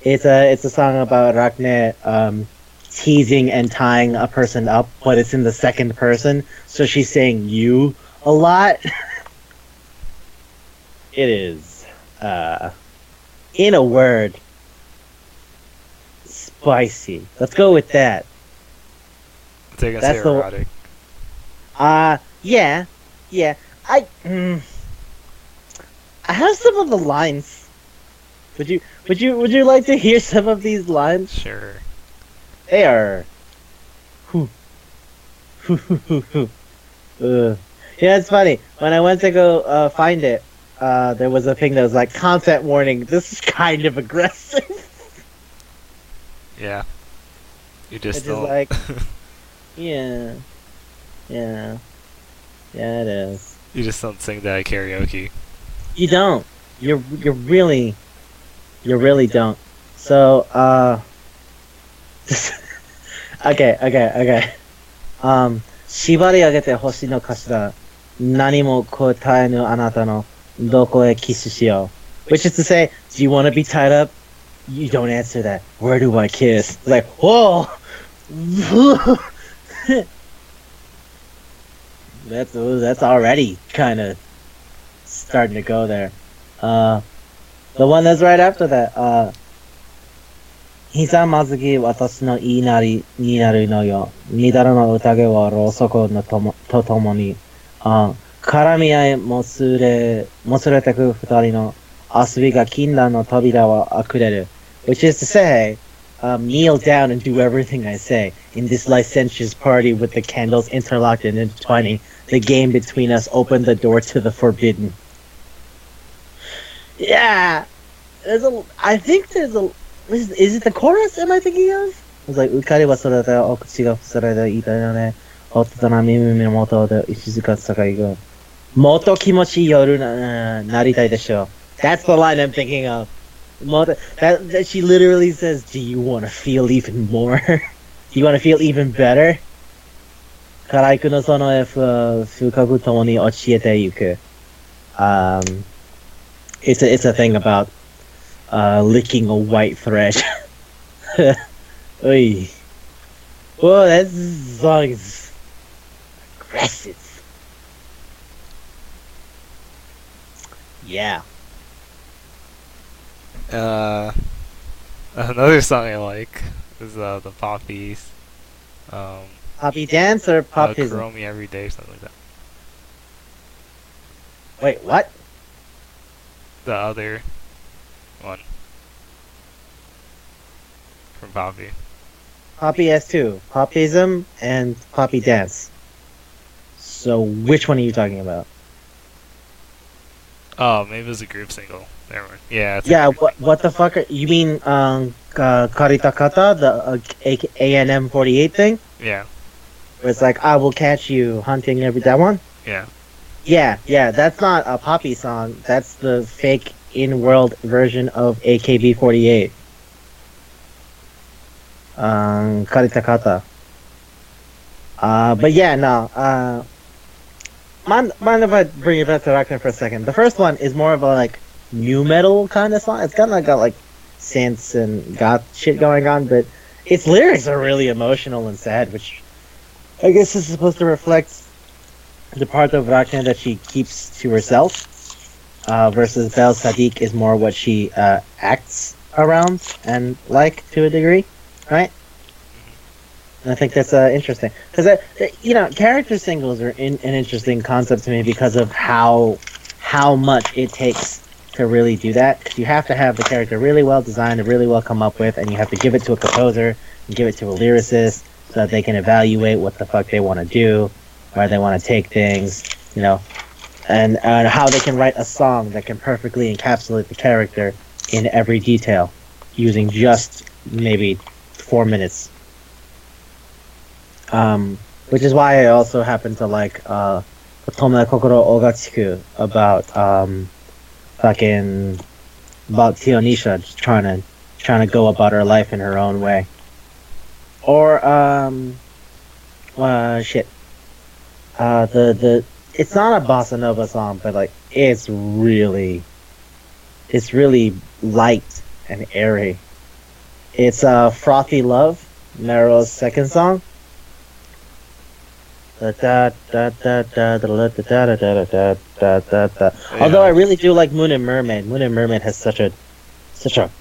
It's a song about Arachne teasing and tying a person up, but it's in the second person, so she's saying you a lot. It is, in a word, spicy. Let's go with that. They're gonna say erotic. Yeah. I have some of the lines. Would you like to hear some of these lines? Sure. They are. Yeah, it's funny. When I went to go find it, there was a thing that was like content warning. This is kind of aggressive. Yeah. You just don't. Like, yeah, it is. You just don't sing that at karaoke. You don't. You really don't. So, okay. 縛り上げて星の頭、何も答えぬあなたのどこへキスしよう. Which is to say, do you want to be tied up? You don't answer that. Where do I kiss? It's like, whoa! That's already kind of starting to go there. The one that's right after that, ひざまずき私の言いなりになるのよ。みだらの宴はろうそくのとともに。絡み合いもつれてく二人の遊びが禁断の扉を開れる。Which is to say, kneel down and do everything I say. In this licentious party with the candles interlocked and intertwining, the game between us opened the door to the forbidden. Yeah! I think there's a... Is it the chorus am I thinking of? It's like, 浮かれはそれでお口が塞がれていたよね。大人な耳の元で静かさがいく。もっと気持ち夜なりたいでしょ。That's the line I'm thinking of. That she literally says, do you want to feel even more? Do you want to feel even better? からいくのそのF深く共に教えてゆく。It's a thing about licking a white thread. Oy. Whoa, that song is aggressive. Yeah. Another song I like is the Poppies. Poppy dance or popism? Grow me every day, something like that. Wait, what? The other one from Poppy. Poppy has two. Popism and Poppy dance. So which one are you talking about? Oh, maybe it was a group single. Never mind. Yeah. Yeah. What the fuck? You mean Karita Kata, the ANM 48 thing? Yeah. Where it's like, I will catch you hunting that one? Yeah. Yeah. That's not a Poppy song. That's the fake in-world version of AKB 48. Karitakata. But yeah, no. Mind if I bring it back to Rakuten for a second? The first one is more of a like new metal kind of song. It's kind of got like synths and goth shit going on, but its lyrics are really emotional and sad, which I guess is supposed to reflect the part of Rakuten that she keeps to herself. Versus Belle Sadiq is more what she acts around and like to a degree, right? And I think that's interesting because character singles are an interesting concept to me because of how much it takes to really do that. Because you have to have the character really well designed and really well come up with, and you have to give it to a composer and give it to a lyricist so that they can evaluate what the fuck they want to do, where they want to take things, and how they can write a song that can perfectly encapsulate the character in every detail using just maybe 4 minutes. Which is why I also happen to like Otome Kokoro Ogachiku about Tionisha just trying to go about her life in her own way. Or it's not a bossa nova song, but like it's really light and airy. It's Frothy Love, Mero's second song. Although I really do like Moon and Mermaid. Moon and Mermaid has such a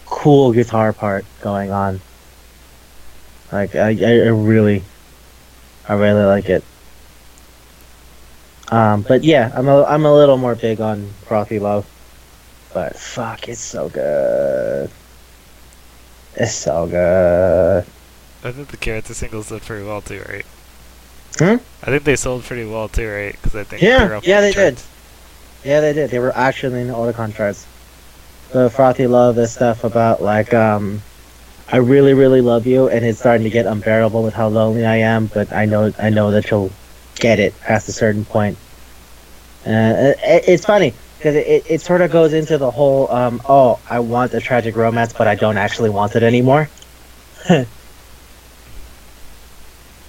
cool guitar part going on. Like I really like it. But yeah, I'm a little more big on Frothy Love. But fuck, it's so good. It's so good. I think the character singles did pretty well too, right? Hmm? I think they sold pretty well too, right? Because I think they the did. Yeah, they did. They were actually in the Oricon charts. The Frothy Love is stuff about like I really love you, and it's starting to get unbearable with how lonely I am. But I know that you'll get it past a certain point. It's funny because it sort of goes into the whole I want a tragic romance, but I don't actually want it anymore.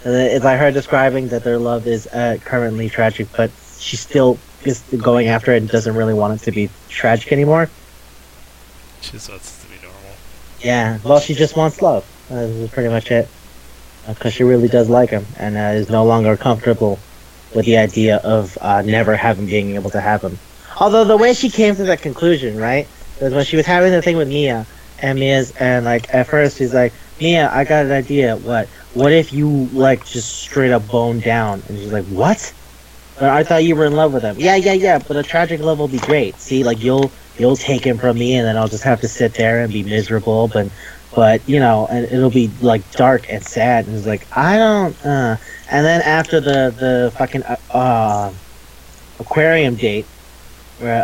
It's like her describing that their love is currently tragic, but she still is going after it and doesn't really want it to be tragic anymore. She just wants it to be normal. Yeah, well, she just wants love. This is pretty much it. Because she really does like him, and is no longer comfortable with the idea of never being able to have him. Although the way she came to that conclusion, right, was when she was having the thing with Mia, and like at first she's like, Mia, I got an idea. What if you like just straight up bone down? And she's like, what? But I thought you were in love with him. Yeah. But a tragic love will be great. See, like you'll take him from me, and then I'll just have to sit there and be miserable. But and it'll be like dark and sad. And it's like I don't. And then after the fucking aquarium date, where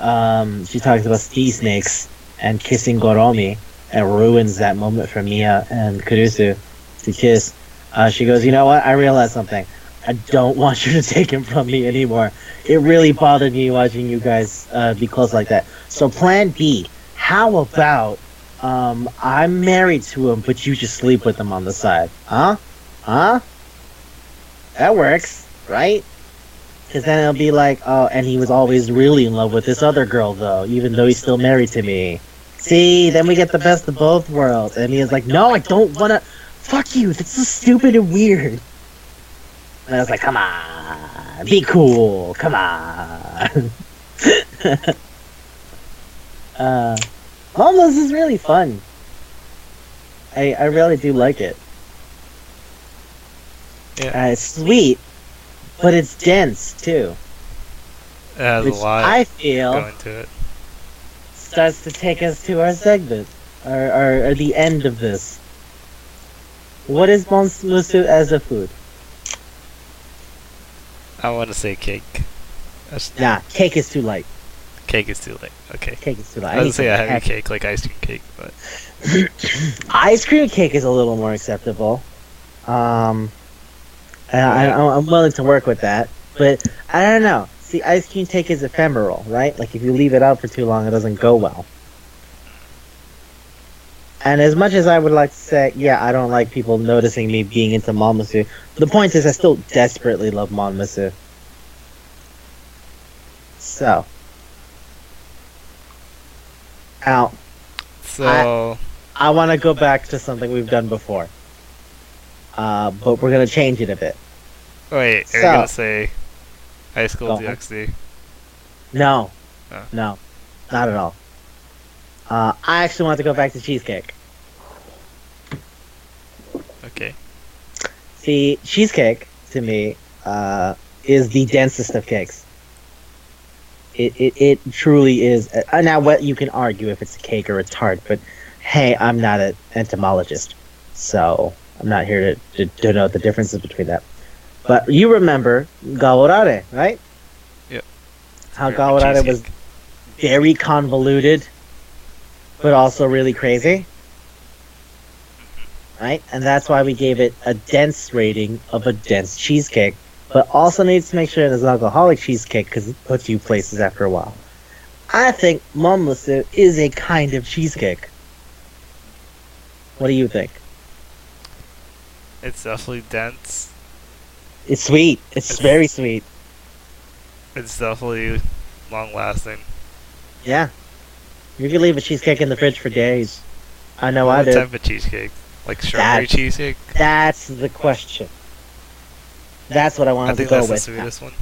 she talks about sea snakes and kissing Goromi, and ruins that moment for Mia and Kurusu to kiss. She goes, you know what? I realized something. I don't want you to take him from me anymore. It really bothered me watching you guys be close like that. So plan B, how about I'm married to him, but you just sleep with him on the side? Huh? That works, right? Because then it'll be like, oh, and he was always really in love with this other girl, though, even though he's still married to me. See, then we get the best of both worlds. And Mia's like, no, I don't want to... Fuck you, that's so stupid and weird. And I was like, come on, be cool, come on. This is really fun. I really do like it. Yeah. It's sweet, but it's dense too. It has a lot I feel going to it. Starts to take us to our segment, or the end of this. What is musu as a food? I want to say cake. Nah, cake is too light. Cake is too light. Okay. Cake is too light. I would say a heavy cake, like ice cream cake, but ice cream cake is a little more acceptable. I'm willing to work with that, but I don't know. See, ice cream cake is ephemeral, right? Like if you leave it out for too long, it doesn't go well. And as much as I would like to say, yeah, I don't like people noticing me being into Monmusu, the point is I still desperately love Monmusu. So. Now, So, I want to go back to something we've done before. But we're going to change it a bit. wait, are you gonna say High School Go on. DxD? No. Oh. No. Not at all. I actually want to go back to cheesecake. Okay. See, cheesecake, to me, is the densest of cakes. It truly is. Now, what you can argue if it's a cake or a tart, but hey, I'm not an entomologist, so I'm not here to know the differences between that. But you remember gaorare, right? Yep. How German gaorare was cheesecake. very convoluted, but also really crazy. Right? And that's why we gave it a dense rating of a dense cheesecake. But also needs to make sure it's an alcoholic cheesecake because it puts you places after a while. I think monmusu is a kind of cheesecake. What do you think? It's definitely dense. It's sweet. It's very sweet. It's definitely long lasting. Yeah. You can leave a cheesecake in the fridge for days. I know I What did. type of cheesecake? Like strawberry cheesecake? That's the question. That's what I I wanted to think go that's the with. sweetest one.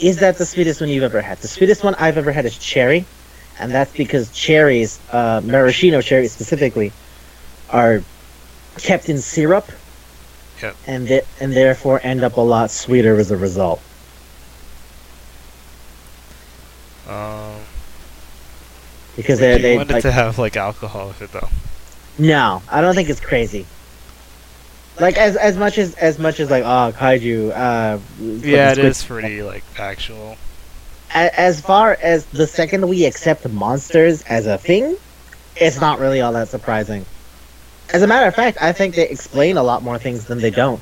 Is that the sweetest one you've ever had? The sweetest one I've ever had is cherry, and that's because cherries, maraschino cherries specifically, are kept in syrup, Yep. and therefore end up a lot sweeter as a result. Because Do they you want it like, to have like alcohol with it though? no, I don't think it's crazy. Like as much as like kaiju. Yeah, it squid- is pretty like actual. As far as the second we accept monsters as a thing, it's not really all that surprising. As a matter of fact, I think they explain a lot more things than they don't.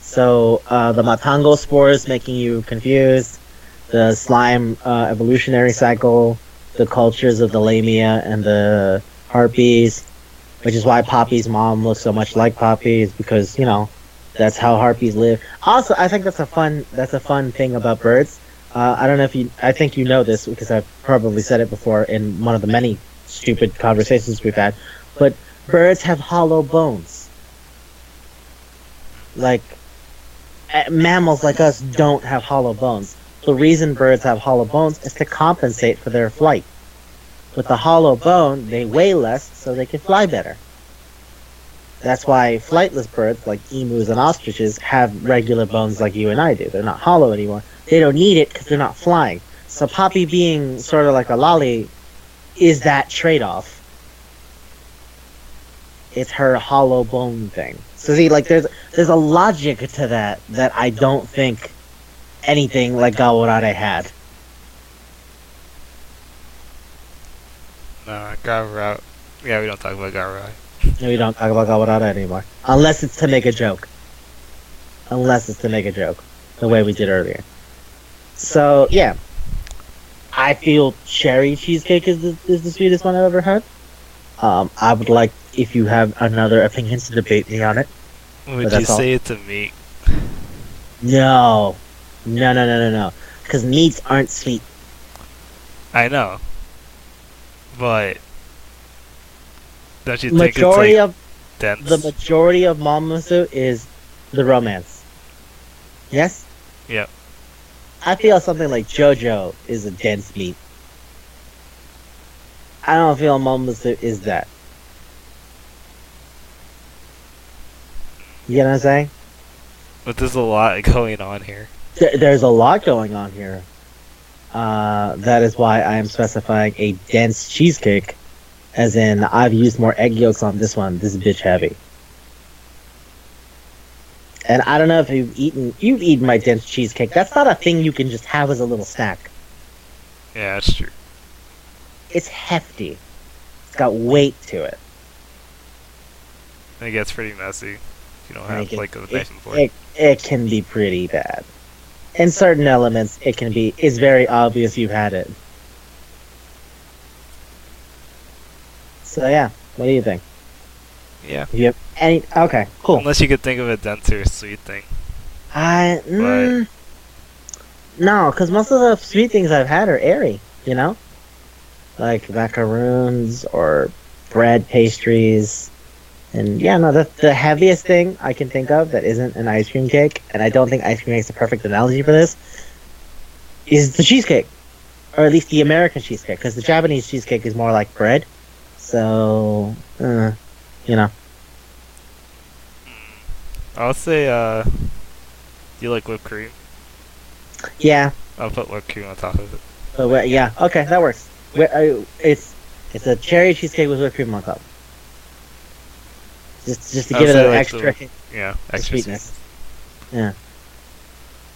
So the matango spores making you confused, the slime evolutionary cycle, the cultures of the lamia and the harpies, which is why Poppy's mom looks so much like Poppy's because that's how harpies live. Also, I think that's a fun thing about birds. I don't know if I think you know this because I've probably said it before in one of the many stupid conversations we've had, but birds have hollow bones. Like, mammals like us don't have hollow bones. The reason birds have hollow bones is to compensate for their flight. With the hollow bone, they weigh less so they can fly better. That's why flightless birds like emus and ostriches have regular bones like you and I do. They're not hollow anymore. They don't need it because they're not flying. So Poppy being sort of like a lolly is that trade-off. It's her hollow bone thing. So see, like there's a logic to that I don't think anything like Gaorare had. No, Garou. Yeah, we don't talk about Garou. No, we don't talk about Gaorare anymore. Unless it's to make a joke. The way we did earlier. So, yeah. I feel cherry cheesecake is the sweetest one I've ever had. I would like, if you have another opinion, to debate me on it. Would you say it's a meat? No. Because meats aren't sweet. I know. But don't you think it's like dense? The majority of Monmusu is the romance. Yes? Yep. I feel something like JoJo is a dense meat. I don't feel Monmusu is that. You know what I'm saying? But there's a lot going on here. There's a lot going on here. That is why I am specifying a dense cheesecake. As in, I've used more egg yolks on this one. This is bitch heavy. And I don't know if you've eaten my dense cheesecake. That's not a thing you can just have as a little snack. Yeah, that's true. It's hefty. It's got weight to it. And it gets pretty messy. You don't have like a nice and it can be pretty bad. In certain elements, it's very obvious you've had it. So yeah, What do you think? Yeah. Do you have any? Okay, cool. Unless you could think of a dense or sweet thing. No, because most of the sweet things I've had are airy. You know, like macaroons or bread pastries. And yeah, no, the heaviest thing I can think of that isn't an ice cream cake, and I don't think ice cream makes a perfect analogy for this, is the cheesecake. Or at least the American cheesecake, because the Japanese cheesecake is more like bread. So, you know. I'll say, do you like whipped cream? Yeah. I'll put whipped cream on top of it. Yeah, okay, that works. It's a cherry cheesecake with whipped cream on top. Just to give it an extra hit. Yeah, extra sweetness. Yeah.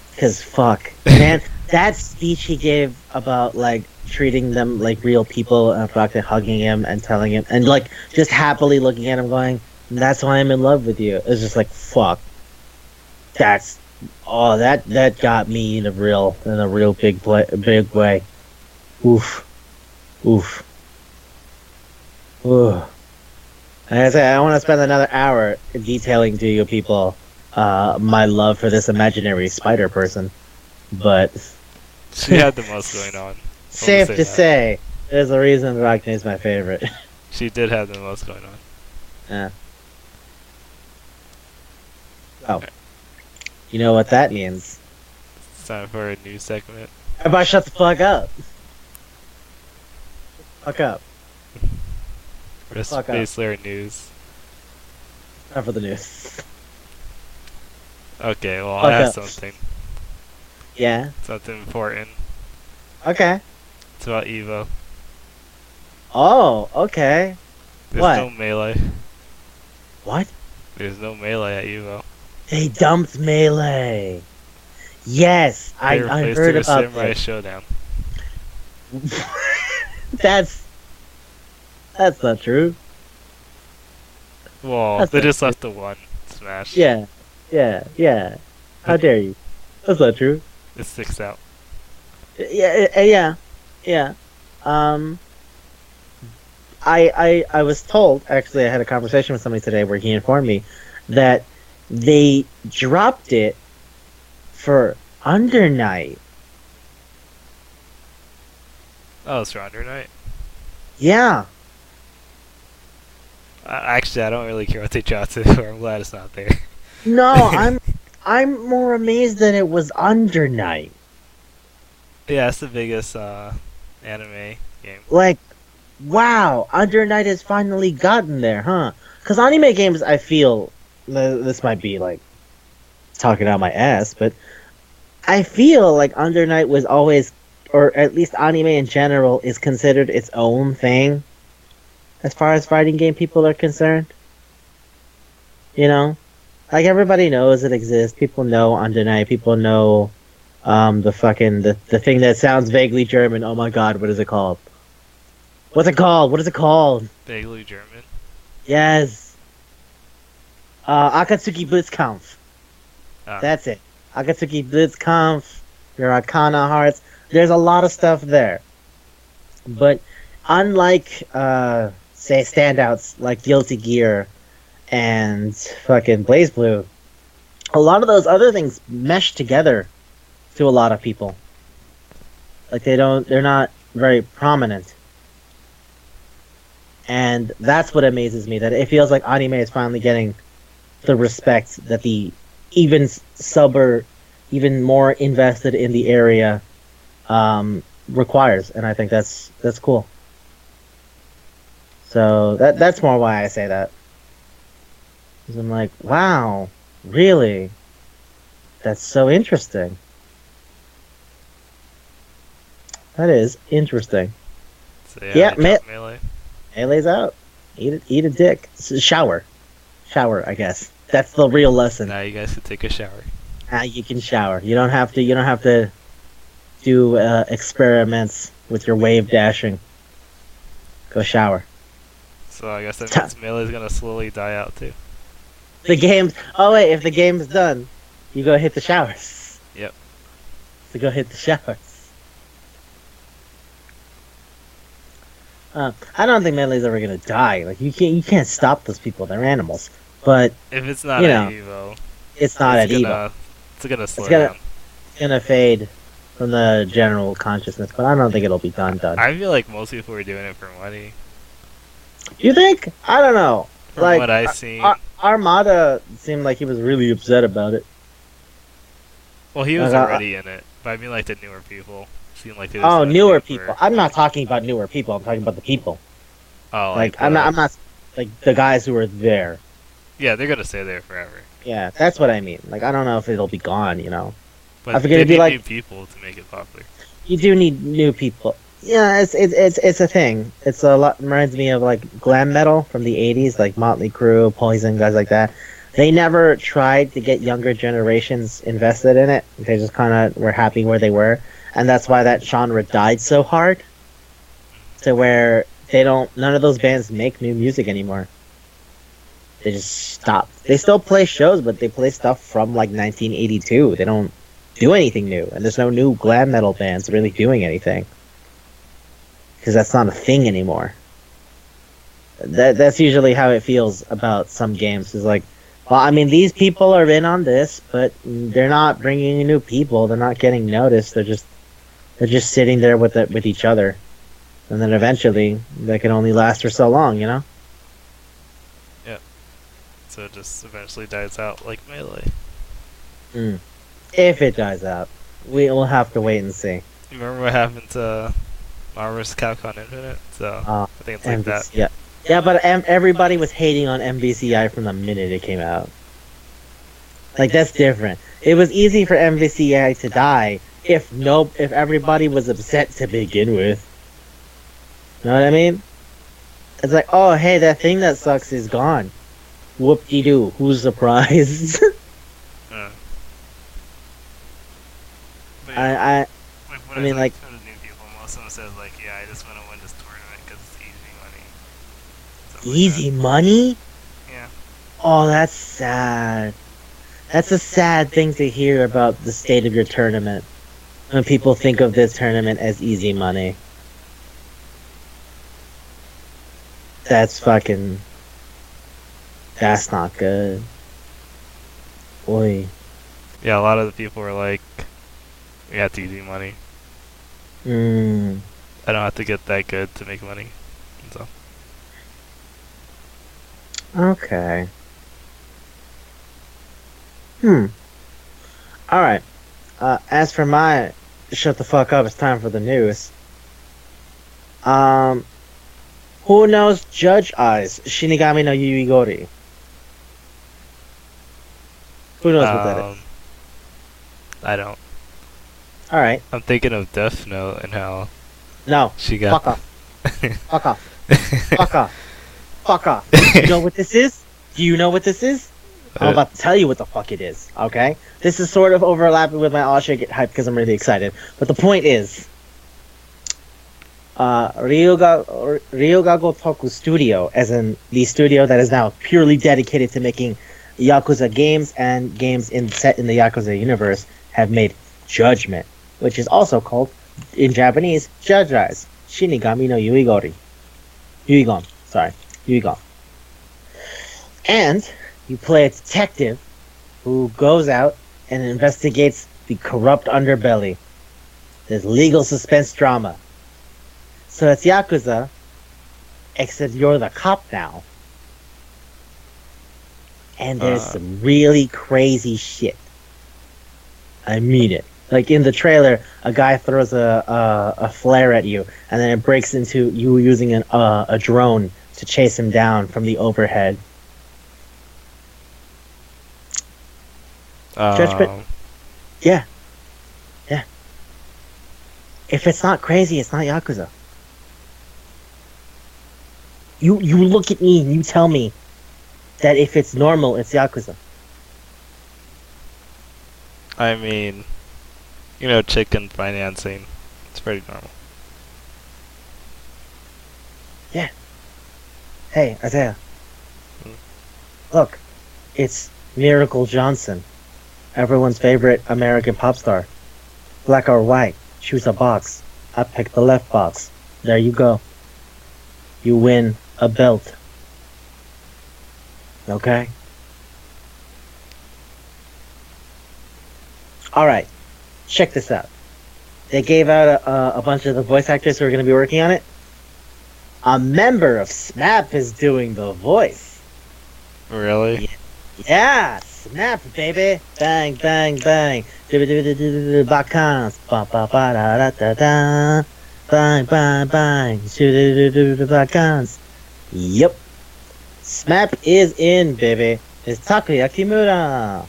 Because, fuck. Man, that speech he gave about, like, treating them like real people and fucking hugging him and telling him, and, like, just happily looking at him going, that's why I'm in love with you. It's just like, fuck. That got me in a real big way. Oof. Oof. Ooh. And I say, I want to spend another hour detailing to you people my love for this imaginary spider person, but she had the most going on. Safe to say, there's a reason Rockne is my favorite. She did have the most going on. Yeah. Oh. You know what that means? It's time for a new segment. Everybody shut the fuck up. Fuck up. Space Lair news. Time for the news. Okay, well, Fuck I have up. something. Yeah? Something important. Okay. It's about Evo. Oh, okay. There's What? no melee. What? There's no melee at Evo. They dumped Melee. Yes, I heard about Samurai this. Showdown. That's not true. Well, That's they not just true. left the one smash. Yeah. How dare you? That's not true. It sticks out. Yeah. I was told, actually, I had a conversation with somebody today where he informed me that they dropped it for Under Night. Oh, it's for Under Night? Yeah. Actually, I don't really care what they dropped it for. I'm glad it's not there. No, I'm more amazed that it was Under Night. Yeah, it's the biggest anime game. Like, wow, Under Night has finally gotten there, huh? Because anime games, I feel, this might be like talking out my ass, but I feel like Under Night was always, or at least anime in general, is considered its own thing as far as fighting game people are concerned. You know? Like, everybody knows it exists. People know Under Night. People know the thing that sounds vaguely German. Oh my god, what is it called? What's it called? What is it called? Vaguely German? Yes. Akatsuki Blitzkampf. Ah. That's it. Akatsuki Blitzkampf, your Arcana Hearts. There's a lot of stuff there. But unlike, say, standouts like Guilty Gear and fucking BlazBlue, a lot of those other things mesh together to a lot of people. Like, they're not very prominent. And that's what amazes me, that it feels like anime is finally getting the respect that the even more invested in the area requires, and I think that's cool. So that's more why I say that. 'Cause I'm like, wow, really? That's so interesting. That is interesting. So Yeah, Melee. Melee's out. Eat a dick. Shower, I guess. That's the real lesson. Now you guys can take a shower. You can shower. You don't have to do experiments with your wave dashing. Go shower. So I guess that means Melee's gonna slowly die out too. The game's... Oh wait, if the game's done, you go hit the showers. Yep. So go hit the showers. I don't think Melee's ever gonna die. Like you can't stop those people. They're animals. But If it's not you at know, Evo, it's not at Evo. it's gonna slow gonna- down. It's gonna fade from the general consciousness. But I don't think it'll be done. I feel like most people are doing it for money. You think? I don't know. From Like, what I see. Armada seemed like he was really upset about it. Well, he was Like, already in it, but I mean like the newer people seem like they just Oh, wanna newer do it for- people. I'm not talking about newer people. I'm talking about the people. Oh, Like I'm not like the guys who were there. Yeah, they're gonna stay there forever. Yeah, that's what I mean. Like I don't know if it'll be gone. You know, But I figured they it'd be need like- new people to make it popular. you do need new people. Yeah, it's a thing. It's a lot. Reminds me of like glam metal from the '80s, like Motley Crue, Poison, guys like that. They never tried to get younger generations invested in it. They just kind of were happy where they were, and that's why that genre died so hard. To where none of those bands make new music anymore. They just stopped. They still play shows, but they play stuff from like 1982. They don't do anything new, and there's no new glam metal bands really doing anything because that's not a thing anymore. That's usually how it feels about some games. Is like, well, I mean, these people are in on this, but they're not bringing in new people. They're not getting noticed. They're just sitting there with each other, and then eventually they can only last for so long, you know. So it just eventually dies out like Melee. If it dies out, we will have to wait and see. You remember what happened to Marvel vs. Capcom Infinite? So I think it's like that. Yeah, but everybody was hating on MVCI from the minute it came out. Like that's different. It was easy for MVCI to die if everybody was upset to begin with. Know what I mean? It's like, oh hey, that thing that sucks is gone. Whoop-de-doo. Who's surprised? But I when I mean, like- to the new people, most of them says like, yeah, I just want to win this tournament because it's easy money. Stuff like Easy money? that. Yeah. Oh, that's sad. That's a sad thing to hear about the state of your tournament. When people think of this tournament as easy money. That's not good. Oi. Yeah, a lot of the people were like, yeah, it's easy money. I don't have to get that good to make money. So. Okay. Alright. As for my shut the fuck up, it's time for the news. Who knows Judge Eyes? Shinigami no Yuigori. Who knows what that is? I don't. Alright. I'm thinking of Death Note and how No. she got. Fuck off. Fuck off. Fuck off. Fuck off. You know what this is? Do you know what this is? I'm about to tell you what the fuck it is, okay? This is sort of overlapping with my All Shit Get Hype because I'm really excited. But the point is, Ryuga Gotoku Studio, as in the studio that is now purely dedicated to making Yakuza games and games set in the Yakuza universe, have made Judgment, which is also called, in Japanese, Judge Eyes. Shinigami no Yuigori. Yuigon. And you play a detective who goes out and investigates the corrupt underbelly. There's legal suspense drama. So it's Yakuza, except you're the cop now. And there's some really crazy shit. I mean it. Like in the trailer, a guy throws a flare at you, and then it breaks into you using a drone to chase him down from the overhead. Judgment. Yeah. If it's not crazy, it's not Yakuza. You look at me and you tell me that if it's normal, it's Yakuza. I mean, chicken financing. It's pretty normal. Yeah. Hey, Isaiah. Look, it's Miracle Johnson, everyone's favorite American pop star. Black or white, choose a box. I picked the left box. There you go. you win a belt. Okay? Alright, check this out. They gave out a bunch of the voice actors who are going to be working on it. A member of SMAP is doing the voice. Really? Yeah, SMAP, baby. Bang, bang, bang. Backhands. Ba ba ba da da da da. Bang, bang, bang. Backhands. Yep. SMAP is in, baby. It's Takuya Kimura.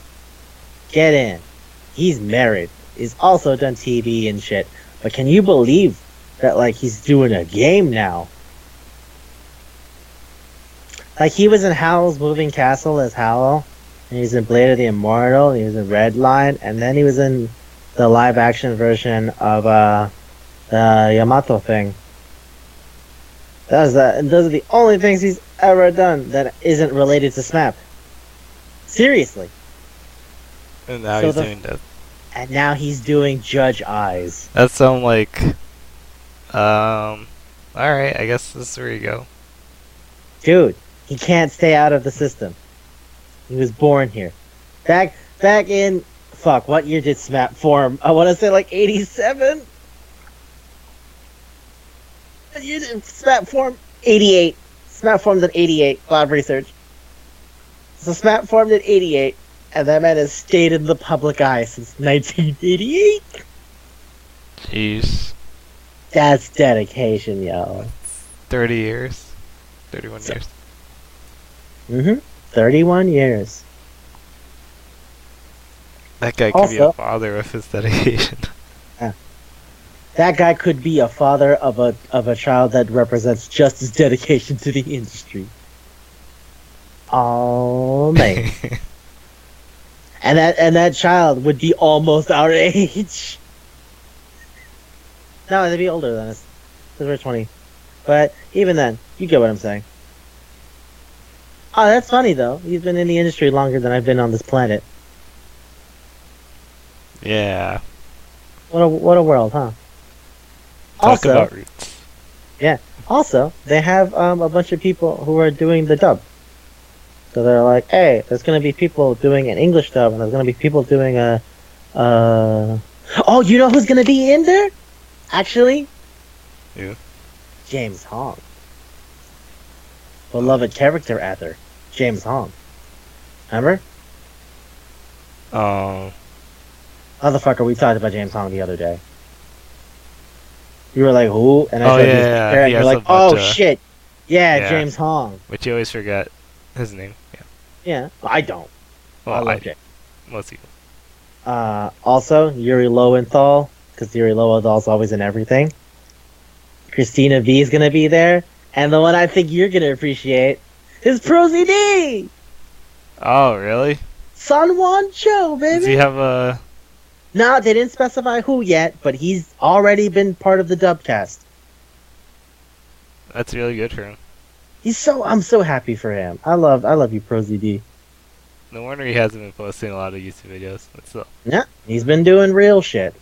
Get in. He's married. He's also done TV and shit. But can you believe that, like, he's doing a game now? Like, he was in Howl's Moving Castle as Howl, and he's in Blade of the Immortal, he was in Redline, and then he was in the live-action version of, the Yamato thing. Those are the only things he's ever done that isn't related to SMAP. Seriously. And now he's doing that. And now he's doing Judge Eyes. That sounds like... Alright, I guess this is where you go. Dude, he can't stay out of the system. He was born here. Back in... Fuck, what year did SMAP form? I want to say like 87? What year did SMAP form? 88. SMAP formed in 88. Live research. So SMAP formed in 88. And that man has stayed in the public eye since 1988. Jeez. That's dedication, yo. 30 years. 31 years. Mm-hmm. 31 years. That guy could be a father with his dedication. That guy could be a father of a child that represents just his dedication to the industry. Oh man. And that child would be almost our age. No, they'd be older than us. Because we're 20. But even then, you get what I'm saying. Oh, that's funny though. He's been in the industry longer than I've been on this planet. Yeah. What a world, huh? Talk about roots. Yeah. Also, they have a bunch of people who are doing the dub. So they're like, hey, there's gonna be people doing an English dub, and there's gonna be people doing a. Oh, you know who's gonna be in there? Actually. Yeah. James Hong. Beloved character actor, James Hong. Remember? Motherfucker, we talked about James Hong the other day. You were like, who? And I said, and you're like, oh shit. Yeah, James Hong. But you always forget his name. Yeah. Yeah, I don't. Well, I love James. Most people. Also, Yuri Lowenthal, because Yuri Lowenthal's always in everything. Christina V is gonna be there, and the one I think you're gonna appreciate is Prosy D. Oh, really? Sun Won Cho, baby. Does he have a? No, they didn't specify who yet, but he's already been part of the dub cast. That's really good for him. I'm so happy for him. I love you, Prosy D. No wonder he hasn't been posting a lot of YouTube videos. Yeah, he's been doing real shit,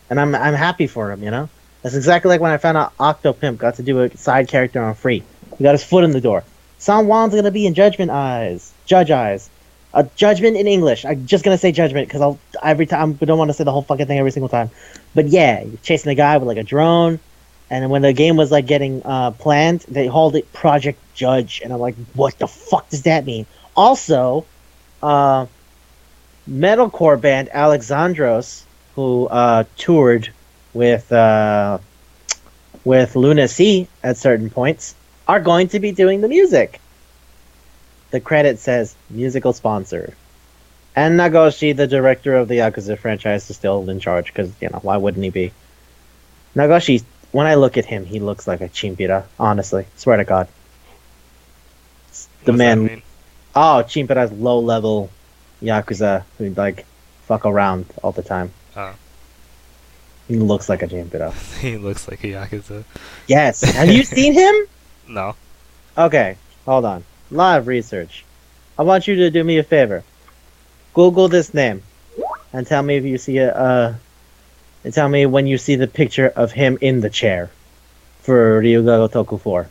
and I'm happy for him. You know, that's exactly like when I found out Octopimp got to do a side character on Free. He got his foot in the door. San Juan's gonna be in Judge Eyes. Judgment in English. I'm just gonna say Judgment because every time I don't want to say the whole fucking thing every single time. But yeah, you're chasing a guy with like a drone, and then when the game was like getting planned, they called it Project Judge, and I'm like, what the fuck does that mean? Also, metalcore band Alexandros, who toured with Luna C at certain points, are going to be doing the music. The credit says musical sponsor. And Nagoshi, the director of the Yakuza franchise, is still in charge because, you know, why wouldn't he be? Nagoshi, when I look at him, he looks like a chimpira, honestly. Swear to God. The man. Oh, chimpira's low level Yakuza who, like, fuck around all the time. Oh. He looks like a chimpira. He looks like a Yakuza. Yes. Have you seen him? No. Okay, hold on. Live research. I want you to do me a favor. Google this name and tell me if you see and tell me when you see the picture of him in the chair for Ryuga Gotoku 4.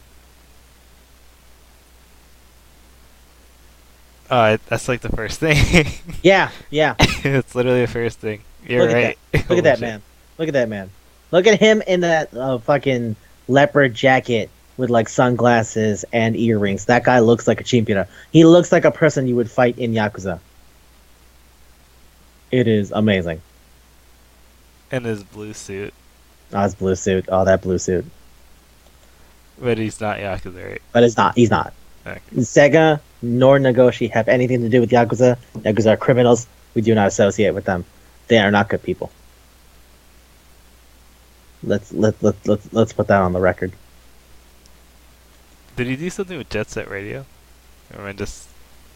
That's like the first thing. Yeah, yeah. It's literally the first thing. You're Look at right. that. Look at that man. Look at that man. Look at him in that fucking leopard jacket with like sunglasses and earrings. That guy looks like a chimpira. He looks like a person you would fight in Yakuza. It is amazing. In his blue suit. Oh, his blue suit. Oh, that blue suit. But he's not Yakuza, right? But it's not. He's not. Okay. Sega nor Nagoshi have anything to do with Yakuza. Yakuza are criminals. We do not associate with them. They are not good people. Let's put that on the record. Did he do something with Jet Set Radio? Or am I just...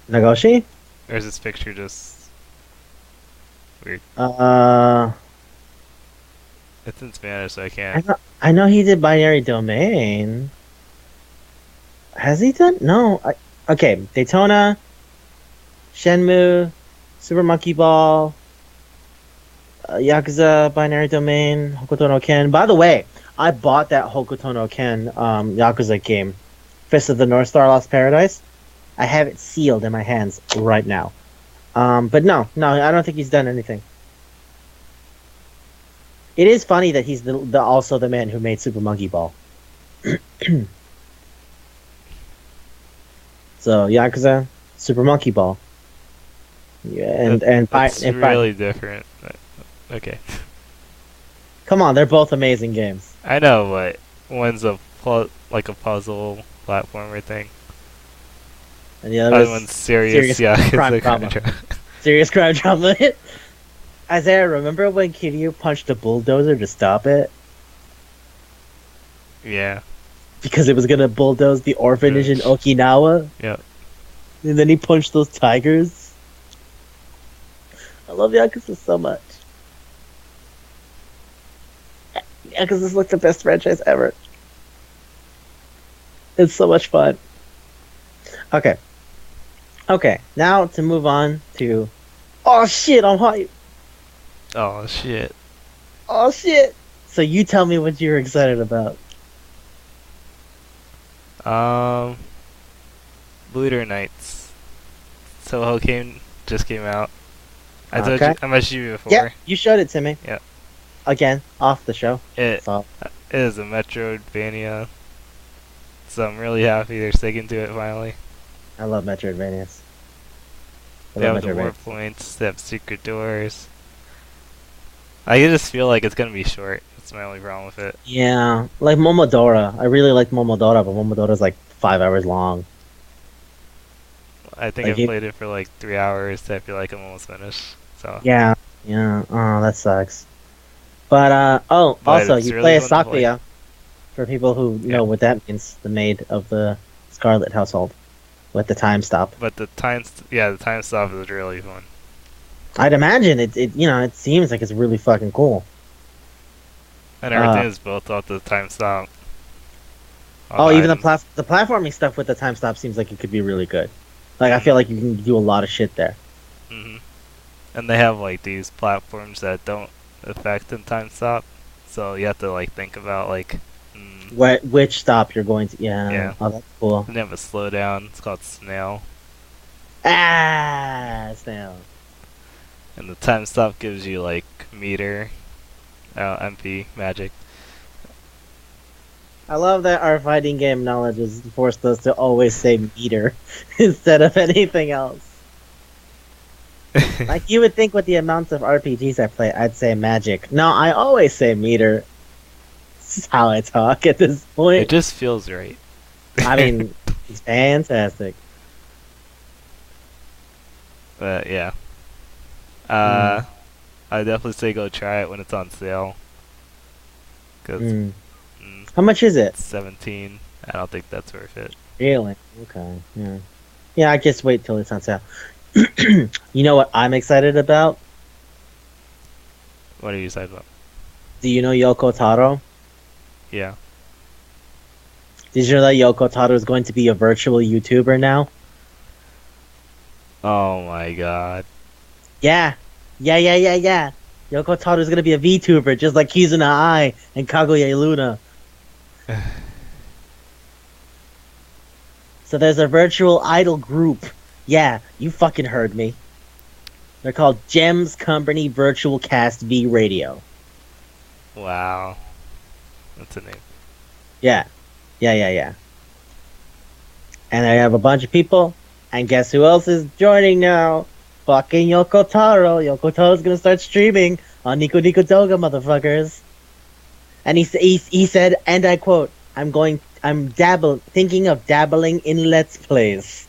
Nagoshi? Or is this picture just... weird? It's in Spanish, so I can't... I know he did Binary Domain. Has he done? No. Okay, Daytona, Shenmue, Super Monkey Ball, Yakuza, Binary Domain, Hokuto no Ken. By the way, I bought that Hokuto no Ken Yakuza game, Fist of the North Star Lost Paradise. I have it sealed in my hands right now. But no, I don't think he's done anything. It is funny that he's also the man who made Super Monkey Ball. So Yakuza, Super Monkey Ball. Yeah, it's really different. Okay. Come on, they're both amazing games. I know, but one's like a puzzle platformer thing. And the other one's serious crime drama. Serious crime drama. Isaiah, remember when Kiryu punched a bulldozer to stop it? Yeah. Because it was gonna bulldoze the orphanage in Okinawa? Yep. And then he punched those tigers? I love Yakuza so much. Yakuza's like the best franchise ever. It's so much fun. Okay. Okay, now to move on to... Oh shit, I'm hyped! Oh shit. Oh shit! So you tell me what you're excited about. Lunar Nights. Toho just came out. I mentioned you before. Yeah, you showed it to me. Yeah. Again, off the show. It is a Metroidvania. So I'm really happy they're sticking to it finally. I love Metroidvanias. They have the warp points, they have secret doors. I just feel like it's gonna be short. That's my only problem with it. Yeah, like Momodora. I really like Momodora, but Momodora's like 5 hours long. I think like I've played it for like 3 hours. So I feel like I'm almost finished. So yeah. Oh, that sucks. But also you really play as Sakuya. For people who know what that means, the maid of the Scarlet household, with the time stop. But the time stop is really fun. I'd imagine it seems like it's really fucking cool. And everything is built off the time stop. Even the platforming stuff with the time stop seems like it could be really good. Like, I feel like you can do a lot of shit there. Mm-hmm. And they have, like, these platforms that don't affect the time stop. So you have to, like, think about, like... which stop you're going to... Yeah. Oh, that's cool. And they have a slowdown. It's called Snail. Snail. And the time stop gives you, like, meter... MP, magic. I love that our fighting game knowledge has forced us to always say meter instead of anything else. Like, you would think with the amounts of RPGs I play, I'd say magic. No, I always say meter. This is how I talk at this point. It just feels right. I mean, it's fantastic. But, yeah. I definitely say go try it when it's on sale. How much is it? It's 17. I don't think that's worth it. Really? Okay. Yeah. Yeah, I just wait till it's on sale. You know what I'm excited about? What are you excited about? Do you know Yoko Taro? Yeah. Did you know that Yoko Taro is going to be a virtual YouTuber now? Oh my god. Yeah. Yoko Taro is going to be a VTuber, just like Kizuna Ai and Kaguya Luna. So there's a virtual idol group Yeah, you fucking heard me. They're called Gems Company Virtual Cast V Radio. Wow. That's a name. Yeah. Yeah. And I have a bunch of people, and guess who else is joining now? Fucking Yoko Taro. Yoko Taro's gonna start streaming on Nico Nico Doga, motherfuckers. And he said, and I quote, thinking of dabbling in Let's Plays.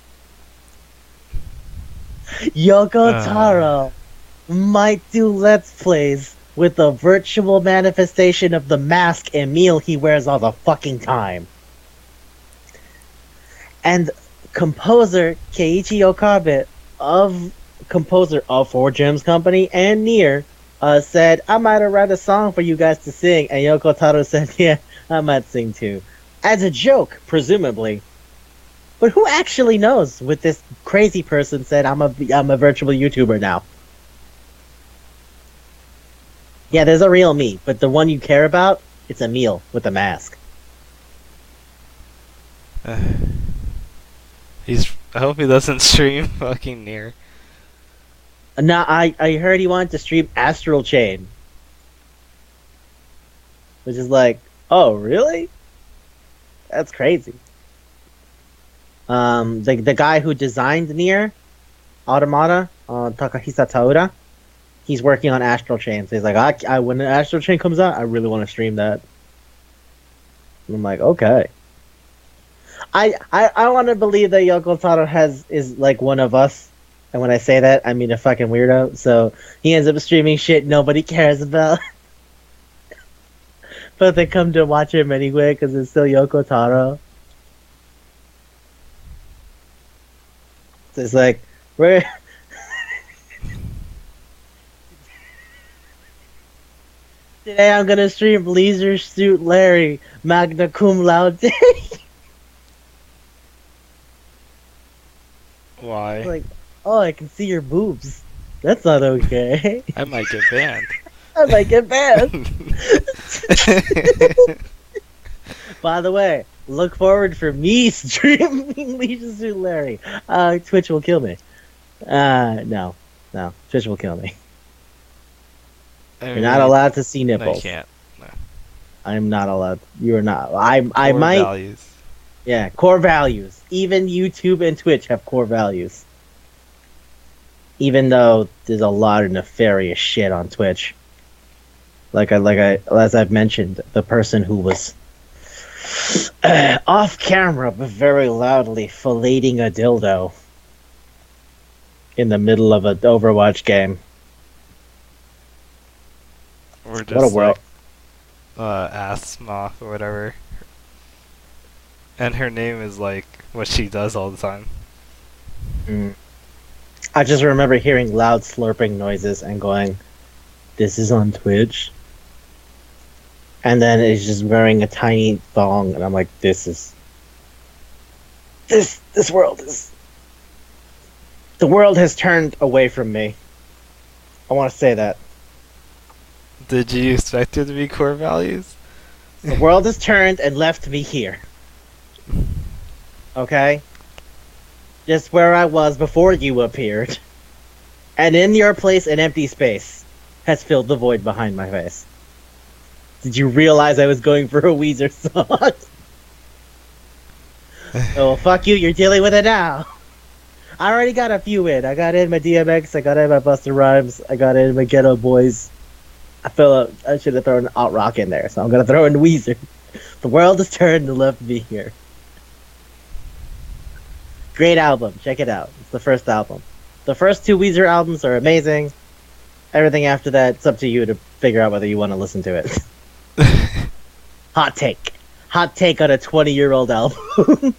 Yoko Taro might do Let's Plays with the virtual manifestation of the mask Emil he wears all the fucking time. And composer Keiichi Okabe, composer of 4 Gems Company and Nier, said, I might write a song for you guys to sing. And Yoko Taro said, yeah, I might sing too. As a joke, presumably. But who actually knows what this crazy person said, I'm a virtual YouTuber now. Yeah, there's a real me, but the one you care about, it's Emil with a mask. I hope he doesn't stream fucking Nier. No, I heard he wanted to stream Astral Chain. Which is like, oh, really? That's crazy. The guy who designed Nier Automata, Takahisa Taura, he's working on Astral Chain. So he's like, when Astral Chain comes out, I really want to stream that. And I'm like, okay. I want to believe that Yoko Taro is like one of us. And when I say that, I mean a fucking weirdo. So he ends up streaming shit nobody cares about. But they come to watch him anyway because it's still Yoko Taro. So it's like, we're... Today I'm gonna stream Leisure Suit Larry, magna cum laude. Why? Like, oh, I can see your boobs. That's not okay. I might get banned. I might get banned. By the way, look forward for me streaming Leisure Suit Larry. Twitch will kill me. No. Twitch will kill me. You're not allowed to see nipples. I can't. No. I'm not allowed. You're not. I Core might. Values. Yeah, core values. Even YouTube and Twitch have core values. Even though there's a lot of nefarious shit on Twitch. As I've mentioned, the person who was off camera but very loudly filleting a dildo in the middle of an Overwatch game. Or just what a world. Like, ass moth or whatever. And her name is like what she does all the time. I just remember hearing loud slurping noises and going, this is on Twitch? And then it's just wearing a tiny thong, and I'm like, this world is... The world has turned away from me. I want to say that. Did you expect it to be core values? The world has turned and left me here. Okay? Just where I was before you appeared. And in your place, an empty space has filled the void behind my face. Did you realize I was going for a Weezer song? Oh, fuck you, you're dealing with it now. I already got a few in. I got in my DMX, I got in my Busta Rhymes, I got in my Ghetto Boys. I feel I should have thrown Alt Rock in there, so I'm gonna throw in Weezer. The world has turned and left me here. Great album, check it out. It's the first album. The first 2 Weezer albums are amazing. Everything after that, it's up to you to figure out whether you want to listen to it. Hot take. Hot take on a 20-year-old album.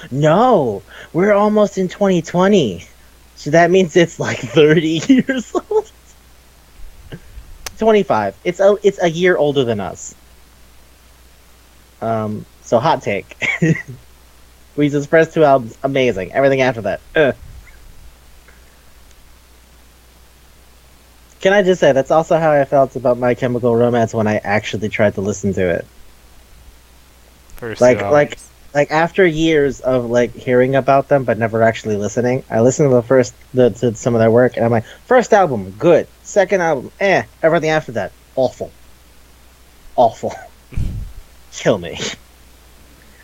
No, we're almost in 2020. So that means it's like 30 years old. 25. It's a year older than us. So hot take. Weezer's first 2 albums, amazing. Everything after that, Can I just say, that's also how I felt about My Chemical Romance when I actually tried to listen to it. First Like like after years of like hearing about them but never actually listening, I listened to to some of their work, and I'm like, first album good, second album everything after that awful, awful, kill me.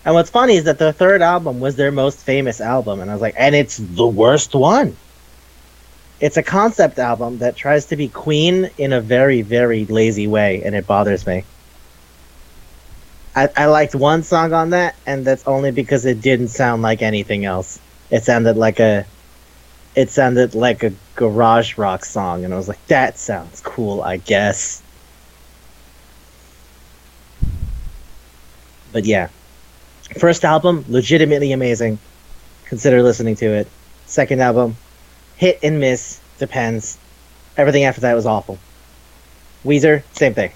And what's funny is that the third album was their most famous album, and I was like, and it's the worst one. It's a concept album that tries to be Queen in a very, very lazy way, and it bothers me. I liked one song on that, and that's only because it didn't sound like anything else. It sounded like a garage rock song, and I was like, that sounds cool, I guess. But yeah. First album, legitimately amazing. Consider listening to it. Second album, hit and miss, depends. Everything after that was awful. Weezer, same thing.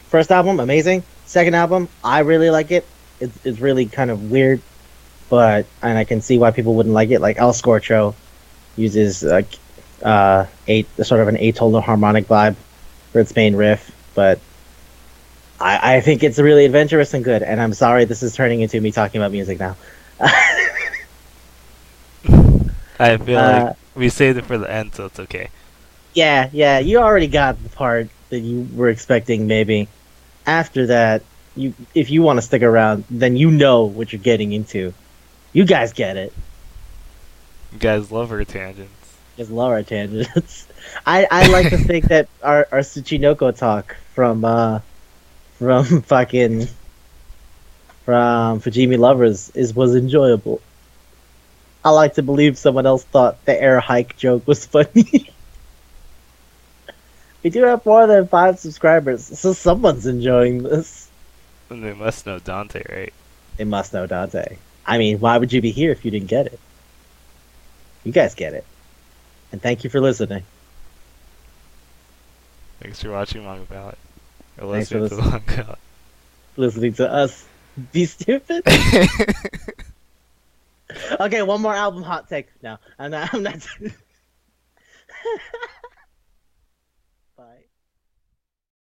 First album, amazing. Second album, I really like it. It's really kind of weird, and I can see why people wouldn't like it. Like El Scorcho uses sort of an atonal harmonic vibe for its main riff, but I think it's really adventurous and good. And I'm sorry, this is turning into me talking about music now. I feel like we saved it for the end, so it's okay. Yeah, you already got the part that you were expecting, maybe. After that, if you want to stick around, then you know what you're getting into. You guys get it. You guys love our tangents. Just love our tangents. I like to think that our Tsuchinoko talk from Fujimi Lovers was enjoyable. I like to believe someone else thought the air hike joke was funny. We do have more than 5 subscribers, so someone's enjoying this. And they must know Dante, right? They must know Dante. I mean, why would you be here if you didn't get it? You guys get it. And thank you for listening. Thanks for watching Manga Palate. Or Thanks listening for to Manga Palate. Listening to us be stupid. Okay, one more album hot take. No, I'm not.